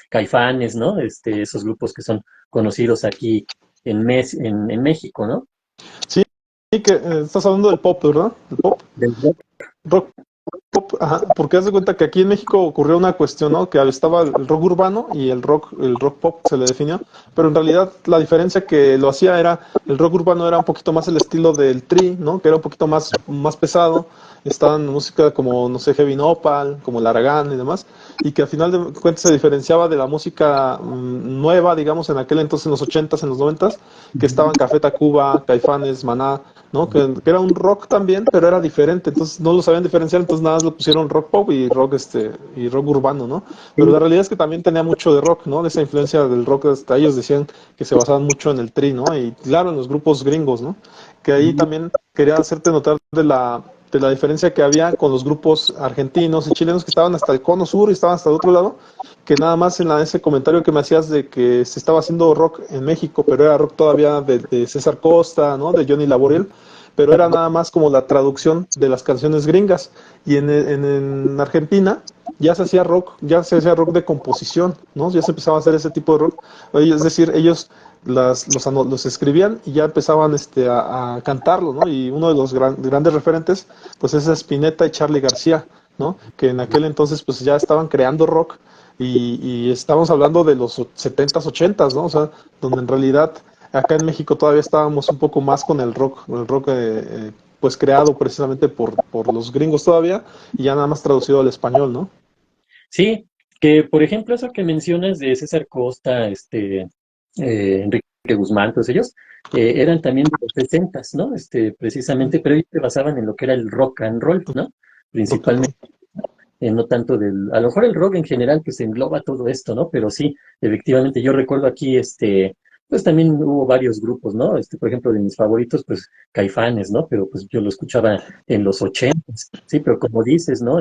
A: Caifanes, ¿no? Esos grupos que son conocidos aquí en México, ¿no?
B: Sí, sí que estás hablando del pop, ¿verdad? El pop.
A: Del rock.
B: Rock pop, ajá, porque haz de cuenta que aquí en México ocurrió una cuestión, ¿no? Que estaba el rock urbano y el rock pop se le definió, pero en realidad la diferencia que lo hacía era, el rock urbano era un poquito más el estilo del Tri, ¿no? Que era un poquito más pesado, estaban música como, no sé, Heavy Nopal, como el Aragán y demás, y que al final de cuentas se diferenciaba de la música nueva, digamos, en aquel entonces, en los 80s, en los 90s, que estaban Café Tacuba, Caifanes, Maná, ¿no? Que era un rock también, pero era diferente, entonces no lo sabían diferenciar, entonces nada más lo pusieron rock pop y rock urbano, ¿no? Pero la realidad es que también tenía mucho de rock, ¿no? De esa influencia del rock, hasta ellos decían que se basaban mucho en el Tri, ¿no? Y claro, en los grupos gringos, ¿no? Que ahí también quería hacerte notar de la diferencia que había con los grupos argentinos y chilenos que estaban hasta el cono sur y estaban hasta el otro lado, que nada más ese comentario que me hacías de que se estaba haciendo rock en México, pero era rock todavía de César Costa, ¿no? De Johnny Laboriel, pero era nada más como la traducción de las canciones gringas. Y en Argentina ya se hacía rock de composición, ¿no? Ya se empezaba a hacer ese tipo de rock. Es decir, ellos los escribían y ya empezaban a cantarlo, ¿no? Y uno de los grandes referentes, pues es Spinetta y Charly García, ¿no? Que en aquel entonces, pues ya estaban creando rock y estábamos hablando de los 70s, 80s, ¿no? O sea, donde en realidad acá en México todavía estábamos un poco más con el rock pues creado precisamente por los gringos todavía y ya nada más traducido al español, ¿no?
A: Sí, que por ejemplo eso que mencionas de César Costa, Enrique Guzmán, todos ellos, eran también de los 60, ¿no? Precisamente, pero ellos se basaban en lo que era el rock and roll, ¿no?
B: Rock and roll.
A: Principalmente, no tanto a lo mejor el rock en general, pues engloba todo esto, ¿no? Pero sí, efectivamente, yo recuerdo aquí, pues también hubo varios grupos, ¿no? Por ejemplo, de mis favoritos, pues Caifanes, ¿no? Pero pues yo lo escuchaba en los 80, sí, pero como dices, ¿no?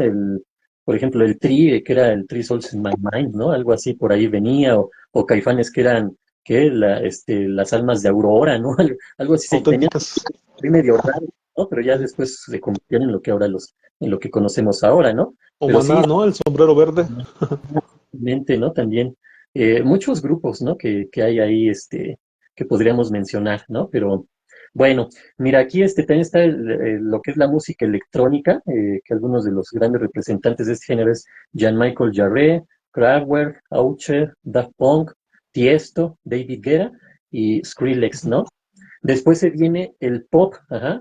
A: Por ejemplo, el Tri, que era el Three Souls in My Mind, ¿no? Algo así por ahí venía, o Caifanes que eran, las almas de Aurora, ¿no? Algo así, tenían
B: Auténticas.
A: un medio raro, ¿no? Pero ya después se convirtieron en lo que ahora en lo que conocemos ahora, ¿no?
B: O
A: Pero sí,
B: Maná, ¿no? El sombrero verde.
A: mente, ¿no? También muchos grupos, ¿no? Que hay ahí, que podríamos mencionar, ¿no? Pero bueno, mira, aquí también está lo que es la música electrónica, que algunos de los grandes representantes de este género es Jean-Michel Jarre, Kraftwerk, Oucher, Daft Punk, Tiesto, David Guetta y Skrillex, ¿no? Después se viene el pop, ajá,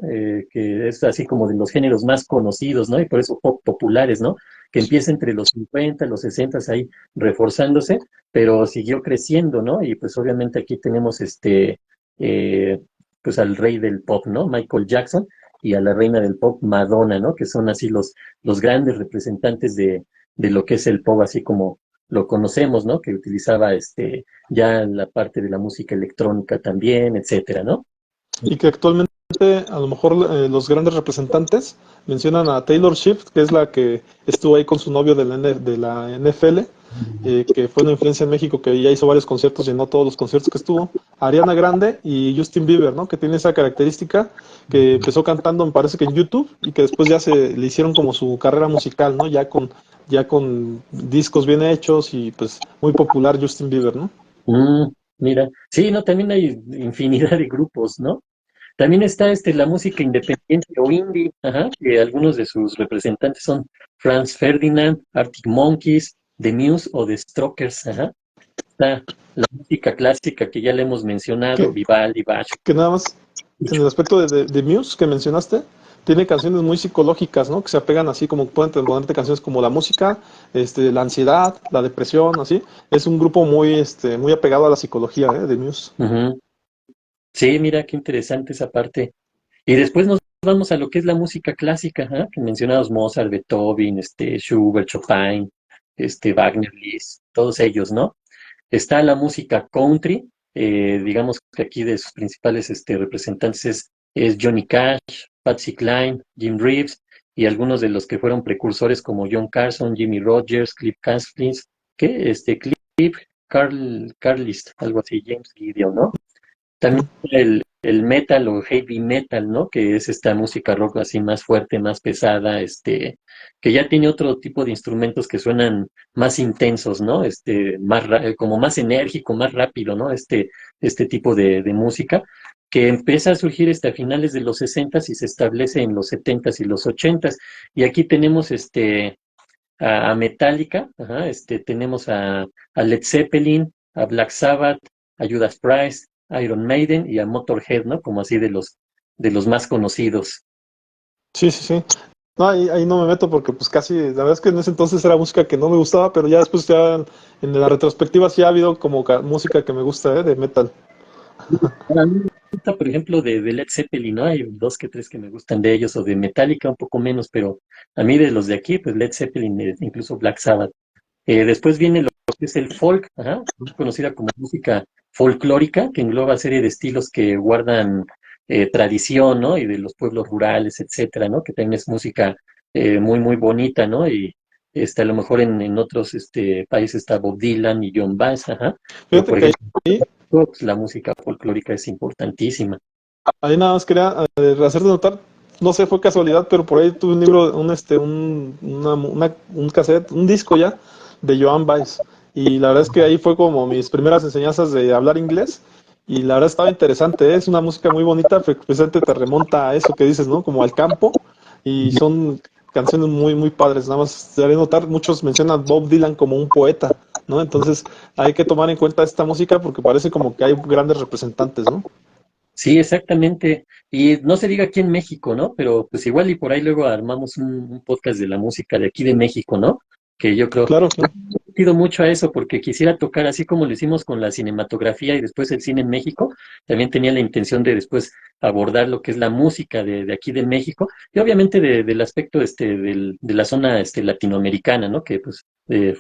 A: que es así como de los géneros más conocidos, ¿no? Y por eso pop populares, ¿no? Que empieza entre los 50, los 60 ahí reforzándose, pero siguió creciendo, ¿no? Y pues obviamente aquí tenemos eh, pues al rey del pop, ¿no? Michael Jackson y a la reina del pop, Madonna, ¿no? Que son así los grandes representantes de lo que es el pop, así como lo conocemos, ¿no? Que utilizaba ya la parte de la música electrónica también, etcétera, ¿no?
B: Y que actualmente a lo mejor los grandes representantes mencionan a Taylor Swift, que es la que estuvo ahí con su novio de la NFL, que fue una influencia en México, que ya hizo varios conciertos, llenó todos los conciertos que estuvo, Ariana Grande y Justin Bieber, ¿no? Que tiene esa característica que empezó cantando, me parece que en YouTube, y que después ya se le hicieron como su carrera musical, ¿no? Ya con discos bien hechos y pues muy popular Justin Bieber, ¿no?
A: Mm, mira, sí, no, también hay infinidad de grupos, ¿no? También está la música independiente o indie, ajá, que algunos de sus representantes son Franz Ferdinand, Arctic Monkeys, The Muse o The Strokers, ajá. Está la música clásica que ya le hemos mencionado,
B: Que,
A: Vivaldi, Bach.
B: que nada más en el aspecto de Muse que mencionaste, tiene canciones muy psicológicas, ¿no? Que se apegan así como pueden ponerte canciones como la música, la ansiedad, la depresión, así. Es un grupo muy apegado a la psicología, de Muse.
A: Ujú. Sí, mira, qué interesante esa parte. Y después nos vamos a lo que es la música clásica, ajá, que mencionados Mozart, Beethoven, Schubert, Chopin, Wagner, Liszt, todos ellos, ¿no? Está la música country, digamos que aquí de sus principales representantes es Johnny Cash, Patsy Cline, Jim Reeves y algunos de los que fueron precursores como John Carson, Jimmy Rogers, Cliff Castlins, que Cliff Carlist, algo así, James Gideon, ¿no? También el metal o heavy metal, ¿no? Que es esta música rock así más fuerte, más pesada, que ya tiene otro tipo de instrumentos que suenan más intensos, ¿no? Como más enérgico, más rápido, ¿no? Este tipo de música que empieza a surgir a finales de los 60 y se establece en los 70 y los 80. Y aquí tenemos a Metallica, ajá, tenemos a Led Zeppelin, a Black Sabbath, a Judas Priest, a Iron Maiden y a Motorhead, ¿no? Como así de los más conocidos.
B: Sí, sí, sí. No, ahí no me meto porque pues casi, la verdad es que en ese entonces era música que no me gustaba, pero ya después ya en la retrospectiva sí ha habido como música que me gusta, de metal.
A: A mí me gusta, por ejemplo, de Led Zeppelin, ¿no? Hay dos que tres que me gustan de ellos, o de Metallica un poco menos, pero a mí de los de aquí, pues Led Zeppelin, incluso Black Sabbath. Después viene lo que es el folk, ajá, conocida como música folclórica, que engloba serie de estilos que guardan tradición, ¿no? Y de los pueblos rurales, etcétera, ¿no? Que también es música muy, muy bonita, ¿no? Y a lo mejor en otros países está Bob Dylan y John Baez, ajá. Pero
B: Fíjate
A: por
B: que
A: ejemplo,
B: ahí,
A: pues, la música folclórica es importantísima.
B: ahí nada más quería hacerte notar, no sé, fue casualidad, pero por ahí tuve un libro, un cassette, un disco ya, de Joan Baez. Y la verdad es que ahí fue como mis primeras enseñanzas de hablar inglés. Y la verdad estaba interesante, es una música muy bonita, precisamente te remonta a eso que dices, ¿no? Como al campo. Y son canciones muy padres. Nada más te haré notar, muchos mencionan a Bob Dylan como un poeta, ¿no? Entonces hay que tomar en cuenta esta música porque parece como que hay grandes representantes, ¿no?
A: Sí, exactamente. Y no se diga aquí en México, ¿no? Pero pues igual y por ahí luego armamos un podcast de la música de aquí de México, ¿no? Que yo creo,
B: Claro, claro.
A: he sentido mucho a eso porque quisiera tocar así como lo hicimos con la cinematografía y después el cine en México. También tenía la intención de después abordar lo que es la música de aquí de México y obviamente del aspecto de la zona latinoamericana, ¿no? Que pues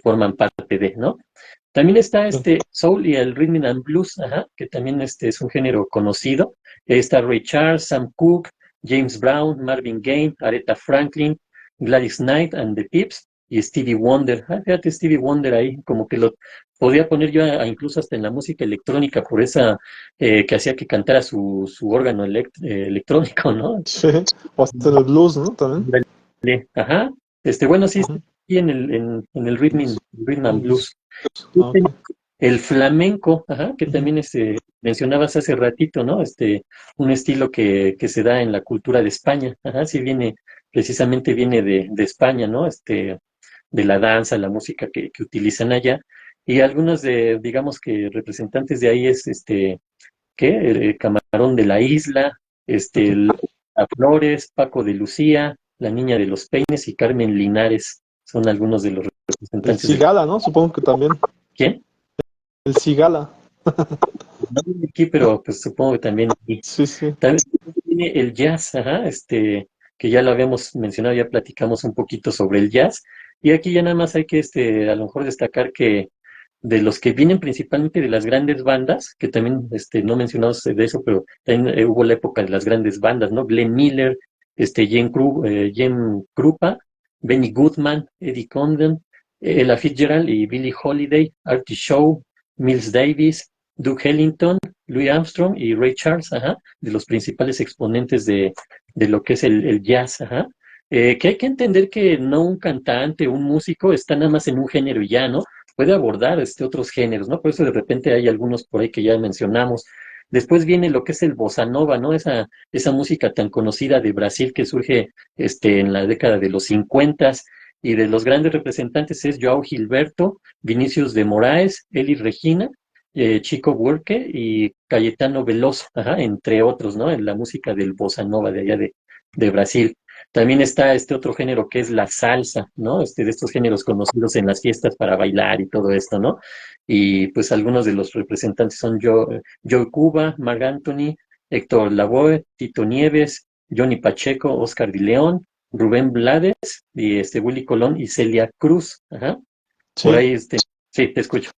A: forman parte de, ¿no? También está soul y el rhythm and blues, ajá, que también es un género conocido. Está Ray Charles, Sam Cooke, James Brown, Marvin Gaye, Aretha Franklin, Gladys Knight and the Pips y Stevie Wonder. Ah, fíjate, Stevie Wonder ahí, como que lo podía poner yo incluso hasta en la música electrónica, por esa que hacía que cantara su órgano electrónico, ¿no?
B: Sí, o hasta en el blues, ¿no? También.
A: Ajá, bueno, sí, está
B: Ajá.
A: aquí en el Rhythm and Blues.
B: Ah, ok.
A: El flamenco, ajá, que
B: Ujú.
A: también mencionabas hace ratito, ¿no? Un estilo que se da en la cultura de España, ajá, sí precisamente viene de España, ¿no? De la danza, la música que utilizan allá. Y algunos digamos que representantes de ahí es, ¿qué? Camarón de la Isla, Lola Flores, Paco de Lucía, La Niña de los Peines y Carmen Linares son algunos de los
B: El
A: representantes de
B: Cigala, ¿no? Supongo que también.
A: ¿quién?
B: El Cigala.
A: No viene aquí, pero pues supongo que también aquí.
B: Sí, sí.
A: También viene el jazz, ajá, que ya lo habíamos mencionado, ya platicamos un poquito sobre el jazz. Y aquí ya nada más hay que, a lo mejor destacar que de los que vienen principalmente de las grandes bandas, que también, no mencionamos de eso, pero también hubo la época de las grandes bandas, ¿no? Glenn Miller, Jem Krupa, Benny Goodman, Eddie Condon, Ella Fitzgerald y Billie Holiday, Artie Shaw, Miles Davis, Duke Ellington, Louis Armstrong y Ray Charles, ajá, de los principales exponentes de lo que es el jazz, ajá. Que hay que entender que no un cantante, un músico está nada más en un género y ya, ¿no? Puede abordar otros géneros, ¿no? Por eso de repente hay algunos por ahí que ya mencionamos. Después viene lo que es el bossa nova, ¿no? Esa música tan conocida de Brasil que surge en la década de los 50 y de los grandes representantes es João Gilberto, Vinicius de Moraes, Elis Regina, Chico Buarque y Cayetano Veloso, ajá, entre otros, ¿no? En la música del bossa nova de allá de Brasil. También está este otro género que es la salsa, ¿no? De estos géneros conocidos en las fiestas para bailar y todo esto, ¿no? Y pues algunos de los representantes son Joe Cuba, Marc Anthony, Héctor Lavoe, Tito Nieves, Johnny Pacheco, Oscar Di León, Rubén Blades y Willy Colón y Celia Cruz, ajá. Por
B: Sí.
A: ahí, sí, te escucho.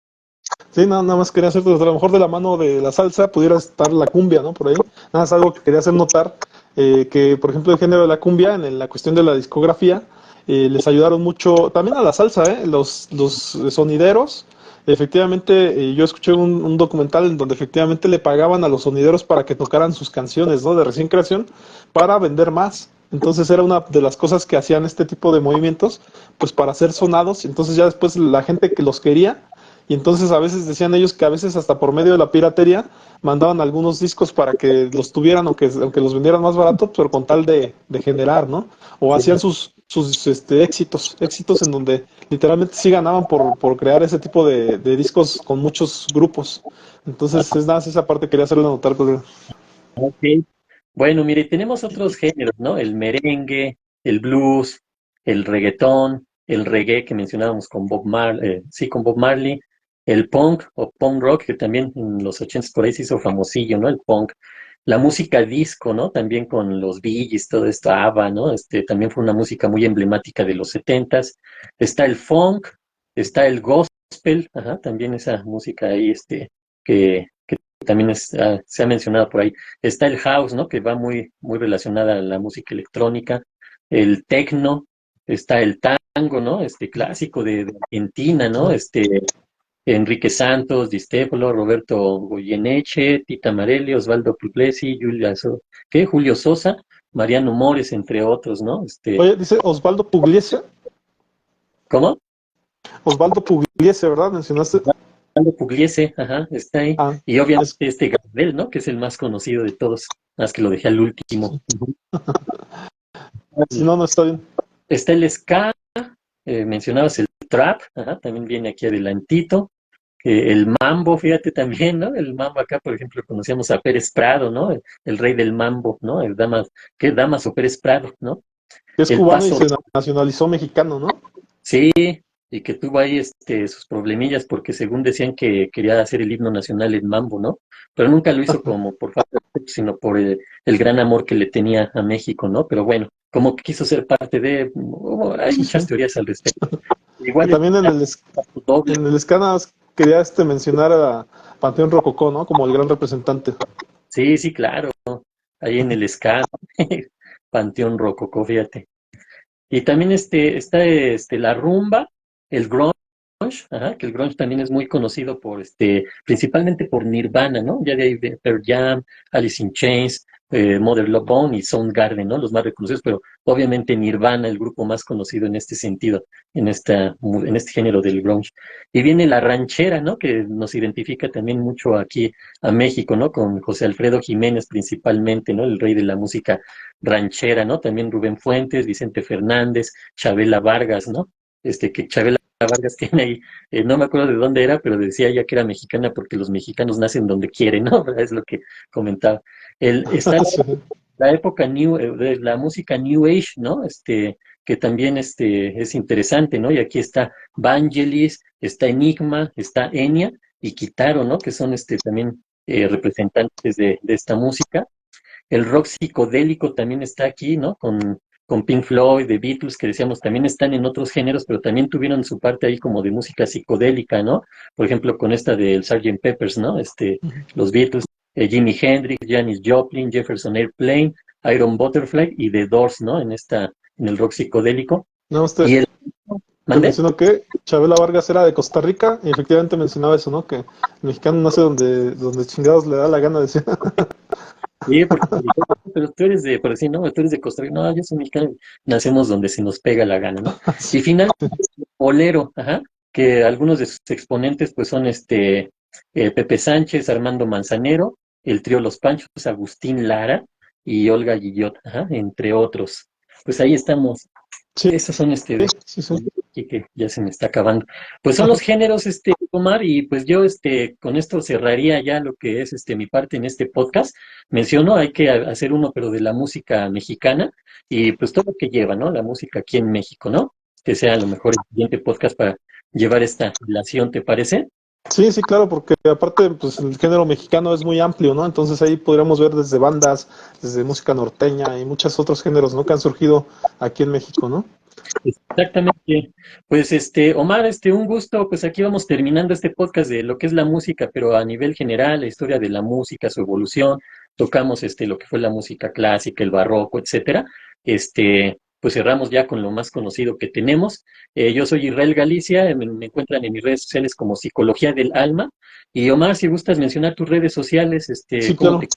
B: Sí, nada más quería hacer, pues, a lo mejor de la mano de la salsa pudiera estar la cumbia, ¿no? Por ahí. Nada más algo que quería hacer notar, que por ejemplo el género de la cumbia, en la cuestión de la discografía, les ayudaron mucho, también a la salsa, ¿eh? Los sonideros, efectivamente, yo escuché un documental en donde efectivamente le pagaban a los sonideros para que tocaran sus canciones, ¿no? De recién creación, para vender más. Entonces era una de las cosas que hacían este tipo de movimientos, pues para ser sonados. Entonces ya después la gente que los quería, y entonces a veces decían ellos que a veces hasta por medio de la piratería mandaban algunos discos para que los tuvieran, aunque los vendieran más barato, pero con tal de generar, ¿no? O hacían sus éxitos en donde literalmente sí ganaban por crear ese tipo de discos con muchos grupos. Entonces es nada, esa parte quería hacerle notar, colega.
A: Ok. Bueno, mire, tenemos otros géneros, ¿no? El merengue, el blues, el reggaetón, el reggae que mencionábamos con Bob Marley, sí, con Bob Marley, el punk o punk rock, que también en los 80 por ahí se hizo famosillo, ¿no? El punk. La música disco, ¿no? También con los Bee Gees, todo esto, ABBA, ¿no? También fue una música muy emblemática de los 70s. Está el funk, está el gospel, ajá, también esa música ahí, que también se ha mencionado por ahí. Está el house, ¿no? Que va muy, muy relacionada a la música electrónica. El techno, está el tango, ¿no? Clásico de Argentina, ¿no? Enrique Santos, Di Stéfano, Roberto Goyeneche, Tita Marelli, Osvaldo Puglisi, Julio Sosa, Mariano Mores, entre otros, ¿no?
B: Oye, dice Osvaldo Pugliese.
A: ¿Cómo?
B: Osvaldo Pugliese, ¿verdad? Mencionaste.
A: Osvaldo Pugliese, ajá, está ahí.
B: Ah,
A: Y obviamente
B: es,
A: Gardel, ¿no? Que es el más conocido de todos, más que lo dejé al último. Ujú.
B: si no, no está bien.
A: Está el ska, mencionabas el trap, ajá, también viene aquí adelantito. El mambo, fíjate también, ¿no? El mambo acá, por ejemplo, conocíamos a Pérez Prado, ¿no? El rey del mambo, ¿no? ¿Qué Damaso Pérez Prado, ¿no?
B: Que es
A: El
B: cubano y
A: paso,
B: se nacionalizó mexicano, ¿no?
A: sí, y que tuvo ahí sus problemillas porque según decían que quería hacer el himno nacional en mambo, ¿no? Pero nunca lo hizo como por falta de respeto, sino por el gran amor que le tenía a México, ¿no? Pero bueno, como que quiso ser parte hay
B: Sí,
A: muchas
B: sí.
A: teorías al respecto.
B: Que
A: Igual
B: también
A: paso doble.
B: en el Escana quería mencionar a Panteón Rococó, ¿no? Como el gran representante.
A: Sí, sí, claro. Ahí en el ska, Panteón Rococó, fíjate. Y también está la rumba, el grunge, ajá, que el grunge también es muy conocido por principalmente por Nirvana, ¿no? Ya de ahí de Pearl Jam, Alice in Chains, Mother Love Bone y Soundgarden, ¿no? Los más reconocidos, pero obviamente Nirvana, el grupo más conocido en este sentido, en este género del grunge. Y viene la ranchera, ¿no? Que nos identifica también mucho aquí a México, ¿no? Con José Alfredo Jiménez principalmente, ¿no? El rey de la música ranchera, ¿no? También Rubén Fuentes, Vicente Fernández, Chabela Vargas, ¿no? Que Chabela Vargas tiene ahí, no me acuerdo de dónde era, pero decía ella que era mexicana porque los mexicanos nacen donde quieren, ¿no? Es lo que comentaba. Está la época de la música New Age, ¿no? Que también es interesante, ¿no? Y aquí está Vangelis, está Enigma, está Enya y Kitaro, ¿no? Que son también representantes de esta música. El rock psicodélico también está aquí, ¿no? Con Pink Floyd, The Beatles, que decíamos, también están en otros géneros, pero también tuvieron su parte ahí como de música psicodélica, ¿no? Por ejemplo, con esta del Sgt. Peppers, ¿no? Los Beatles, Jimi Hendrix, Janis Joplin, Jefferson Airplane, Iron Butterfly y The Doors, ¿no? En el rock psicodélico.
B: No,
A: Y el,
B: te
A: ¿Mandé?
B: menciono que Chabela Vargas era de Costa Rica y efectivamente mencionaba eso, ¿no? Que el mexicano nace donde chingados le da la gana, decía.
A: Sí, porque pero tú eres por decir, no, tú eres de Costa Rica, no, yo soy mexicano, nacemos donde se nos pega la gana, ¿no?
B: Sí.
A: Y finalmente, Bolero, ajá, que algunos de sus exponentes pues son Pepe Sánchez, Armando Manzanero, el trío Los Panchos, Agustín Lara y Olga Guillot, ajá, entre otros. Pues ahí estamos.
B: Sí,
A: Esos son
B: sí, sí.
A: aquí que ya se me está acabando. Pues son los géneros, Omar, y pues yo, con esto cerraría ya lo que es, mi parte en este podcast. Menciono, hay que hacer uno, pero de la música mexicana y pues todo lo que lleva, ¿no? La música aquí en México, ¿no? Que sea a lo mejor el siguiente podcast para llevar esta relación, ¿te parece?
B: Sí, sí, claro, porque aparte, pues el género mexicano es muy amplio, ¿no? Entonces ahí podríamos ver desde bandas, desde música norteña y muchos otros géneros, ¿no? Que han surgido aquí en México, ¿no?
A: Exactamente. Pues Omar, un gusto. Pues aquí vamos terminando este podcast de lo que es la música, pero a nivel general, la historia de la música, su evolución. Tocamos lo que fue la música clásica, el barroco, etcétera. Pues cerramos ya con lo más conocido que tenemos. Yo soy Israel Galicia, me encuentran en mis redes sociales como Psicología del Alma. Y Omar, si gustas mencionar tus redes sociales,
B: Sí,
A: ¿cómo
B: claro.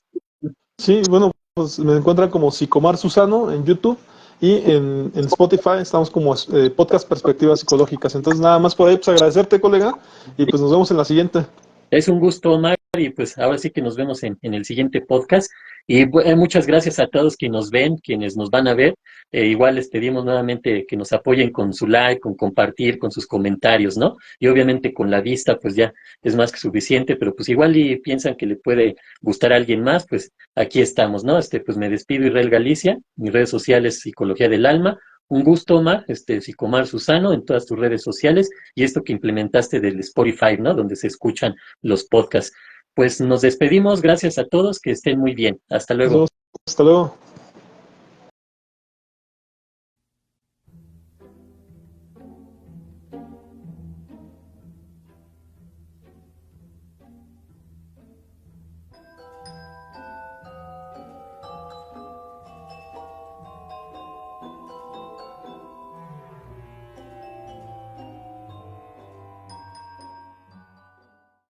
A: te...
B: Sí, bueno, pues me encuentran como Psicomar Susano en YouTube y en Spotify estamos como Podcast Perspectivas Psicológicas. Entonces, nada más por ahí, pues agradecerte, colega, y pues nos vemos en la siguiente.
A: Es un gusto, Omar, y pues ahora sí que nos vemos en el siguiente podcast. Y muchas gracias a todos quienes nos ven, quienes nos van a ver. Igual les pedimos nuevamente que nos apoyen con su like, con compartir, con sus comentarios, ¿no? Y obviamente con la vista, pues ya es más que suficiente, pero pues igual y piensan que le puede gustar a alguien más, pues aquí estamos, ¿no? Pues me despido, Israel Galicia, mis redes sociales, Psicología del Alma. Un gusto, Omar, Psicomar Susano, en todas tus redes sociales, y esto que implementaste del Spotify, ¿no? Donde se escuchan los podcasts. Pues nos despedimos, gracias a todos, que estén muy bien. Hasta
B: Nos
A: luego.
B: vemos. Hasta luego.